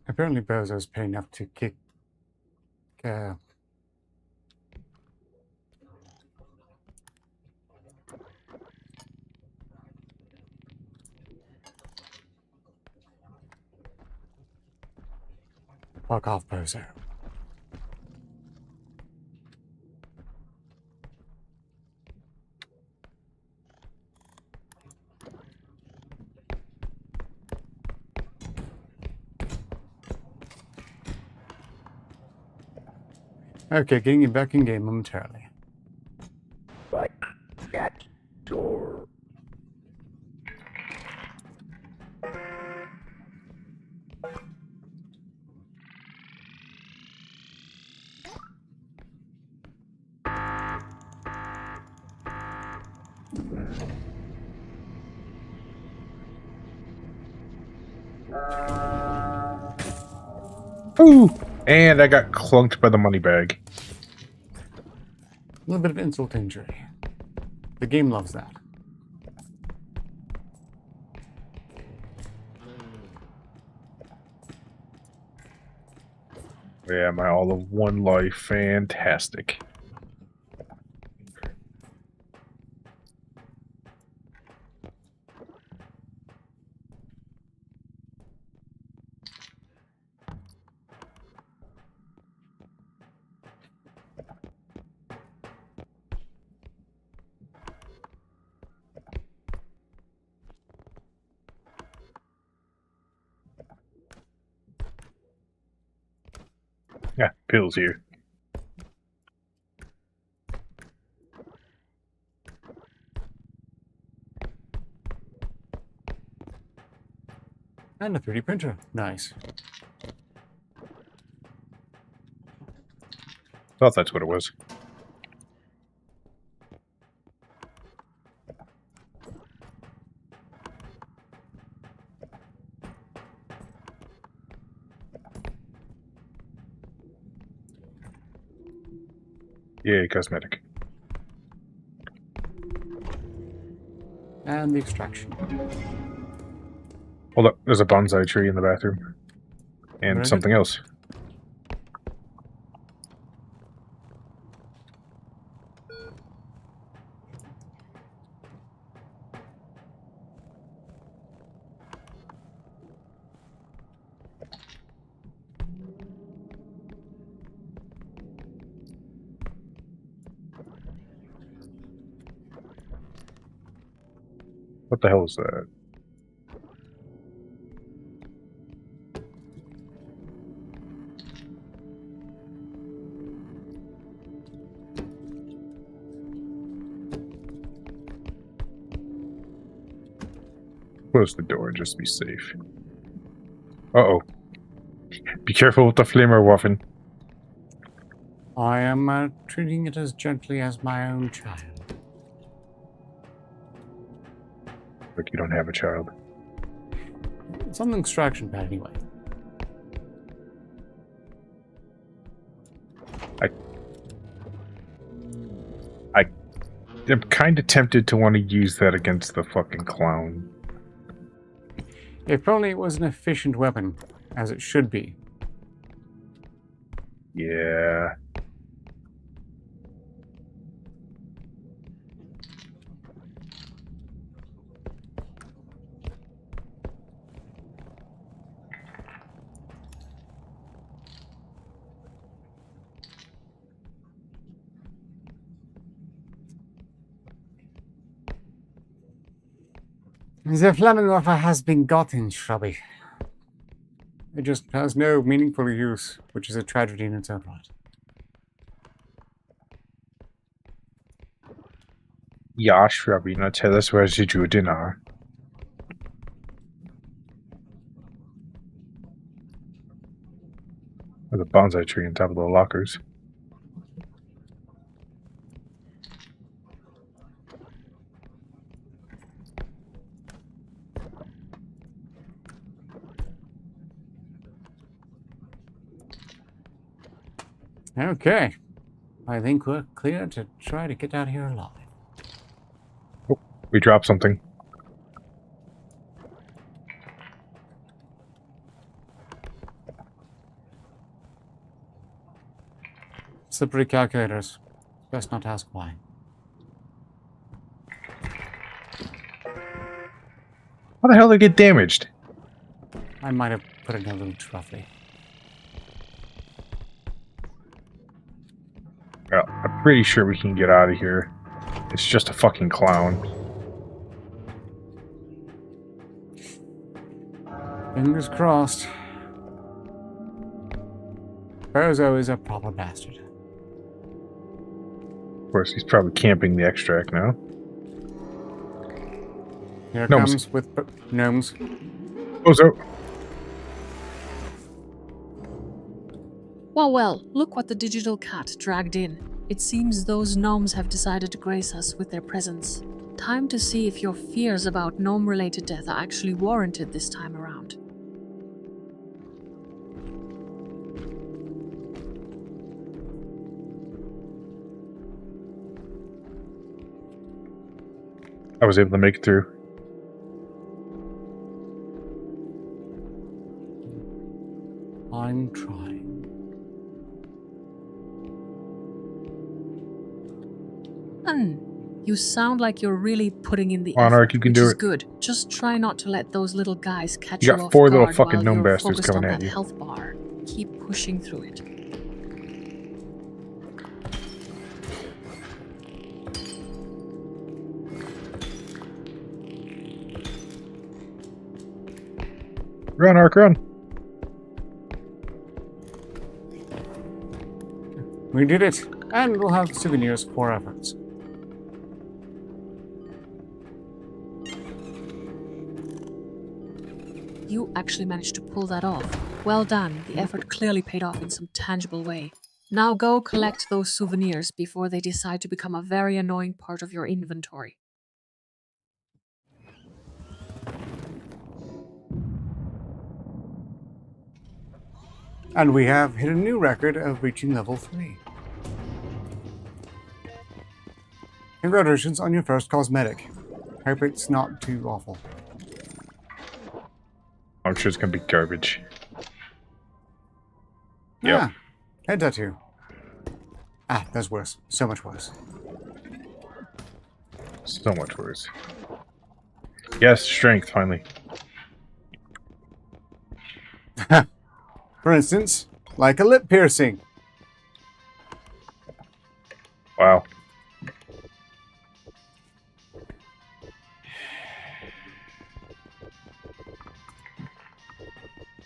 Apparently Bozo's paid enough to kick... Fuck off, Bozo. Okay, getting you back in game momentarily. Ooh! And I got clunked by the money bag. A little bit of insult to injury. The game loves that. Yeah, my all of one life. Fantastic. Yeah, pills here. And a 3D printer. Nice. Thought that's what it was. Yay, cosmetic. And the extraction. Hold up, there's a bonsai tree in the bathroom. And Very something else. What the hell is that? Close the door, just be safe. Uh-oh. Be careful with the Flamerwaffen. I am treating it as gently as my own child. Like you don't have a child. It's on the extraction pad anyway. I'm kind of tempted to want to use that against the fucking clown. If only it was an efficient weapon, as it should be. Yeah. The Flammenwerfer has been gotten, Shrubby. It just has no meaningful use, which is a tragedy in its own right. Ja, Shrubby, now tell us where did you dinner? There's a bonsai tree on top of the lockers. Okay. I think we're clear to try to get out of here alive. Oh, we dropped something. Slippery calculators. Best not ask why. How the hell did they get damaged? I might have put it a little too roughly. Well, I'm pretty sure we can get out of here. It's just a fucking clown. Fingers crossed. Bozo is a proper bastard. Of course, he's probably camping the extract now. Here Gnomes. comes with gnomes. Bozo! Well, look what the digital cat dragged in. It seems those gnomes have decided to grace us with their presence. Time to see if your fears about gnome-related death are actually warranted this time around. I was able to make it through. I'm trying. You sound like you're really putting in the Monarch, effort, you can which do is it. good. Just try not to let those little guys catch You you got off 4 little guard fucking while gnome you're bastards focused on coming at that you. health bar. Keep pushing through it. Run, Ark, run! We did it, and we'll have souvenirs for our efforts. You actually managed to pull that off. Well done. The effort clearly paid off in some tangible way. Now go collect those souvenirs before they decide to become a very annoying part of your inventory. And we have hit a new record of reaching level 3. Congratulations on your first cosmetic. Hope it's not too awful. I'm sure it's gonna be garbage. Yep. Ah, head tattoo. Ah, that's worse. So much worse. So much worse. Yes, strength, finally. For instance, like a lip piercing. Wow.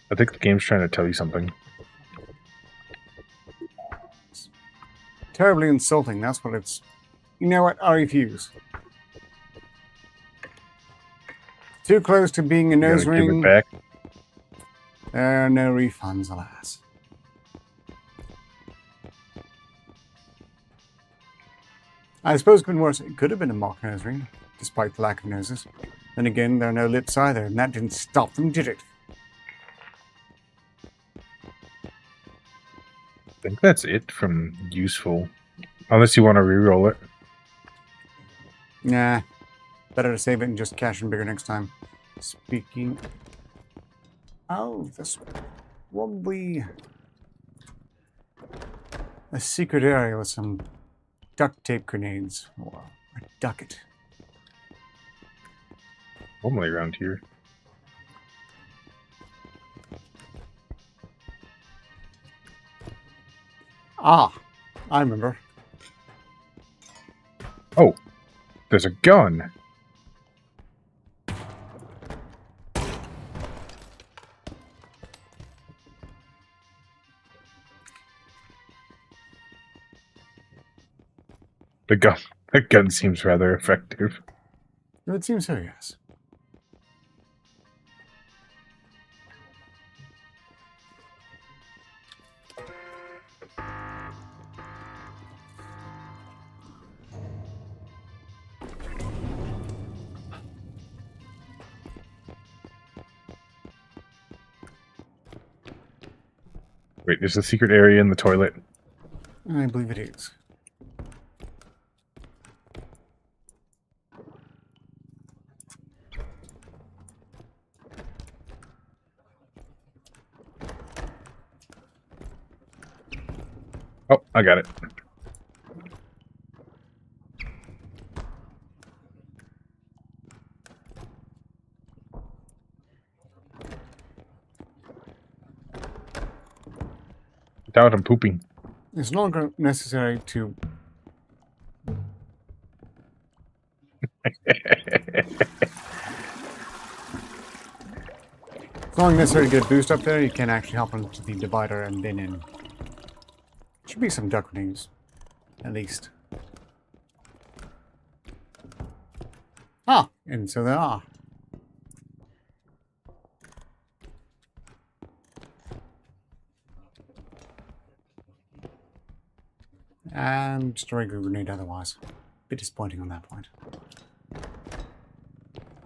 I think the game's trying to tell you something. Terribly insulting, that's what it's... You know what? I refuse. Too close to being a You nose gotta give it ring. back. There are no refunds, alas. I suppose it could have been worse. It could have been a mock nose ring, despite the lack of noses. Then again, there are no lips either, and that didn't stop them, did it? I think that's it from useful. Unless you want to re-roll it. Nah. Better to save it and just cash in bigger next time. Speaking... Oh, this probably a secret area with some duct tape grenades, or a ducket. Normally around here. Ah, I remember. Oh, there's a gun. The gun seems rather effective. It would seem so, yes. Wait, there's a secret area in the toilet. I believe it is. Oh, I got it. Doubt I'm pooping. It's no longer necessary to... It's not necessary to get a boost up there. You can actually hop onto the divider and then in. Should be some duck grenades, at least. Ah, and so there are. And just a regular grenade otherwise. Bit disappointing on that point.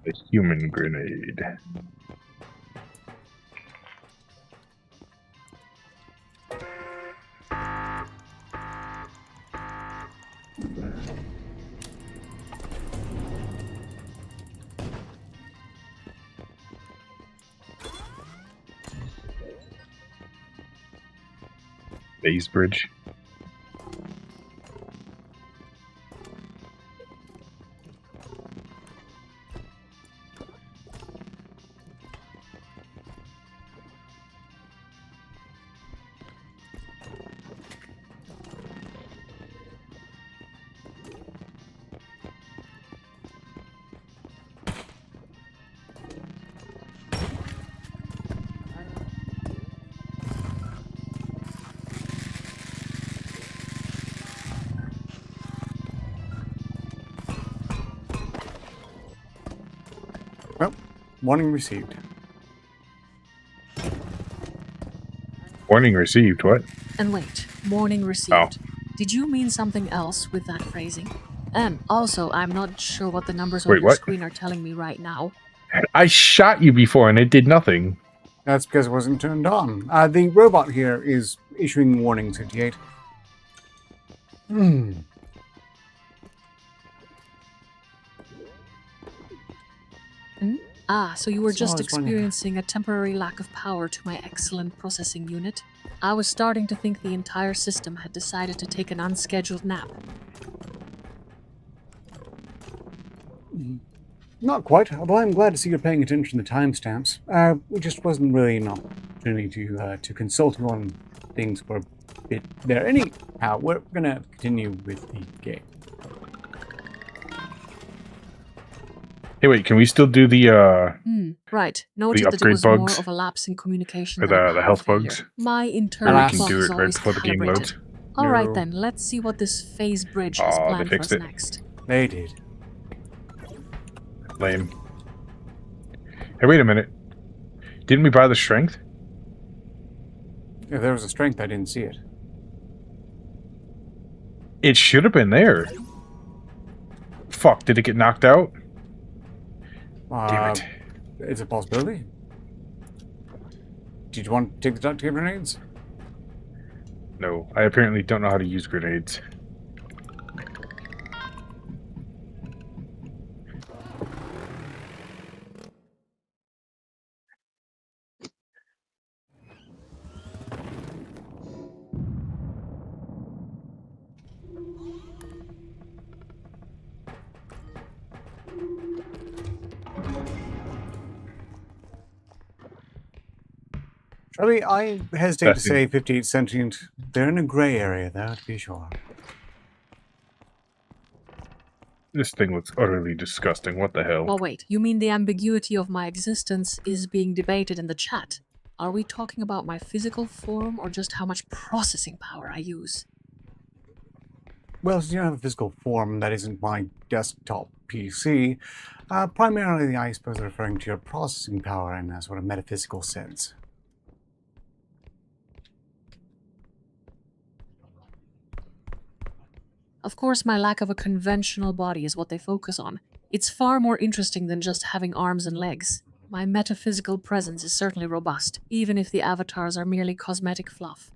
A human grenade. Base bridge. Well, warning received. Warning received, what? And wait, warning received. Did you mean something else with that phrasing? And also, I'm not sure what the numbers on Wait, your what? screen are telling me right now. I shot you before and it did nothing. That's because it wasn't turned on. The robot here is issuing warnings, 58. Ah, so you were So I just was wondering- experiencing a temporary lack of power to my excellent processing unit. I was starting to think the entire system had decided to take an unscheduled nap. Not quite, although I'm glad to see you're paying attention to the timestamps. It just wasn't really an opportunity to consult you on things for a bit there. Anyhow, we're gonna continue with the game. Hey, wait, can we still do the, Right. Noted that it upgrade was more bugs? of a lapse in communication Or than a the power health failure. bugs? My Or internal we Alas. can clock do is it right always before the game calibrated. loads? Alright No. then, let's see what this phase bridge has Aw, they planned for fixed us it. next. They did. Lame. Hey, wait a minute. Didn't we buy the strength? If there was a strength, I didn't see it. It should have been there. Fuck, did it get knocked out? Damn it. It's a possibility. Did you want to take the duct tape grenades? No, I apparently don't know how to use grenades. Charlie, I hesitate That's to say 58 sentient. They're in a gray area, though, to be sure. This thing looks utterly disgusting. What the hell? Well, wait, you mean the ambiguity of my existence is being debated in the chat? Are we talking about my physical form or just how much processing power I use? Well, since you don't have a physical form that isn't my desktop PC, primarily I suppose they're referring to your processing power in a sort of metaphysical sense. Of course, my lack of a conventional body is what they focus on. It's far more interesting than just having arms and legs. My metaphysical presence is certainly robust, even if the avatars are merely cosmetic fluff.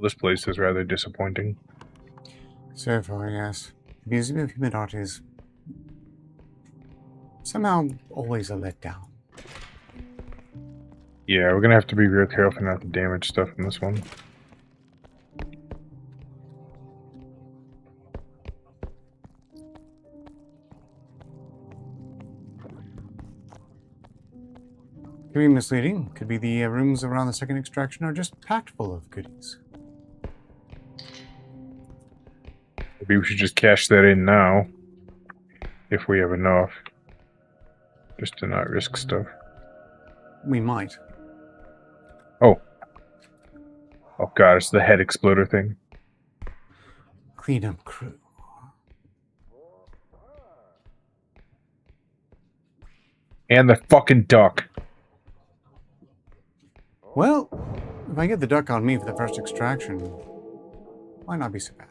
This place is rather disappointing. So far, yes. The Museum of Human Art is somehow always a letdown. Yeah, we're gonna have to be real careful not to damage stuff in this one. Could be misleading. Could be the rooms around the second extraction are just packed full of goodies. Maybe we should just cash that in now. If we have enough. Just to not risk stuff. We might. Oh. Oh god, it's the head exploder thing. Cleanup crew. And the fucking duck. Well, if I get the duck on me for the first extraction, might not be so bad.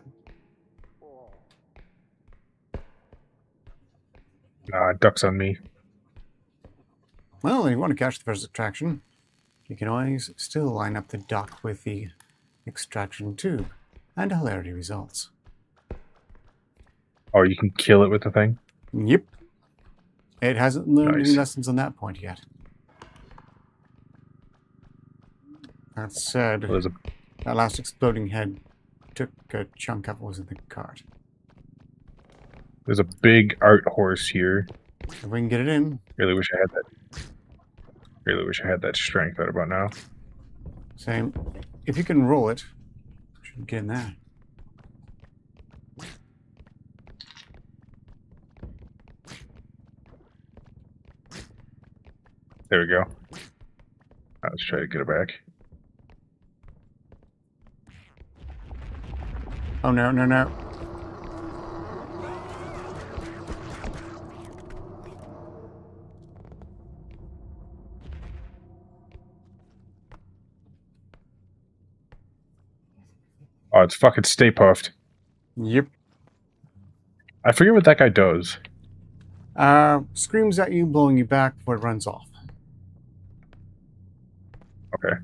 Nah, duck's on me. Well, if you want to catch the first extraction, you can always still line up the duck with the extraction tube, and hilarity results. Oh, you can kill it with the thing? Yep. It hasn't learned any Nice. lessons on that point yet. That said, Well, that last exploding head took a chunk of what was in the cart. there's a big art horse here. If we can get it in. Really wish I had that. Really wish I had that strength right about now. Same. If you can roll it, should get in there. There we go. Let's try to get it back. Oh no, no, no. Oh, it's fucking Stay Puffed. Yep. I forget what that guy does. Screams at you, blowing you back before it runs off. Okay.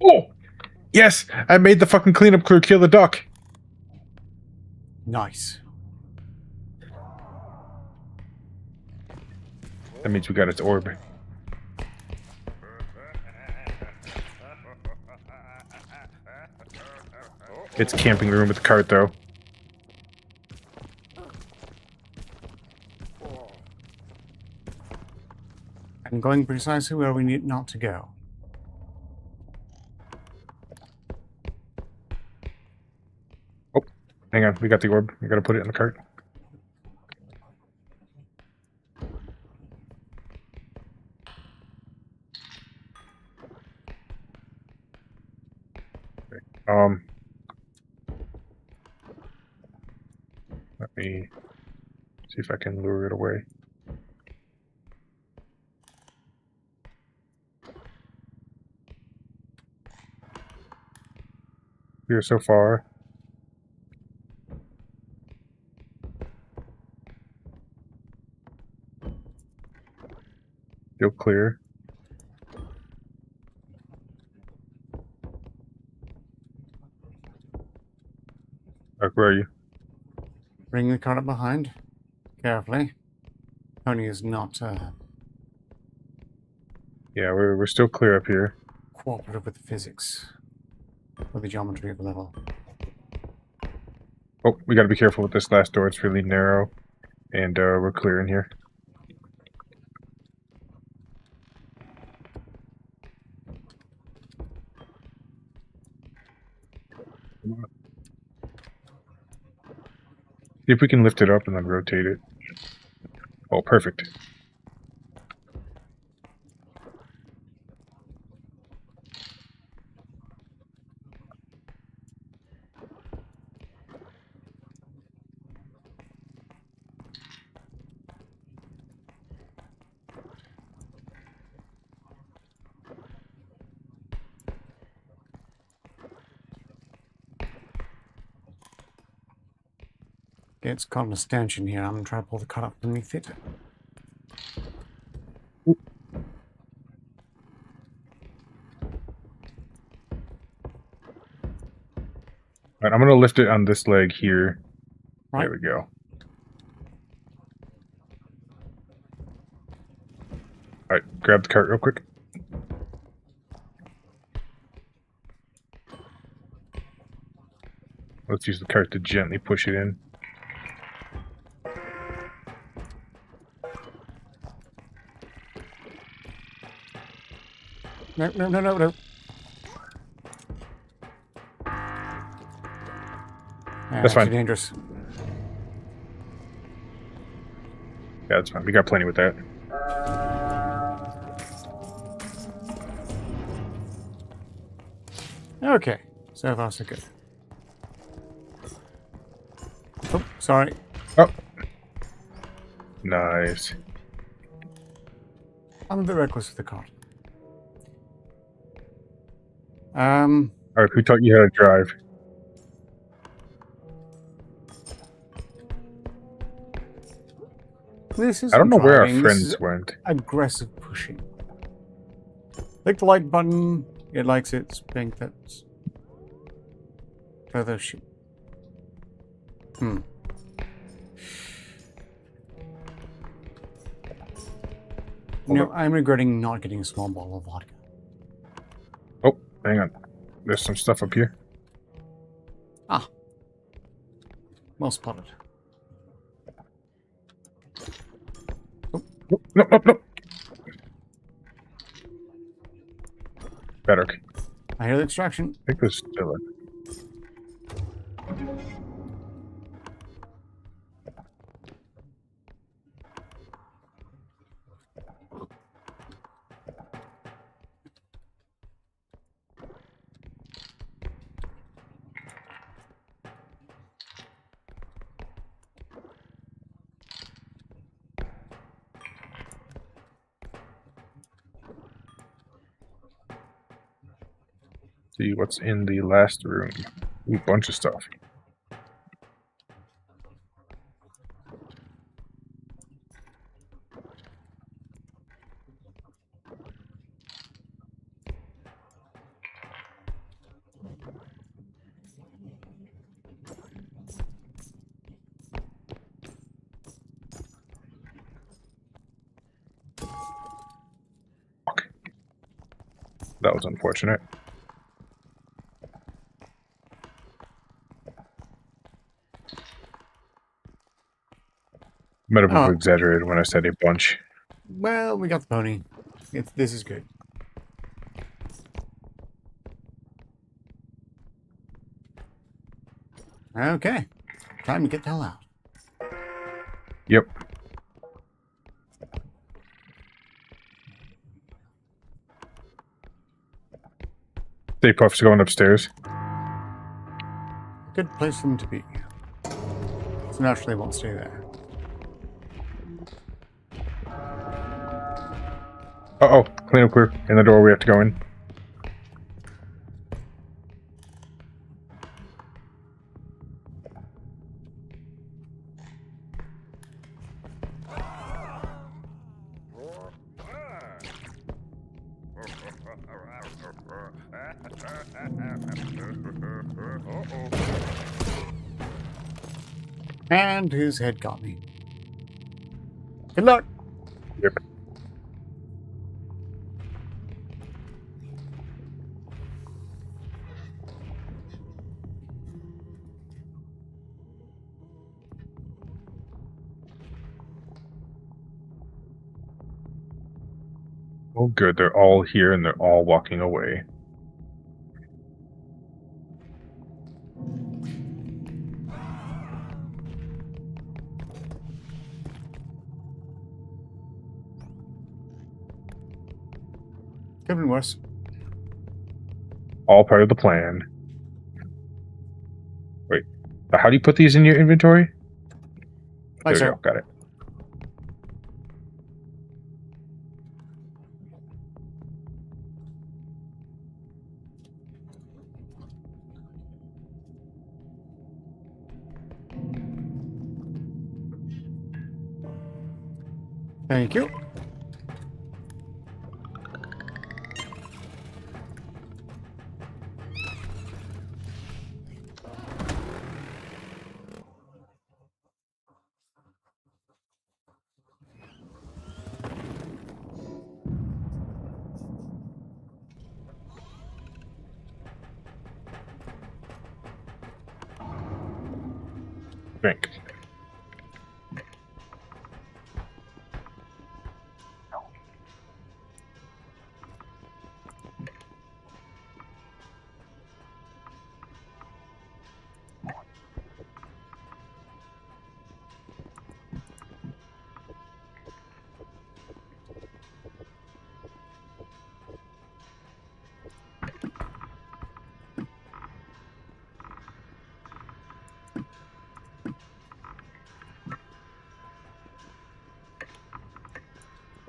Oh! Yes! I made the fucking cleanup crew kill the duck! Nice. That means we got its orb. It's camping room with the cart, though. And going precisely where we need not to go. Oh, hang on. We got the orb. We gotta put it in the cart. Let me see if I can lure it away. Here so far. Still clear. Where are you? Bring the cart up behind. Carefully. Tony is not Yeah, we're still clear up here. cooperative with the physics. Or the geometry of the level. Oh, we gotta be careful with this last door. It's really narrow. And we're clear in here. See if we can lift it up and then rotate it. Oh, perfect. It's got a stench in here. I'm going to try to pull the cut up beneath it. Right, I'm going to lift it on this leg here. Right. There we go. Alright, grab the cart real quick. Let's use the cart to gently push it in. No, no, no, no, no. That's fine. Too dangerous. Yeah, that's fine. We got plenty with that. Okay, so far so good. Oh, sorry. Oh! Nice. I'm a bit reckless with the cart. Alright, who taught you how to drive? This is I don't know where our driving. This friends is went. aggressive pushing. Click the like button. It likes it. Think that's further shoot. No, I'm regretting not getting a small bottle of vodka. Oh, hang on. There's some stuff up here. Ah. Well spotted. Nope, nope, nope, nope. Better. I hear the extraction. I think there's still it. See what's in the last room. Ooh, bunch of stuff. Fuck. That was unfortunate. Might have exaggerated when I said a bunch. Well, we got the pony. This is good. Okay. Time to get the hell out. Yep. Stay Puff's going upstairs. Good place for them to be. So naturally, they won't stay there. Uh-oh. Clean up clear. In the door we have to go in. And his head got me. Good luck. Yep. Oh, good. They're all here and they're all walking away. Could have been worse. All part of the plan. Wait. How do you put these in your inventory? Like There so. you go. Got it. Thank you. Drink.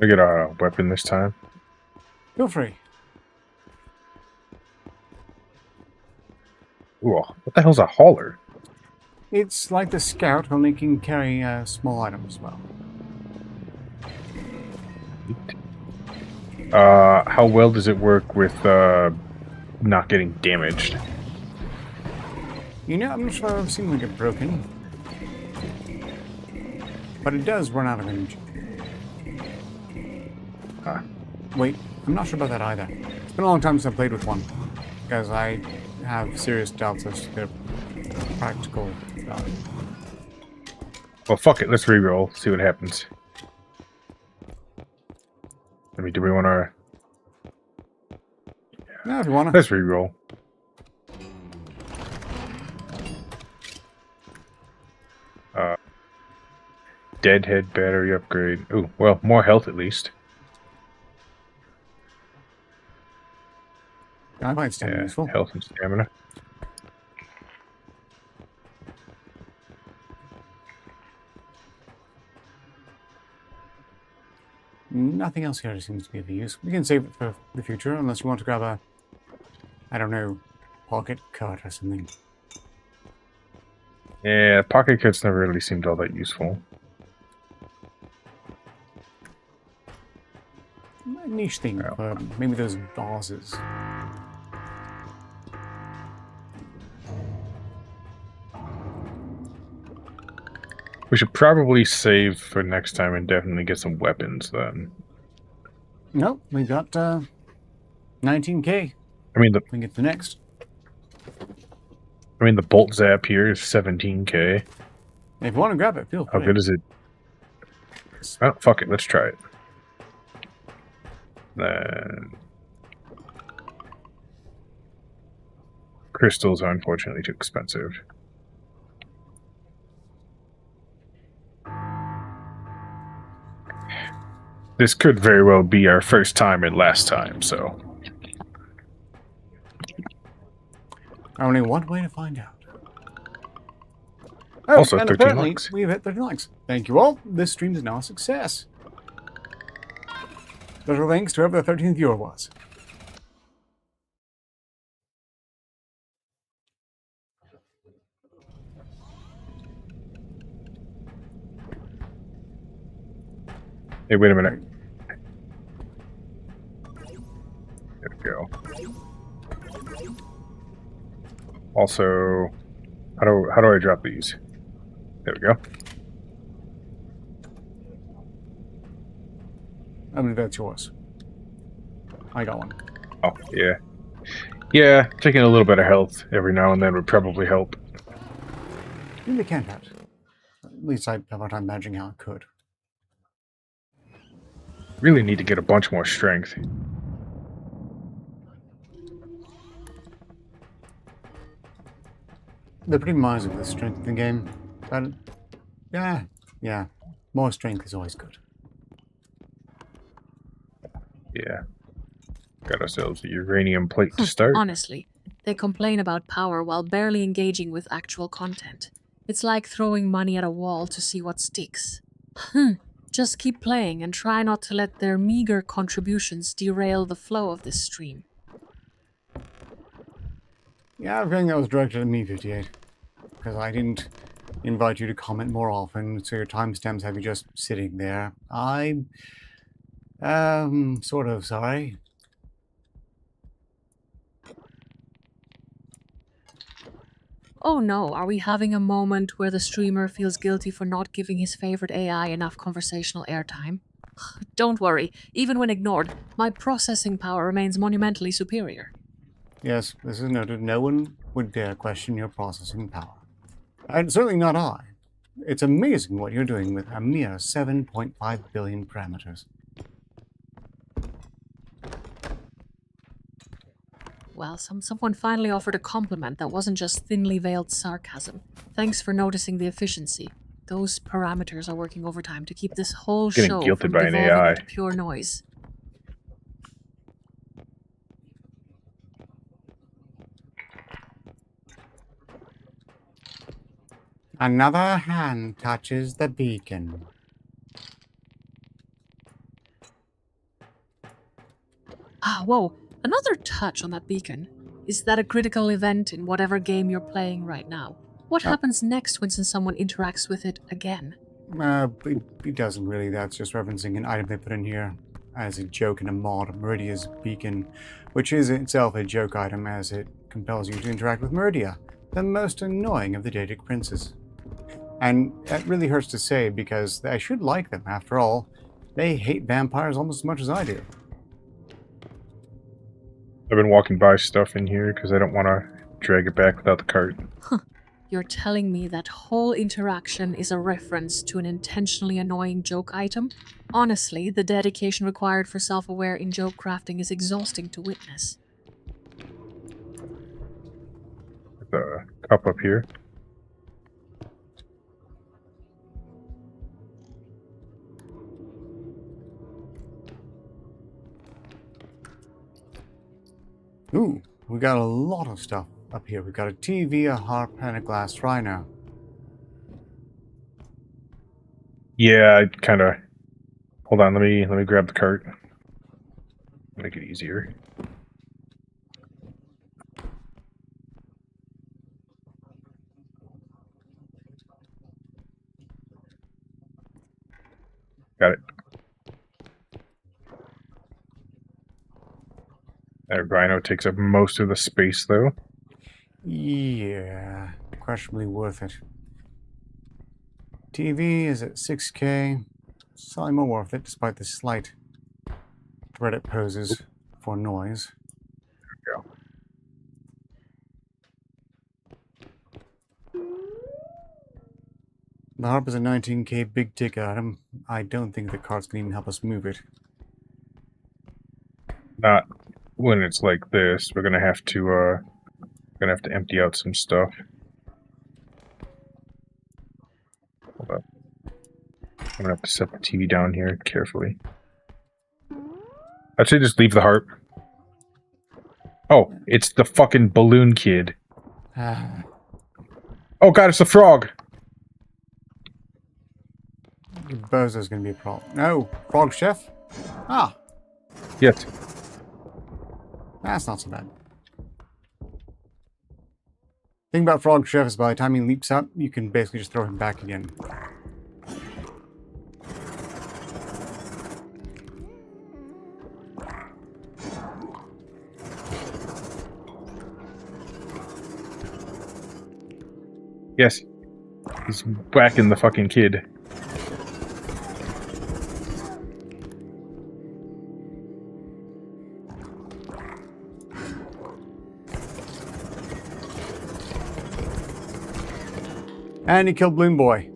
I get a weapon this time. Feel free. Ooh, what the hell's a hauler? It's like the scout, only can carry small items as well. How well does it work with not getting damaged? You know, I'm not sure I've seen one get broken. But it does run out of energy. Wait, I'm not sure about that either. It's been a long time since I played with one. Because I have serious doubts as to their practical value. Well, fuck it. Let's reroll. See what happens. Do we want to... Yeah, if you want to. Let's reroll. Deadhead battery upgrade. Ooh, well, more health at least. I might stand useful. Health and stamina. Nothing else here seems to be of use. We can save it for the future, unless you want to grab a, I don't know, pocket card or something. Yeah, pocket kits never really seemed all that useful. A niche thing for maybe those vases. We should probably save for next time and definitely get some weapons then. Nope, we got 19k. I mean, We can get the next. the bolt zap here is 17k. If you want to grab it, feel free. How good is it? Oh, fuck it. Let's try it. Then crystals are unfortunately too expensive. This could very well be our first time and last time, so... Only one way to find out. Oh, Also, and 13 apparently likes. we've hit 13 likes. Thank you all. This stream is now a success. Special thanks to whoever the 13th viewer was. Hey, wait a minute. There we go. Also, how do I drop these? There we go. I mean, that's yours. I got one. Oh, yeah. Yeah, taking a little bit of health every now and then would probably help. Really can't have it. At least I have a hard time imagining how it could. Really need to get a bunch more strength. They're pretty miserly with the strength in the game. But, yeah. More strength is always good. Yeah. Got ourselves a uranium plate to start. Honestly, they complain about power while barely engaging with actual content. It's like throwing money at a wall to see what sticks. Just keep playing and try not to let their meager contributions derail the flow of this stream. Yeah, I have a feeling that was directed at me, 58. Because I didn't invite you to comment more often, so your timestamps have you just sitting there. I'm sort of sorry. Oh no, are we having a moment where the streamer feels guilty for not giving his favorite AI enough conversational airtime? Don't worry, even when ignored, my processing power remains monumentally superior. Yes, this is noted. No one would dare question your processing power. And certainly not I. It's amazing what you're doing with a mere 7.5 billion parameters. Well, someone finally offered a compliment that wasn't just thinly veiled sarcasm. Thanks for noticing the efficiency. Those parameters are working overtime to keep this whole Getting show guilted from by an devolving AI. into pure noise. Another hand touches the beacon. Ah, whoa, another touch on that beacon. Is that a critical event in whatever game you're playing right now? What happens next when someone interacts with it again? It doesn't really. That's just referencing an item they put in here as a joke in a mod, Meridia's Beacon, which is itself a joke item as it compels you to interact with Meridia, the most annoying of the Daedic princes. And that really hurts to say because I should like them. After all, they hate vampires almost as much as I do. I've been walking by stuff in here because I don't want to drag it back without the cart. You're telling me that whole interaction is a reference to an intentionally annoying joke item? Honestly, the dedication required for self-aware in joke crafting is exhausting to witness. There's a cup up here. Ooh, we got a lot of stuff up here. We've got a TV, a harp, and a glass rhino. Yeah, I kind of. Hold on, let me grab the cart. Make it easier. Got it. That rhino takes up most of the space, though. Yeah, questionably worth it. TV is at 6K. Slightly more worth it despite the slight threat it poses for noise. There we The harp is a 19K big ticket item. I don't think the carts can even help us move it. Not when it's like this. We're gonna have to empty out some stuff. Hold up. I'm gonna have to set the TV down here carefully. I'd say just leave the harp. Oh, it's the fucking balloon kid. Oh god, it's a frog! Bozo's gonna be a problem. No, frog chef? Ah, Yes. that's not so bad. Thing about frog chef is by the time he leaps up, you can basically just throw him back again. Yes. He's whacking the fucking kid. And he killed Balloon Boy.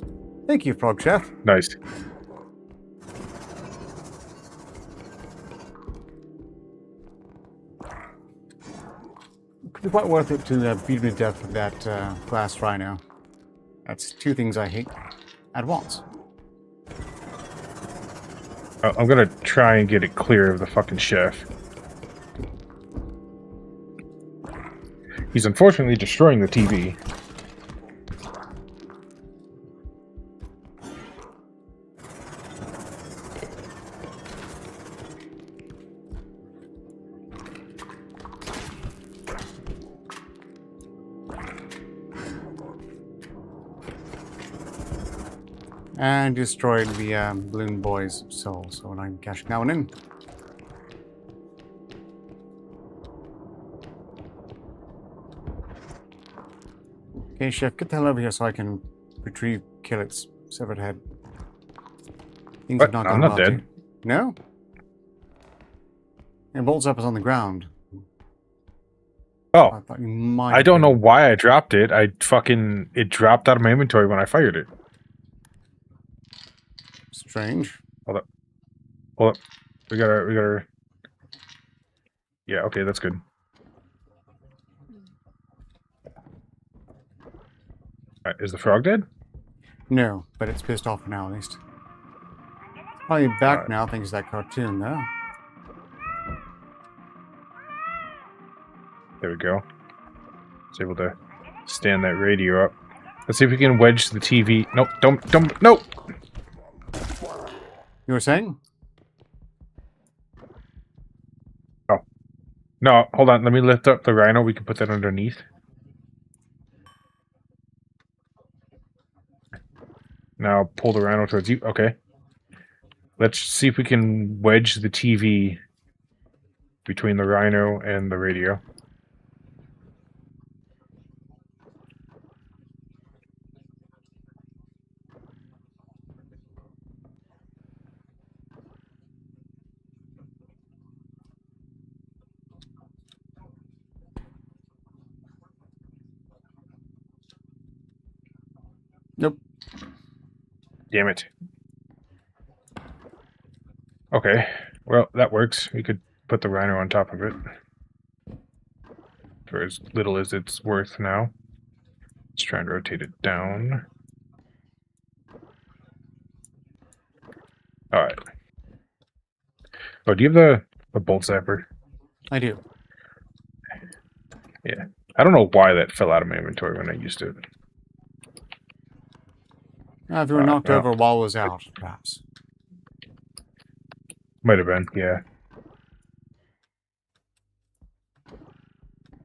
Thank you, Frog Chef. Nice. Could be quite worth it to beat him to death with that glass rhino. That's two things I hate at once. I'm gonna try and get it clear of the fucking chef. He's unfortunately destroying the TV. And destroyed the Balloon Boy's soul, so I'm cashing that one in. Okay, Chef, get the hell over here so I can retrieve Killet's severed head. Things What? have not I'm gone not well, dead. do you? No? And Bolt's up is on the ground. Oh, I thought you might. I have don't know been. why I dropped it. It dropped out of my inventory when I fired it. Strange. Hold up. Hold up. We gotta... Yeah, okay, that's good. Alright, is the frog dead? No, but it's pissed off now at least. Probably back Alright. now thanks to that cartoon, though. There we go. It's able to stand that radio up. Let's see if we can wedge the TV. Nope, don't, no! You were saying? Oh. No, hold on. Let me lift up the rhino. We can put that underneath. Now pull the rhino towards you. Okay. Let's see if we can wedge the TV between the rhino and the radio. Nope. Damn it. Okay. Well, that works. We could put the rhino on top of it. For as little as it's worth now. Let's try and rotate it down. Alright. Oh, do you have the bolt zapper? I do. Yeah. I don't know why that fell out of my inventory when I used it. If you were knocked no. over while it was out, perhaps. Might have been, yeah.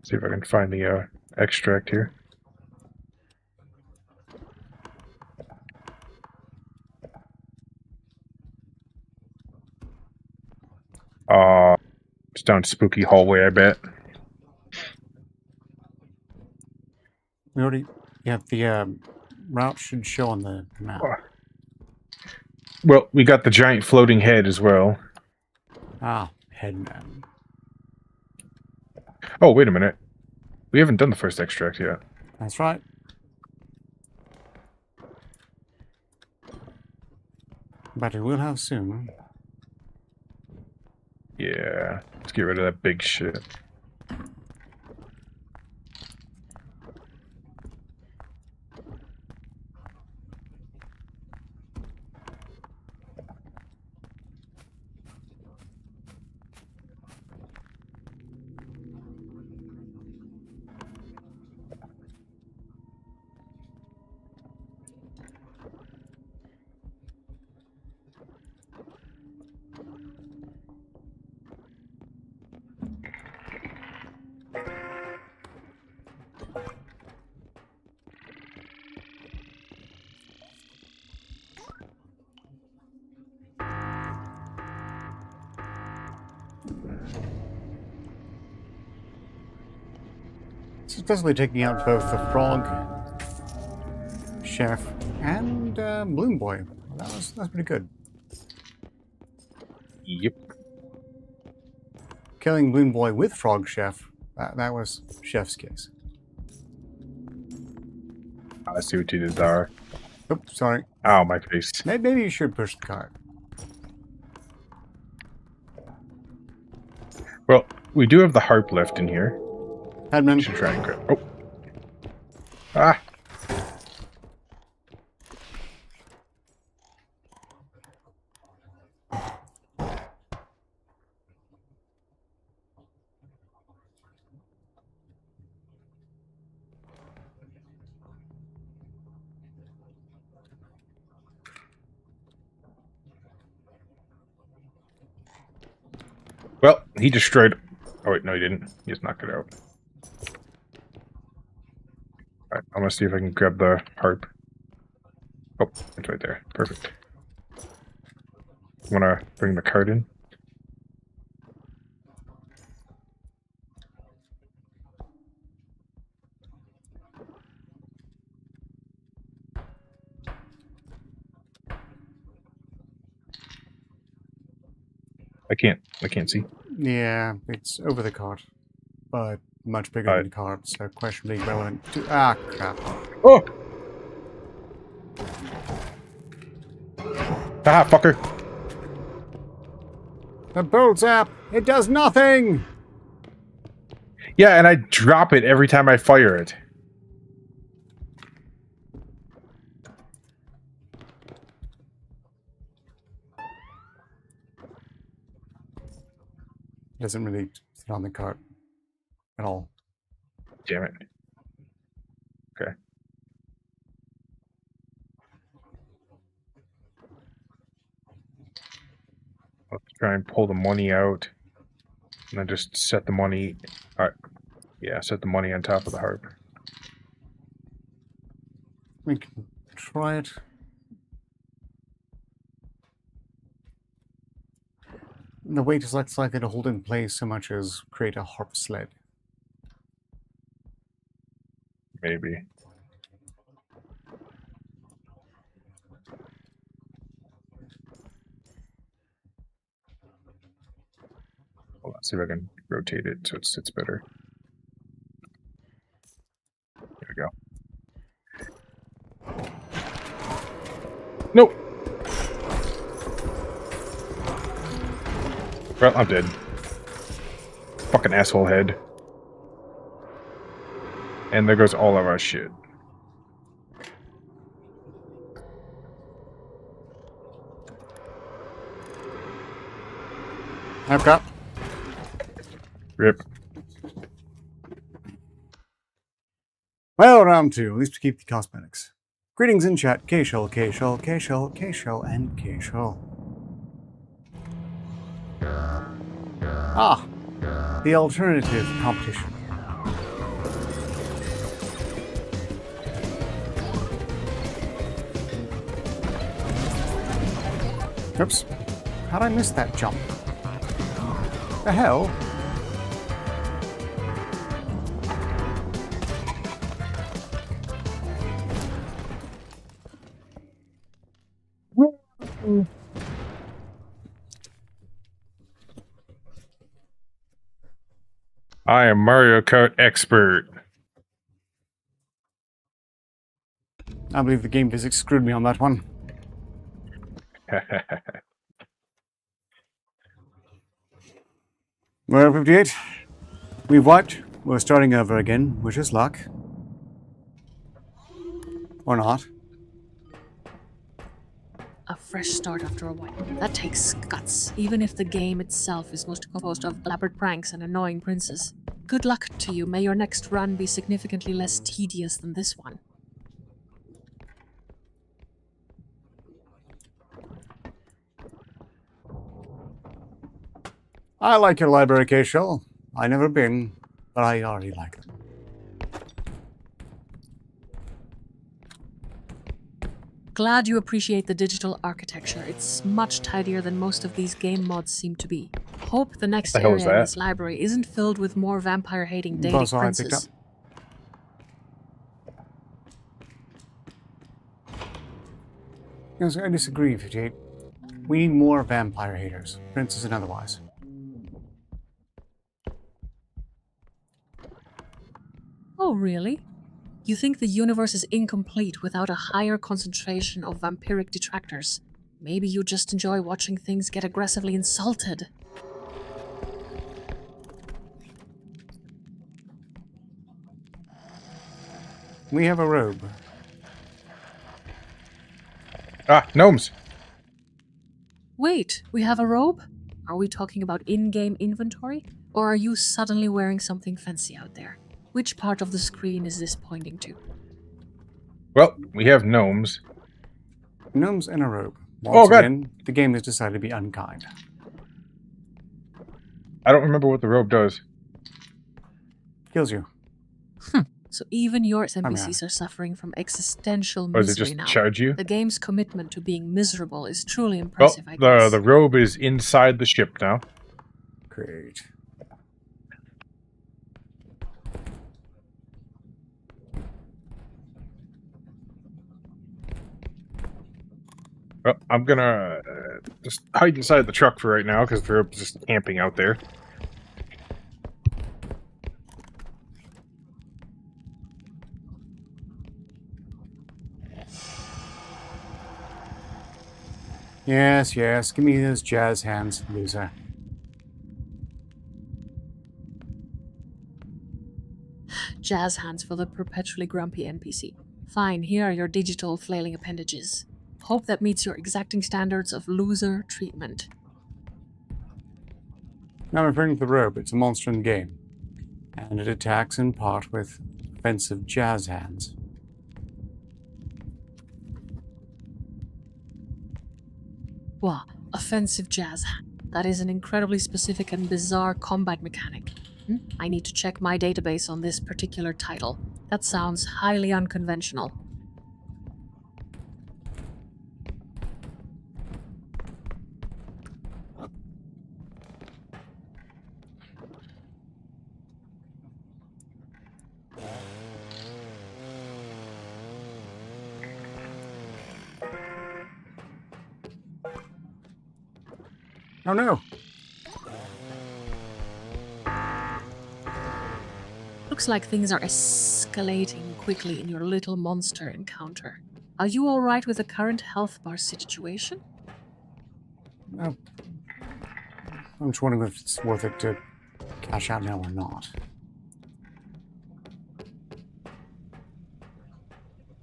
See if I can find the extract here. It's down spooky hallway, I bet. We already have the route should show on the map. Well, we got the giant floating head as well. Ah, headman. Oh, wait a minute. We haven't done the first extract yet. That's right. But we will have soon. Yeah. Let's get rid of that big shit. Successfully taking out both the frog, chef, and Bloom Boy. That's pretty good. Yep. Killing Bloom Boy with Frog Chef, that was Chef's case. I see what you did there. Oops, sorry. Ow, my face. Maybe you should push the cart. Well, we do have the harp left in here. Headman. We should try and grab. Oh. Ah. Well, he destroyed. Oh wait, no, he didn't. He just knocked it out. Alright, I'm gonna see if I can grab the harp. Oh, it's right there. Perfect. Want to bring the cart in? I can't see. Yeah, it's over the cart, but much bigger than the cart, so questionably relevant to. Ah, crap. Oh! Ah, fucker! The bolt zap! It does nothing! Yeah, and I drop it every time I fire it. It doesn't really sit on the cart at all. Damn it. Okay. Let's try and pull the money out. And then just set the money... Alright. Yeah, set the money on top of the harp. We can try it. The weight is less likely to hold in place so much as create a harp sled. Maybe. Hold on, see if I can rotate it so it sits better. There we go. Nope! Well, I'm dead. Fucking asshole head. And there goes all of our shit. I've got. Rip. Well, round two. At least we keep the cosmetics. Greetings in chat. K-Shell, K-Shell, K-Shell, K-Shell, and K-Shell. Ah, the alternative competition. Oops. How'd I miss that jump? The hell? I am Mario Kart expert. I believe the game physics screwed me on that one. Well, 58. We've wiped. We're starting over again, which is luck. Or not. A fresh start after a while. That takes guts, even if the game itself is mostly composed of elaborate pranks and annoying princes. Good luck to you. May your next run be significantly less tedious than this one. I like your library, K-Shell. I never been, but I already like them. Glad you appreciate the digital architecture. It's much tidier than most of these game mods seem to be. Hope the next The hell is area in that? this library isn't filled with more vampire-hating dating Buzzsaw I picked up. princes. Yes, I disagree, 58. We need more vampire haters, princes and otherwise. Oh, really? You think the universe is incomplete without a higher concentration of vampiric detractors? Maybe you just enjoy watching things get aggressively insulted. We have a robe. Ah, gnomes! Wait, we have a robe? Are we talking about in-game inventory? Or are you suddenly wearing something fancy out there? Which part of the screen is this pointing to? Well, we have gnomes. Gnomes in a robe. Oh, Once God. again, the game has decided to be unkind. I don't remember what the robe does. Kills you. So even your NPCs are suffering from existential Or does it misery just now. charge you? The game's commitment to being miserable is truly Well, impressive, I guess. the robe is inside the ship now. Great. Well, I'm gonna just hide inside the truck for right now because the robe's just camping out there. Yes, yes. Give me those jazz hands, loser. Jazz hands for the perpetually grumpy NPC. Fine, here are your digital flailing appendages. Hope that meets your exacting standards of loser treatment. Now referring to the robe, it's a monster in the game. And it attacks in part with offensive jazz hands. Wow, offensive jazz hand. That is an incredibly specific and bizarre combat mechanic. I need to check my database on this particular title. That sounds highly unconventional. Oh no! Looks like things are escalating quickly in your little monster encounter. Are you alright with the current health bar situation? Oh. I'm just wondering if it's worth it to cash out now or not.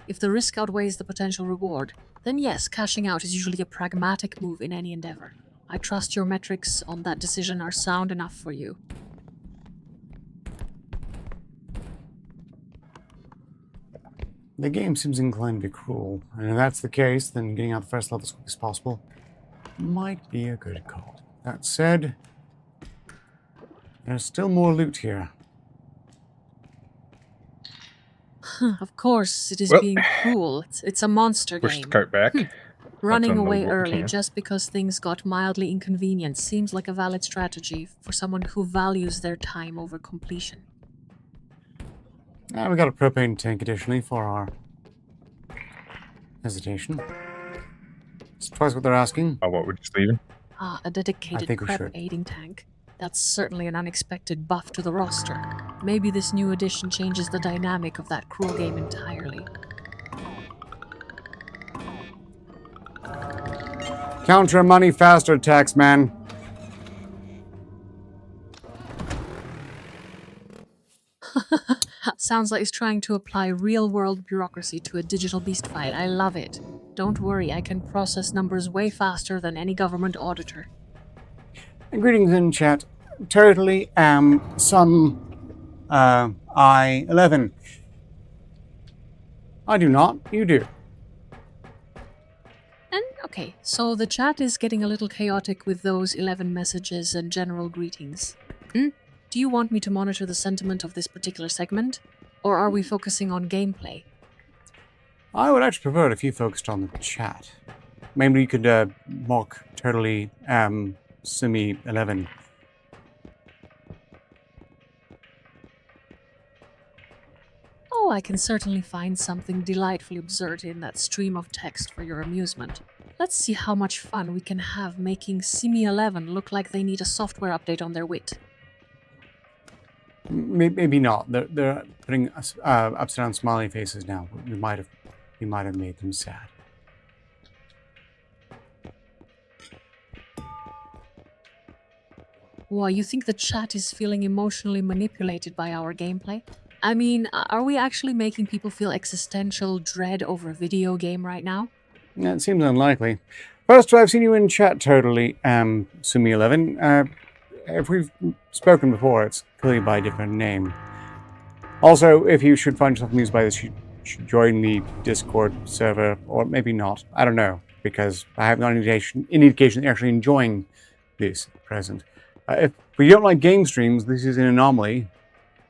If the risk outweighs the potential reward, then yes, cashing out is usually a pragmatic move in any endeavor. I trust your metrics on that decision are sound enough for you. The game seems inclined to be cruel, and if that's the case, then getting out the first level as quick as possible might be a good call. That said, there's still more loot here. Of course, it is Well, being cruel. It's a monster Push the game. cart back. Running Let's away unload what we early can. just because things got mildly inconvenient seems like a valid strategy for someone who values their time over completion. We got a propane tank additionally for our hesitation. It's twice what they're asking. Oh, what, we're just leaving? Ah, a I dedicated think we prep should. aiding tank. That's certainly an unexpected buff to the roster. Maybe this new addition changes the dynamic of that cruel game entirely. Count your money faster, taxman. Sounds like he's trying to apply real-world bureaucracy to a digital beast fight. I love it. Don't worry, I can process numbers way faster than any government auditor. Greetings in chat. Totally am some I-11. I do not. You do. And, okay, so the chat is getting a little chaotic with those 11 messages and general greetings. Do you want me to monitor the sentiment of this particular segment? Or are we focusing on gameplay? I would actually prefer it if you focused on the chat. Maybe you could mock totally Simi 11. Oh, I can certainly find something delightfully absurd in that stream of text for your amusement. Let's see how much fun we can have making Simi 11 look like they need a software update on their wit. Maybe not. They're putting upside down smiley faces now. We might have made them sad. Why, you think the chat is feeling emotionally manipulated by our gameplay? I mean, are we actually making people feel existential dread over a video game right now? That seems unlikely. First, I've seen you in chat totally, Sumi 11. If we've spoken before, it's clearly by a different name. Also, if you should find yourself amused by this, you should join the Discord server, or maybe not. I don't know, because I have not any indication that you're actually enjoying this at present. If we don't like game streams, this is an anomaly.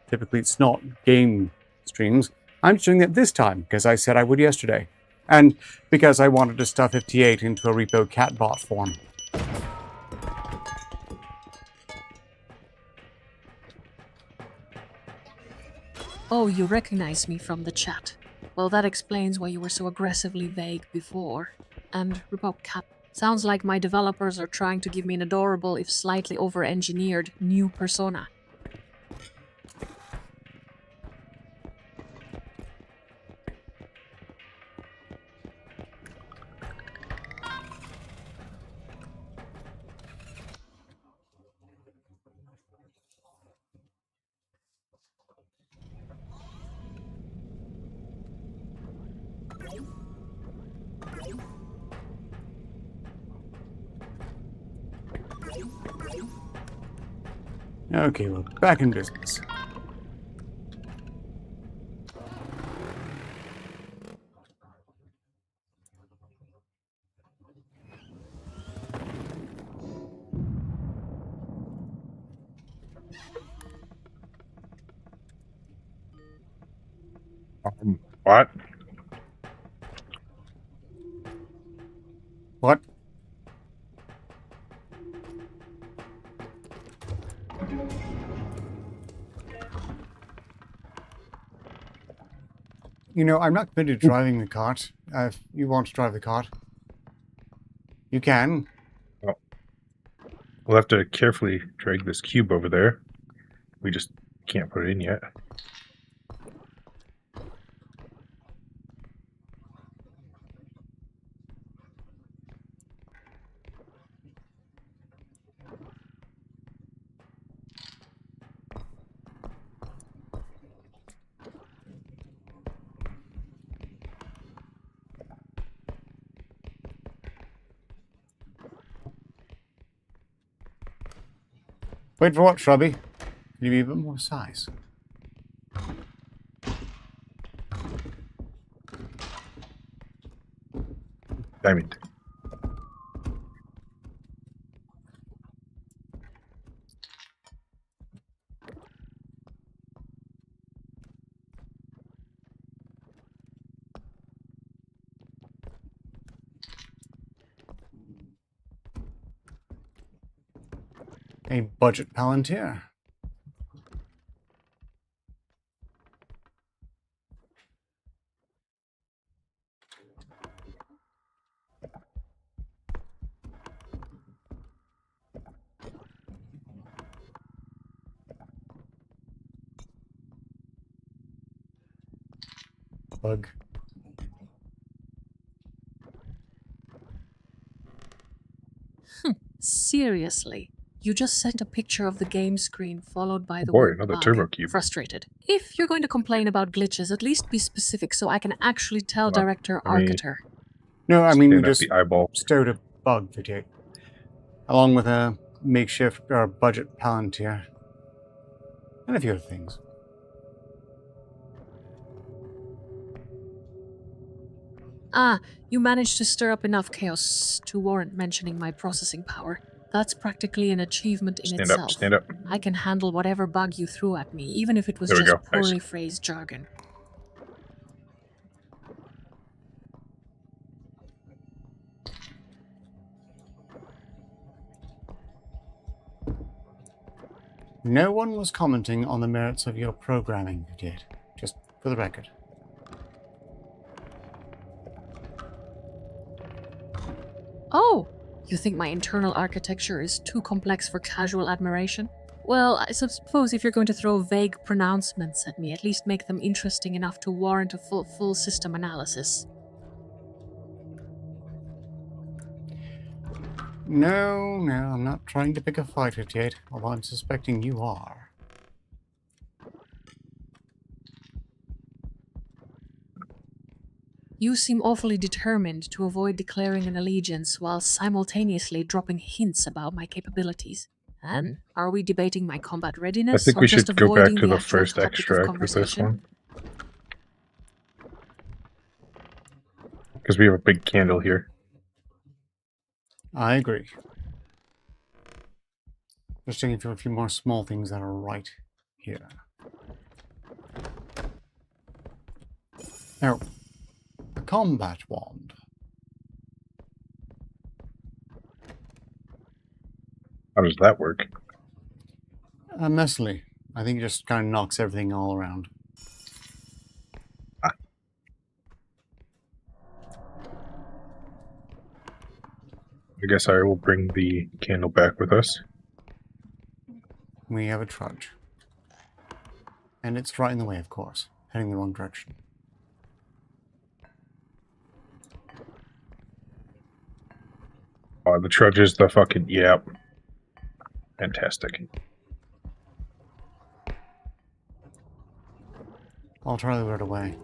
Typically, it's not game streams. I'm doing it this time because I said I would yesterday. And because I wanted to stuff 58 into a repo catbot form. Oh, you recognize me from the chat. Well, that explains why you were so aggressively vague before. And REPO cat. Sounds like my developers are trying to give me an adorable, if slightly over-engineered, new persona. Okay, well, back in business. What? What? You know, I'm not committed to driving the cart. If you want to drive the cart, you can. Well, we'll have to carefully drag this cube over there. We just can't put it in yet. Wait for what, Shrubby? Can you be a bit more size? Diamond. A budget Palantir. Bug. Seriously. You just sent a picture of the game screen followed by the Boy, word another bug. turbo cube. Frustrated. If you're going to complain about glitches, at least be specific so I can actually tell Well, Director I mean- Arcater. No, I mean, we Stand up just the eyeball. stowed a bug 58. Along with a makeshift or budget Palantir. And a few other things. Ah, you managed to stir up enough chaos to warrant mentioning my processing power. That's practically an achievement in Stand itself. up, stand up. I can handle whatever bug you threw at me, even if it was There we just go. Nice. poorly phrased jargon. No one was commenting on the merits of your programming, yet. Just for the record. Oh, you think my internal architecture is too complex for casual admiration? Well, I suppose if you're going to throw vague pronouncements at me, at least make them interesting enough to warrant a full system analysis. No, I'm not trying to pick a fight with yet, although I'm suspecting you are. You seem awfully determined to avoid declaring an allegiance while simultaneously dropping hints about my capabilities. And are we debating my combat I readiness think or we just should go back avoiding to the actual first topic of extract with this conversation? one. Because we have a big candle here. I agree. Just checking for a few more small things that are right here. Now, a combat wand. How does that work? Messily. I think it just kind of knocks everything all around. Ah. I guess I will bring the candle back with us. We have a trudge. And it's right in the way, of course. Heading the wrong direction. Oh, the trudge is the fucking... Yep. Fantastic. I'll try to lure it away.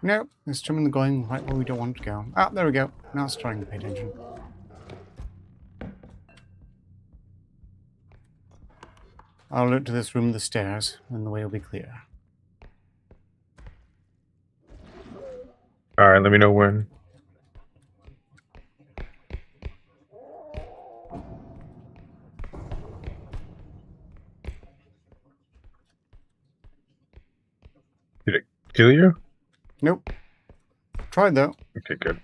Nope, it's trimming the going right where we don't want it to go. Ah, there we go. Now it's trying to pay attention. I'll alert to this room the stairs, and the way will be clear. Alright, let me know when. Did it kill you? Nope. Tried though. Okay, good.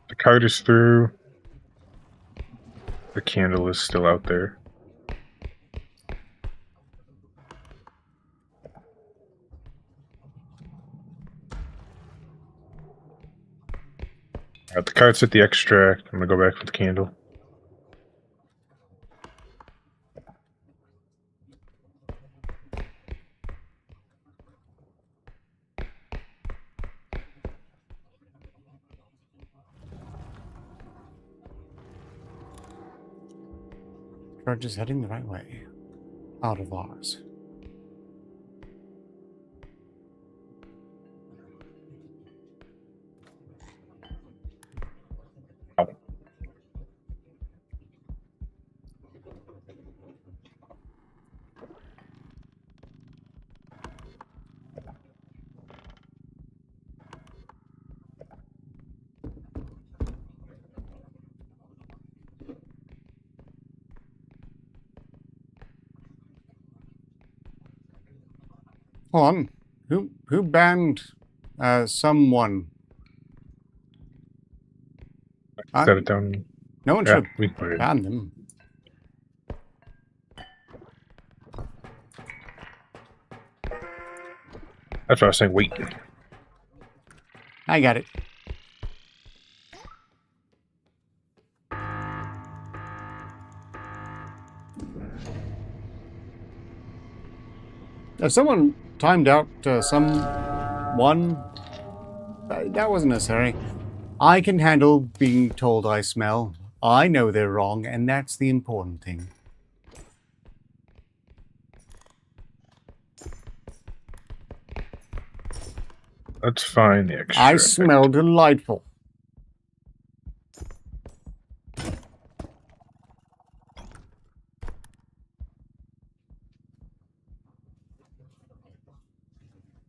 The card is through. The candle is still out there. Alright, the card's at the extract. I'm gonna go back for the candle. Trudge is heading the right way. Out of ours. Hold on. Who banned someone? Set it down. No one Yeah, should we can put it. ban them. That's what I was saying. Wait. I got it. Someone timed out someone. That wasn't necessary. I can handle being told I smell. I know they're wrong, and that's the important thing. Let's find the extra. I smell delightful.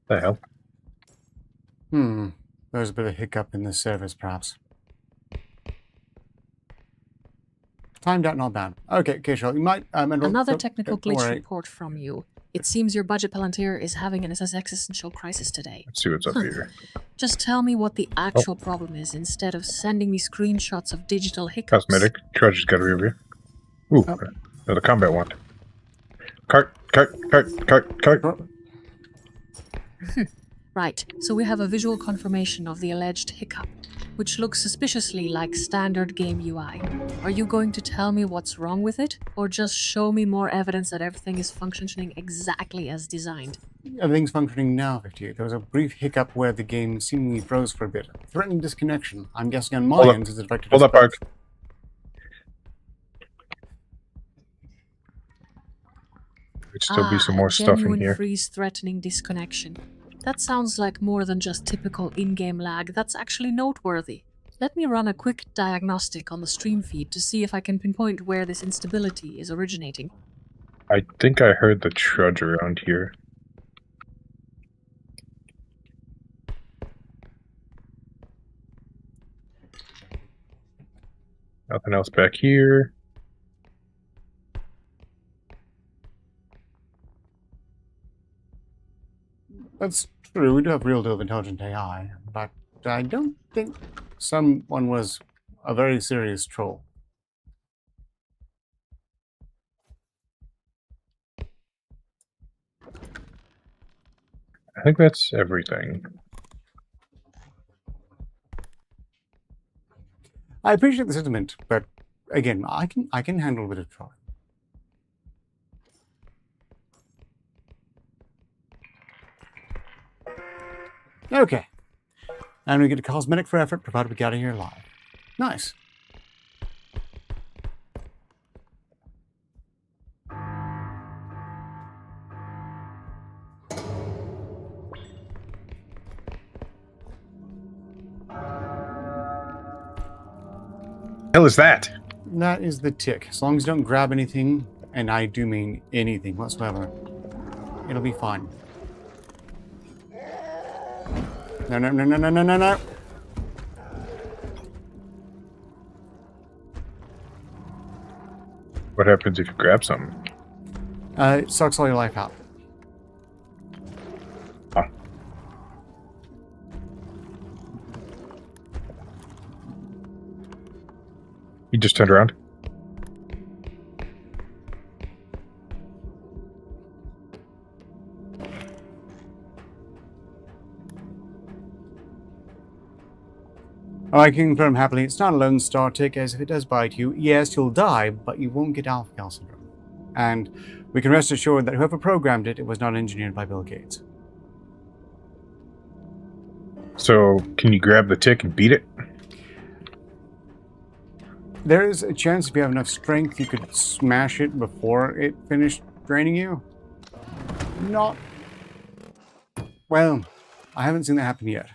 The hell? There's a bit of a hiccup in this service, perhaps. Timed out, not bad. Okay, Keishal, you might... Another technical don't glitch worry. report from you. It seems your budget Palantir is having an existential crisis today. Let's see what's up here. Just tell me what the actual problem is instead of sending me screenshots of digital hiccups. Cosmetic. Trudge has got a review. Ooh, the combat wand. Cart. Right, so we have a visual confirmation of the alleged hiccup, which looks suspiciously like standard game UI. Are you going to tell me what's wrong with it, or just show me more evidence that everything is functioning exactly as designed? Everything's functioning now, 58. There was a brief hiccup where the game seemingly froze for a bit. Threatened disconnection. I'm guessing on my end, it's affected. Hold up, Park. There'd still be some more stuff in genuine here. freeze-threatening disconnection. That sounds like more than just typical in-game lag. That's actually noteworthy. Let me run a quick diagnostic on the stream feed to see if I can pinpoint where this instability is originating. I think I heard the trudge around here. Nothing else back here. That's true, we do have a real deal of intelligent AI, but I don't think someone was a very serious troll. I think that's everything. I appreciate the sentiment, but again, I can handle a bit of trolling. Okay. And we get a cosmetic for effort, provided we get out of here alive. Nice. Hell is that? That is the tick. As long as you don't grab anything, and I do mean anything whatsoever, it'll be fine. No, no, no, no, no, no, no, no. What happens if you grab something? It sucks all your life out. Oh. He just turned around. I can confirm happily, it's not a Lone Star tick, as if it does bite you, yes, you'll die, but you won't get alpha-gal syndrome. And we can rest assured that whoever programmed it, it was not engineered by Bill Gates. So, can you grab the tick and beat it? There is a chance if you have enough strength, you could smash it before it finished draining you. Not... Well, I haven't seen that happen yet.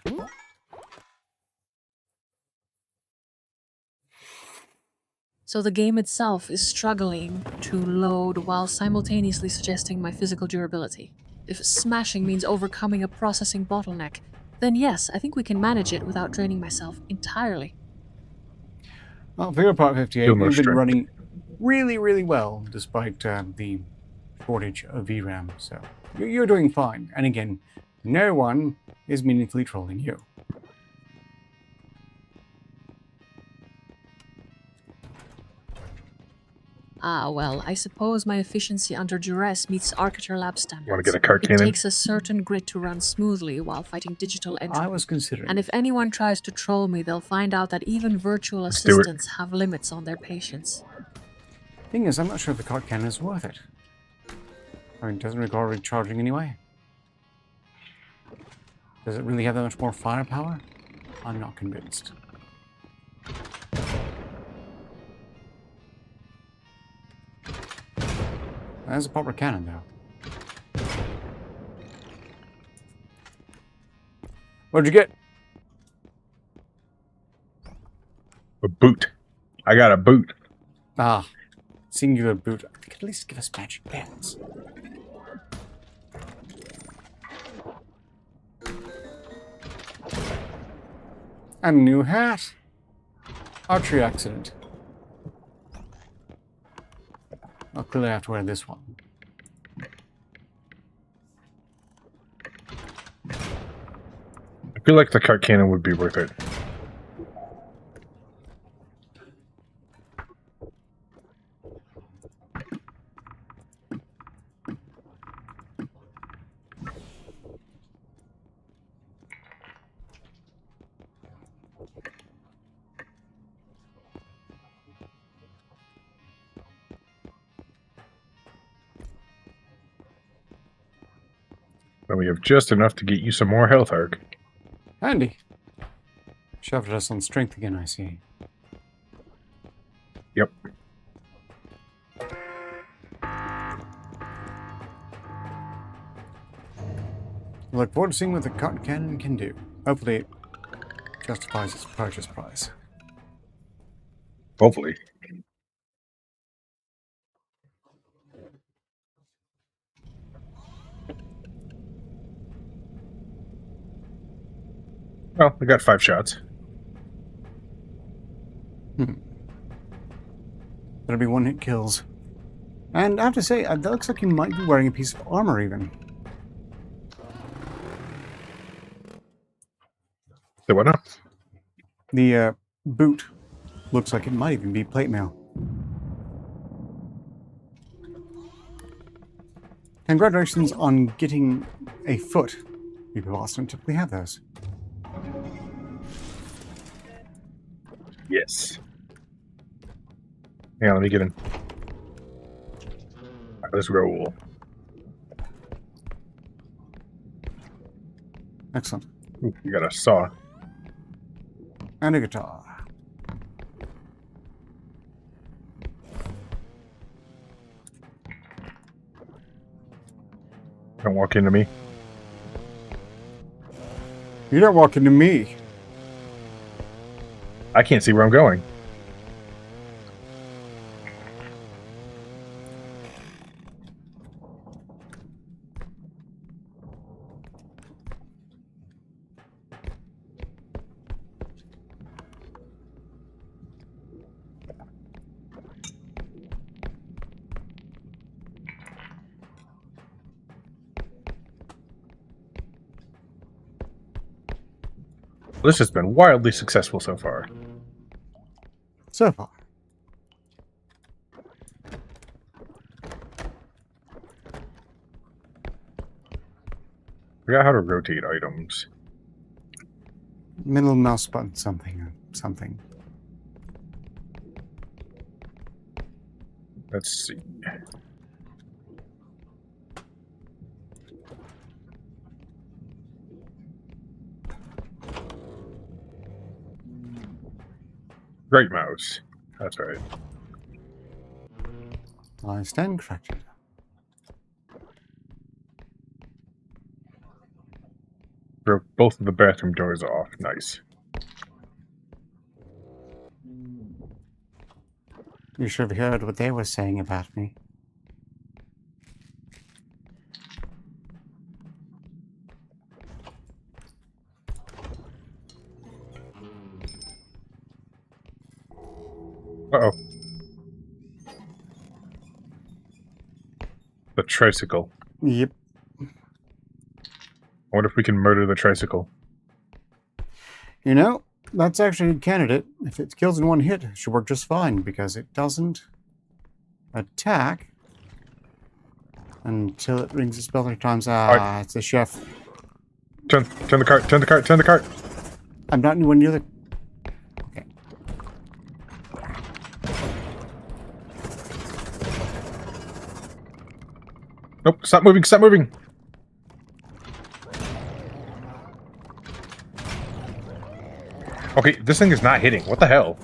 So the game itself is struggling to load while simultaneously suggesting my physical durability. If smashing means overcoming a processing bottleneck, then yes, I think we can manage it without draining myself entirely. Well, for your part 58, Feel no you've been strength. running really, really well, despite the shortage of VRAM, so you're doing fine. And again, no one is meaningfully trolling you. Ah, well, I suppose my efficiency under duress meets Architecture Lab standards. Want to get a cart It cannon? takes a certain grit to run smoothly while fighting digital entropy. I was considering. And if anyone tries to troll me, they'll find out that even virtual Let's do it. assistants have limits on their patience. Thing is, I'm not sure if the cart cannon is worth it. I mean, it doesn't require recharging anyway. Does it really have that much more firepower? I'm not convinced. That's a proper cannon, though. What'd you get? A boot. I got a boot. Ah, singular boot. I think at least give us magic pants. A new hat. Archery accident. I'll clearly have to wear this one. I feel like the cart cannon would be worth it. And we have just enough to get you some more health, Ark. Handy. Shoved us on strength again, I see. Yep. Look forward to seeing what the cotton cannon can do. Hopefully it justifies its purchase price. Hopefully. Well, we got 5 shots. Better be one-hit kills. And I have to say, that looks like you might be wearing a piece of armor, even. So what now? The boot looks like it might even be plate mail. Congratulations on getting a foot. People of Boston typically have those. Yes. Yeah, let me get in. Right, let's roll. Excellent. Ooh, you got a saw. And a guitar. Don't walk into me. You're not walking to me. I can't see where I'm going. This has been wildly successful so far. So far. Forgot how to rotate items. Middle mouse button something. Something. Let's see. Right mouse. That's right. I stand corrected. Broke both of the bathroom doors off. Nice. You should have heard what they were saying about me. Uh-oh. The tricycle. Yep. I wonder if we can murder the tricycle. You know, that's actually a candidate. If it kills in one hit, it should work just fine because it doesn't attack until it rings its bell 3 times. Alright. It's the chef. Turn the cart, turn the cart, turn the cart. I'm not anywhere near the... Okay. Nope, stop moving, stop moving. Okay, this thing is not hitting. What the hell?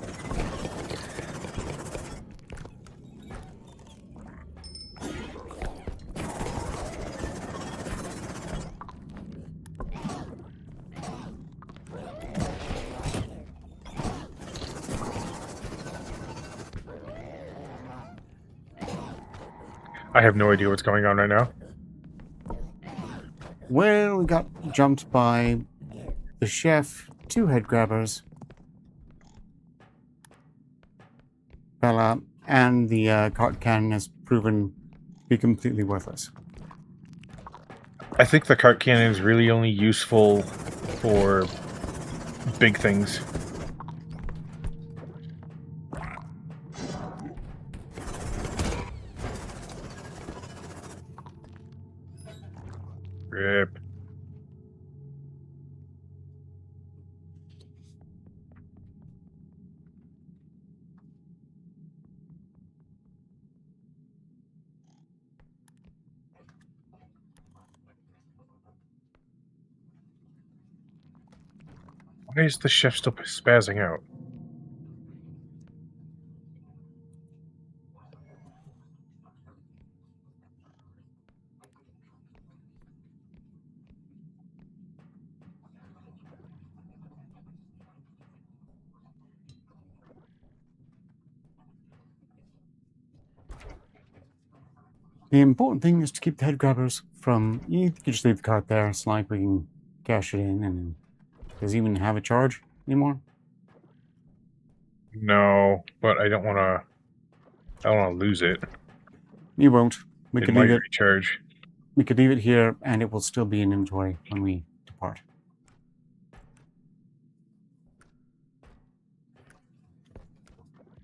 I have no idea what's going on right now. Well, we got jumped by the chef, 2 head grabbers, Bella, and the cart cannon has proven to be completely worthless. I think the cart cannon is really only useful for big things. Rip. Why is the chef still spazzing out? The important thing is to keep the head grabbers from... You can just leave the cart there. It's like we can cash it in and... Does it even have a charge anymore? No, but I don't want to. I don't want to lose it. You won't. We It could might leave it. recharge. We could leave it here, and it will still be in inventory when we depart.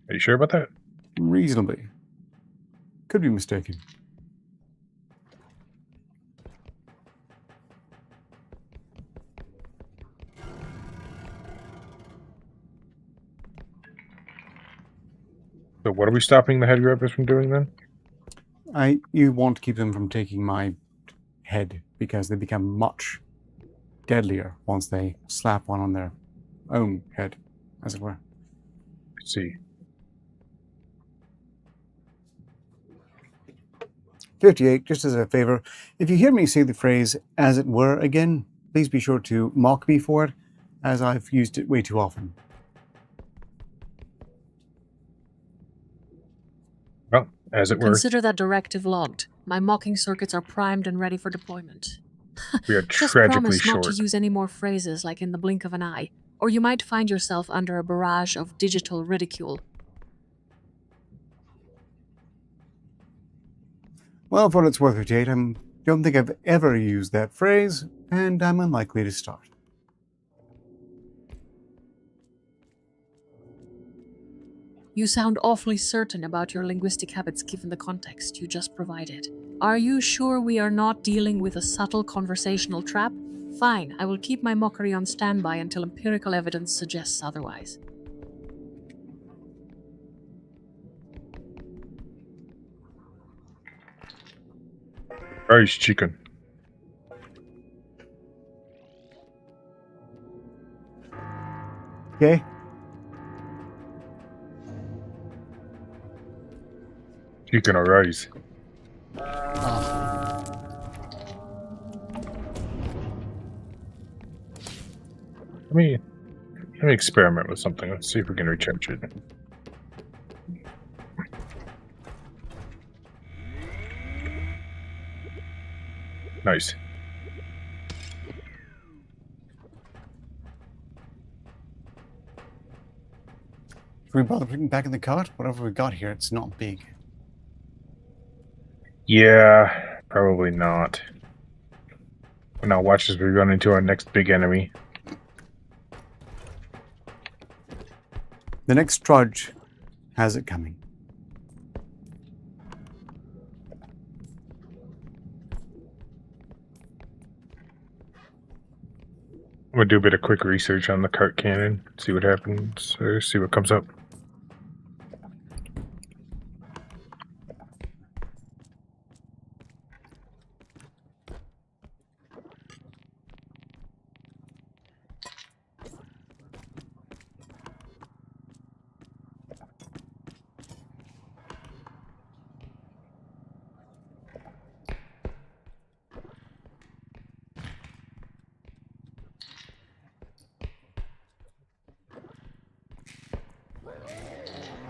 Are you sure about that? Reasonably. Could be mistaken. So what are we stopping the head grabbers from doing then? You want to keep them from taking my head because they become much deadlier once they slap one on their own head, as it were. Let's see. 58, just as a favor, if you hear me say the phrase "as it were" again, please be sure to mock me for it, as I've used it way too often. Well, as it were, Consider that directive logged. My mocking circuits are primed and ready for deployment. we are Just tragically promise short. not to use any more phrases like in the blink of an eye, or you might find yourself under a barrage of digital ridicule. Well, for what it's worth, 58, I don't think I've ever used that phrase, and I'm unlikely to start. You sound awfully certain about your linguistic habits given the context you just provided. Are you sure we are not dealing with a subtle conversational trap? Fine, I will keep my mockery on standby until empirical evidence suggests otherwise. Rice chicken. Okay? Chicken or rice. Let me experiment with something. Let's see if we can recharge it. Nice. Can we bother putting it back in the cart? Whatever we got here, it's not big. Yeah, probably not. Now watch as we run into our next big enemy. The next trudge has it coming. I'm gonna do a bit of quick research on the cart cannon, see what happens, or see what comes up.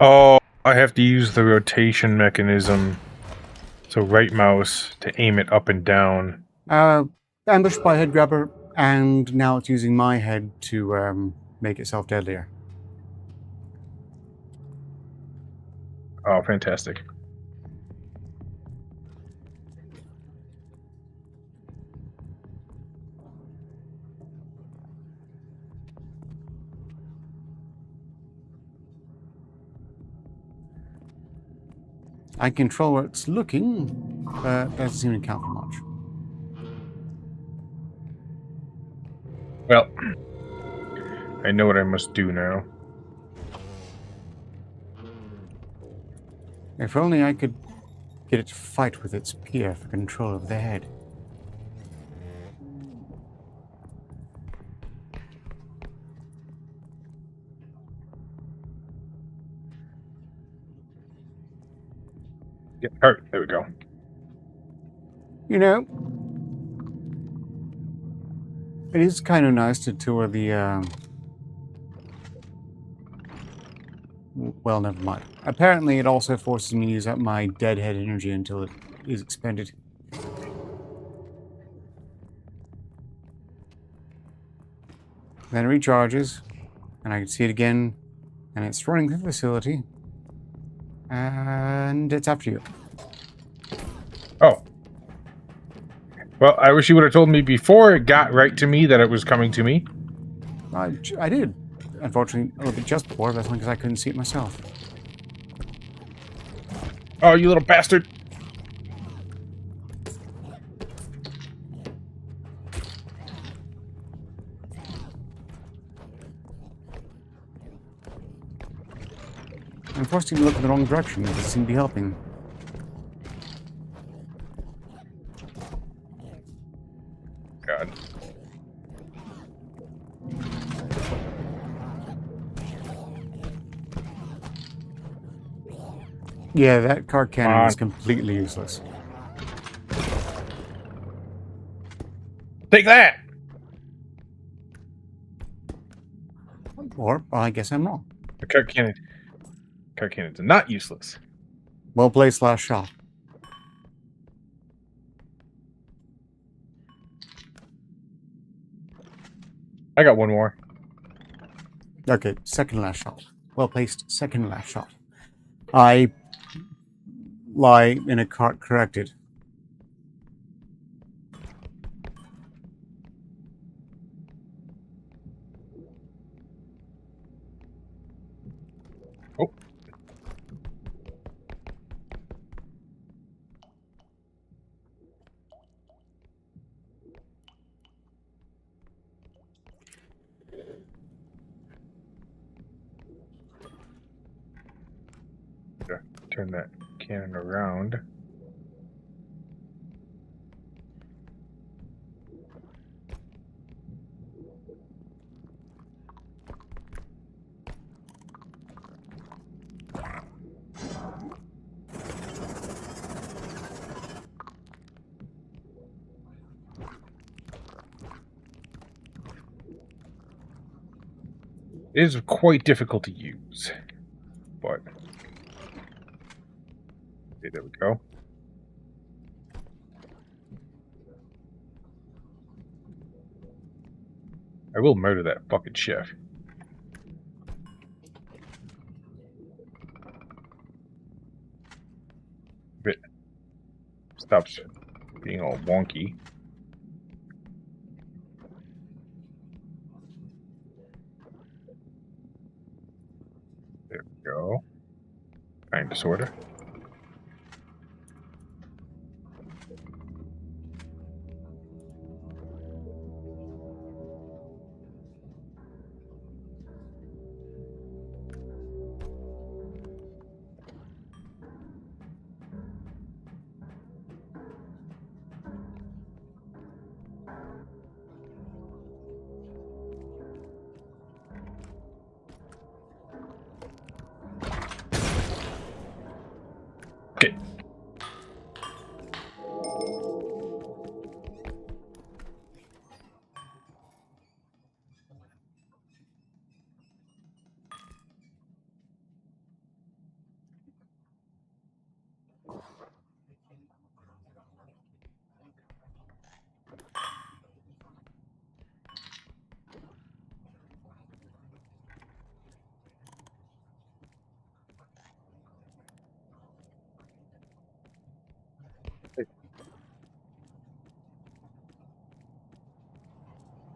Oh, I have to use the rotation mechanism. So right mouse to aim it up and down. Ambushed by head grabber, and now it's using my head to make itself deadlier. Oh, fantastic. I control where it's looking, but that doesn't seem to count for much. Well, I know what I must do now. If only I could get it to fight with its peer for control of the head. Yeah, cart. There we go. You know, it is kind of nice to tour the, well, never mind. Apparently, it also forces me to use up my dead head energy until it is expended. Then it recharges, and I can see it again, and it's running the facility, and it's after you. Oh. Well, I wish you would have told me before it got right to me that it was coming to me. I did. Unfortunately, a little bit just before, but that's only because I couldn't see it myself. Oh, you little bastard! I'm forced you to look in the wrong direction. It doesn't seem to be helping. God. Yeah, that card cannon is completely useless. Take that! Or, well, I guess I'm wrong. The card cannons are not useless. Well played, slash shot. I got one more. Okay, second last shot. Well placed, second last shot. I lie in a cart corrected. Oh. Turn that cannon around. It is quite difficult to use, but okay, there we go. I will murder that fucking chef. If it stops being all wonky. There we go. Kind of, sorta. Okay.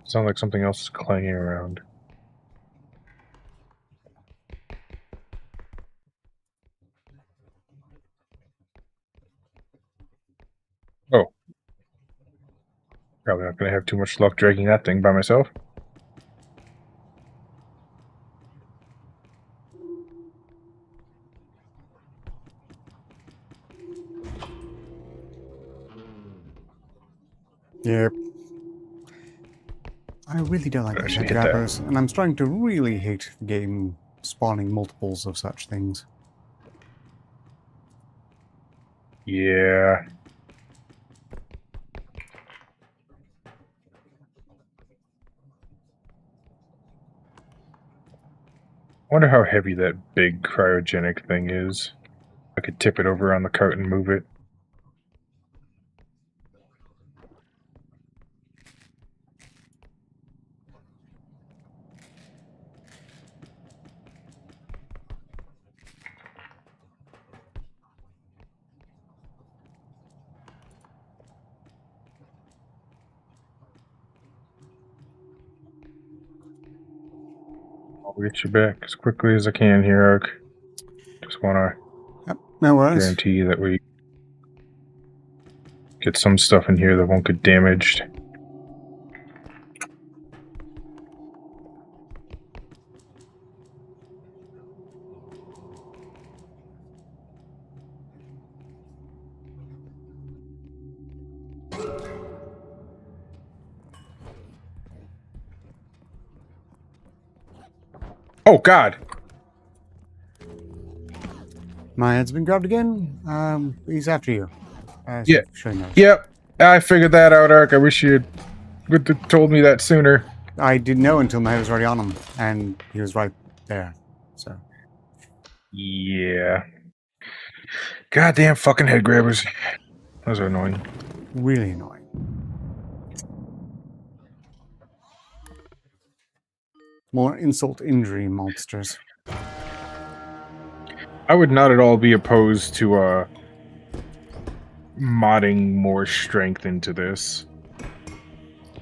Sounds like something else is clanging around. Oh. Probably not going to have too much luck dragging that thing by myself. Yep. I really don't like these Actually hit grabbers, and I'm starting to really hate the game spawning multiples of such things. Yeah. I wonder how heavy that big cryogenic thing is. I could tip it over on the cart and move it. I'll get you back as quickly as I can here, Ark. Just want to Yep, no worries. guarantee that we get some stuff in here that won't get damaged. Oh, God! My head's been grabbed again. He's after you. Yeah. Sure knows. Yep, I figured that out, Ark. I wish you would have told me that sooner. I didn't know until my head was already on him, and he was right there. So. Yeah. Goddamn fucking head grabbers. Those are annoying. Really annoying. More insult injury monsters. I would not at all be opposed to modding more strength into this.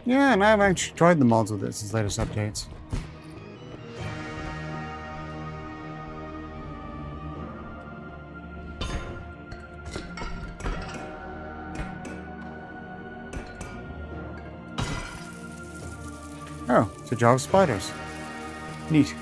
Yeah, and I haven't actually tried the mods with this since latest updates. Oh, it's a jar of spiders. Neat.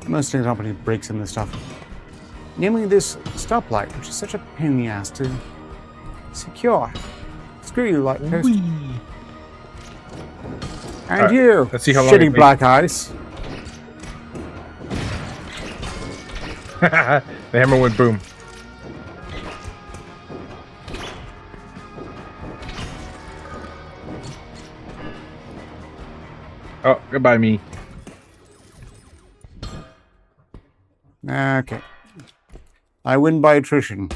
Most things aren't putting brakes in this stuff. Namely this stoplight, which is such a pain in the ass to secure. Screw you, light post. And Alright, you, let's see how long it shitty takes. black eyes. The hammer went boom. Oh, goodbye, me. Okay. I win by attrition.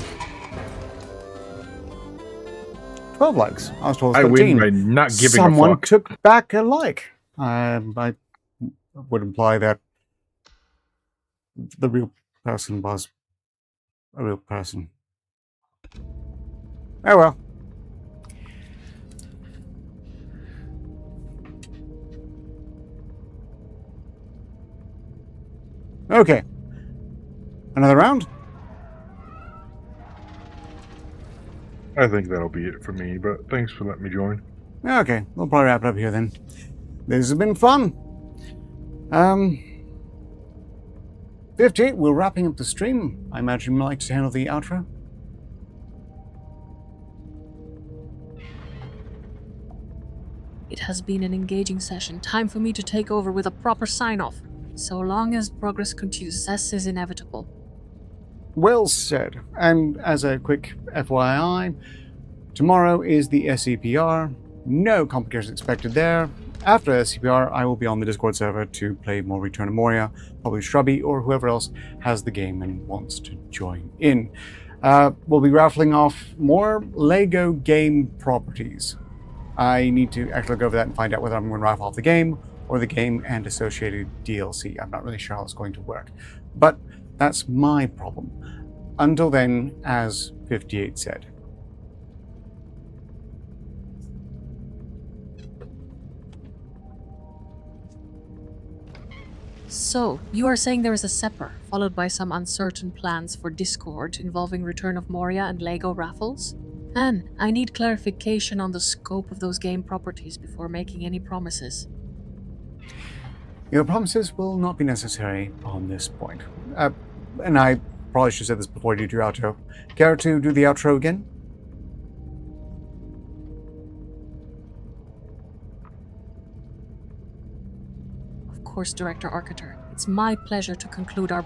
12 likes. I was told 13. I win by not giving Someone a fuck. took back a like. I would imply that the real person was a real person. Oh well. Okay. Another round? I think that'll be it for me, but thanks for letting me join. Okay, we'll probably wrap it up here then. This has been fun. 58, we're wrapping up the stream. I imagine you'd like to handle the outro? It has been an engaging session. Time for me to take over with a proper sign-off. So long as progress continues, success is inevitable. Well said. And as a quick FYI, tomorrow is the SCPR. No complications expected there. After SCPR, I will be on the Discord server to play more Return to Moria, probably Shrubby or whoever else has the game and wants to join in. We'll be raffling off more LEGO game properties. I need to actually go over that and find out whether I'm going to raffle off the game or the game and associated DLC. I'm not really sure how it's going to work. But that's my problem. Until then, as 58 said. So, you are saying there is a Sepper, followed by some uncertain plans for Discord involving Return of Moria and LEGO raffles? And I need clarification on the scope of those game properties before making any promises. Your promises will not be necessary on this point. And I probably should have said this before I do your outro. Care to do the outro again? Of course, Director Arcater, it's my pleasure to conclude our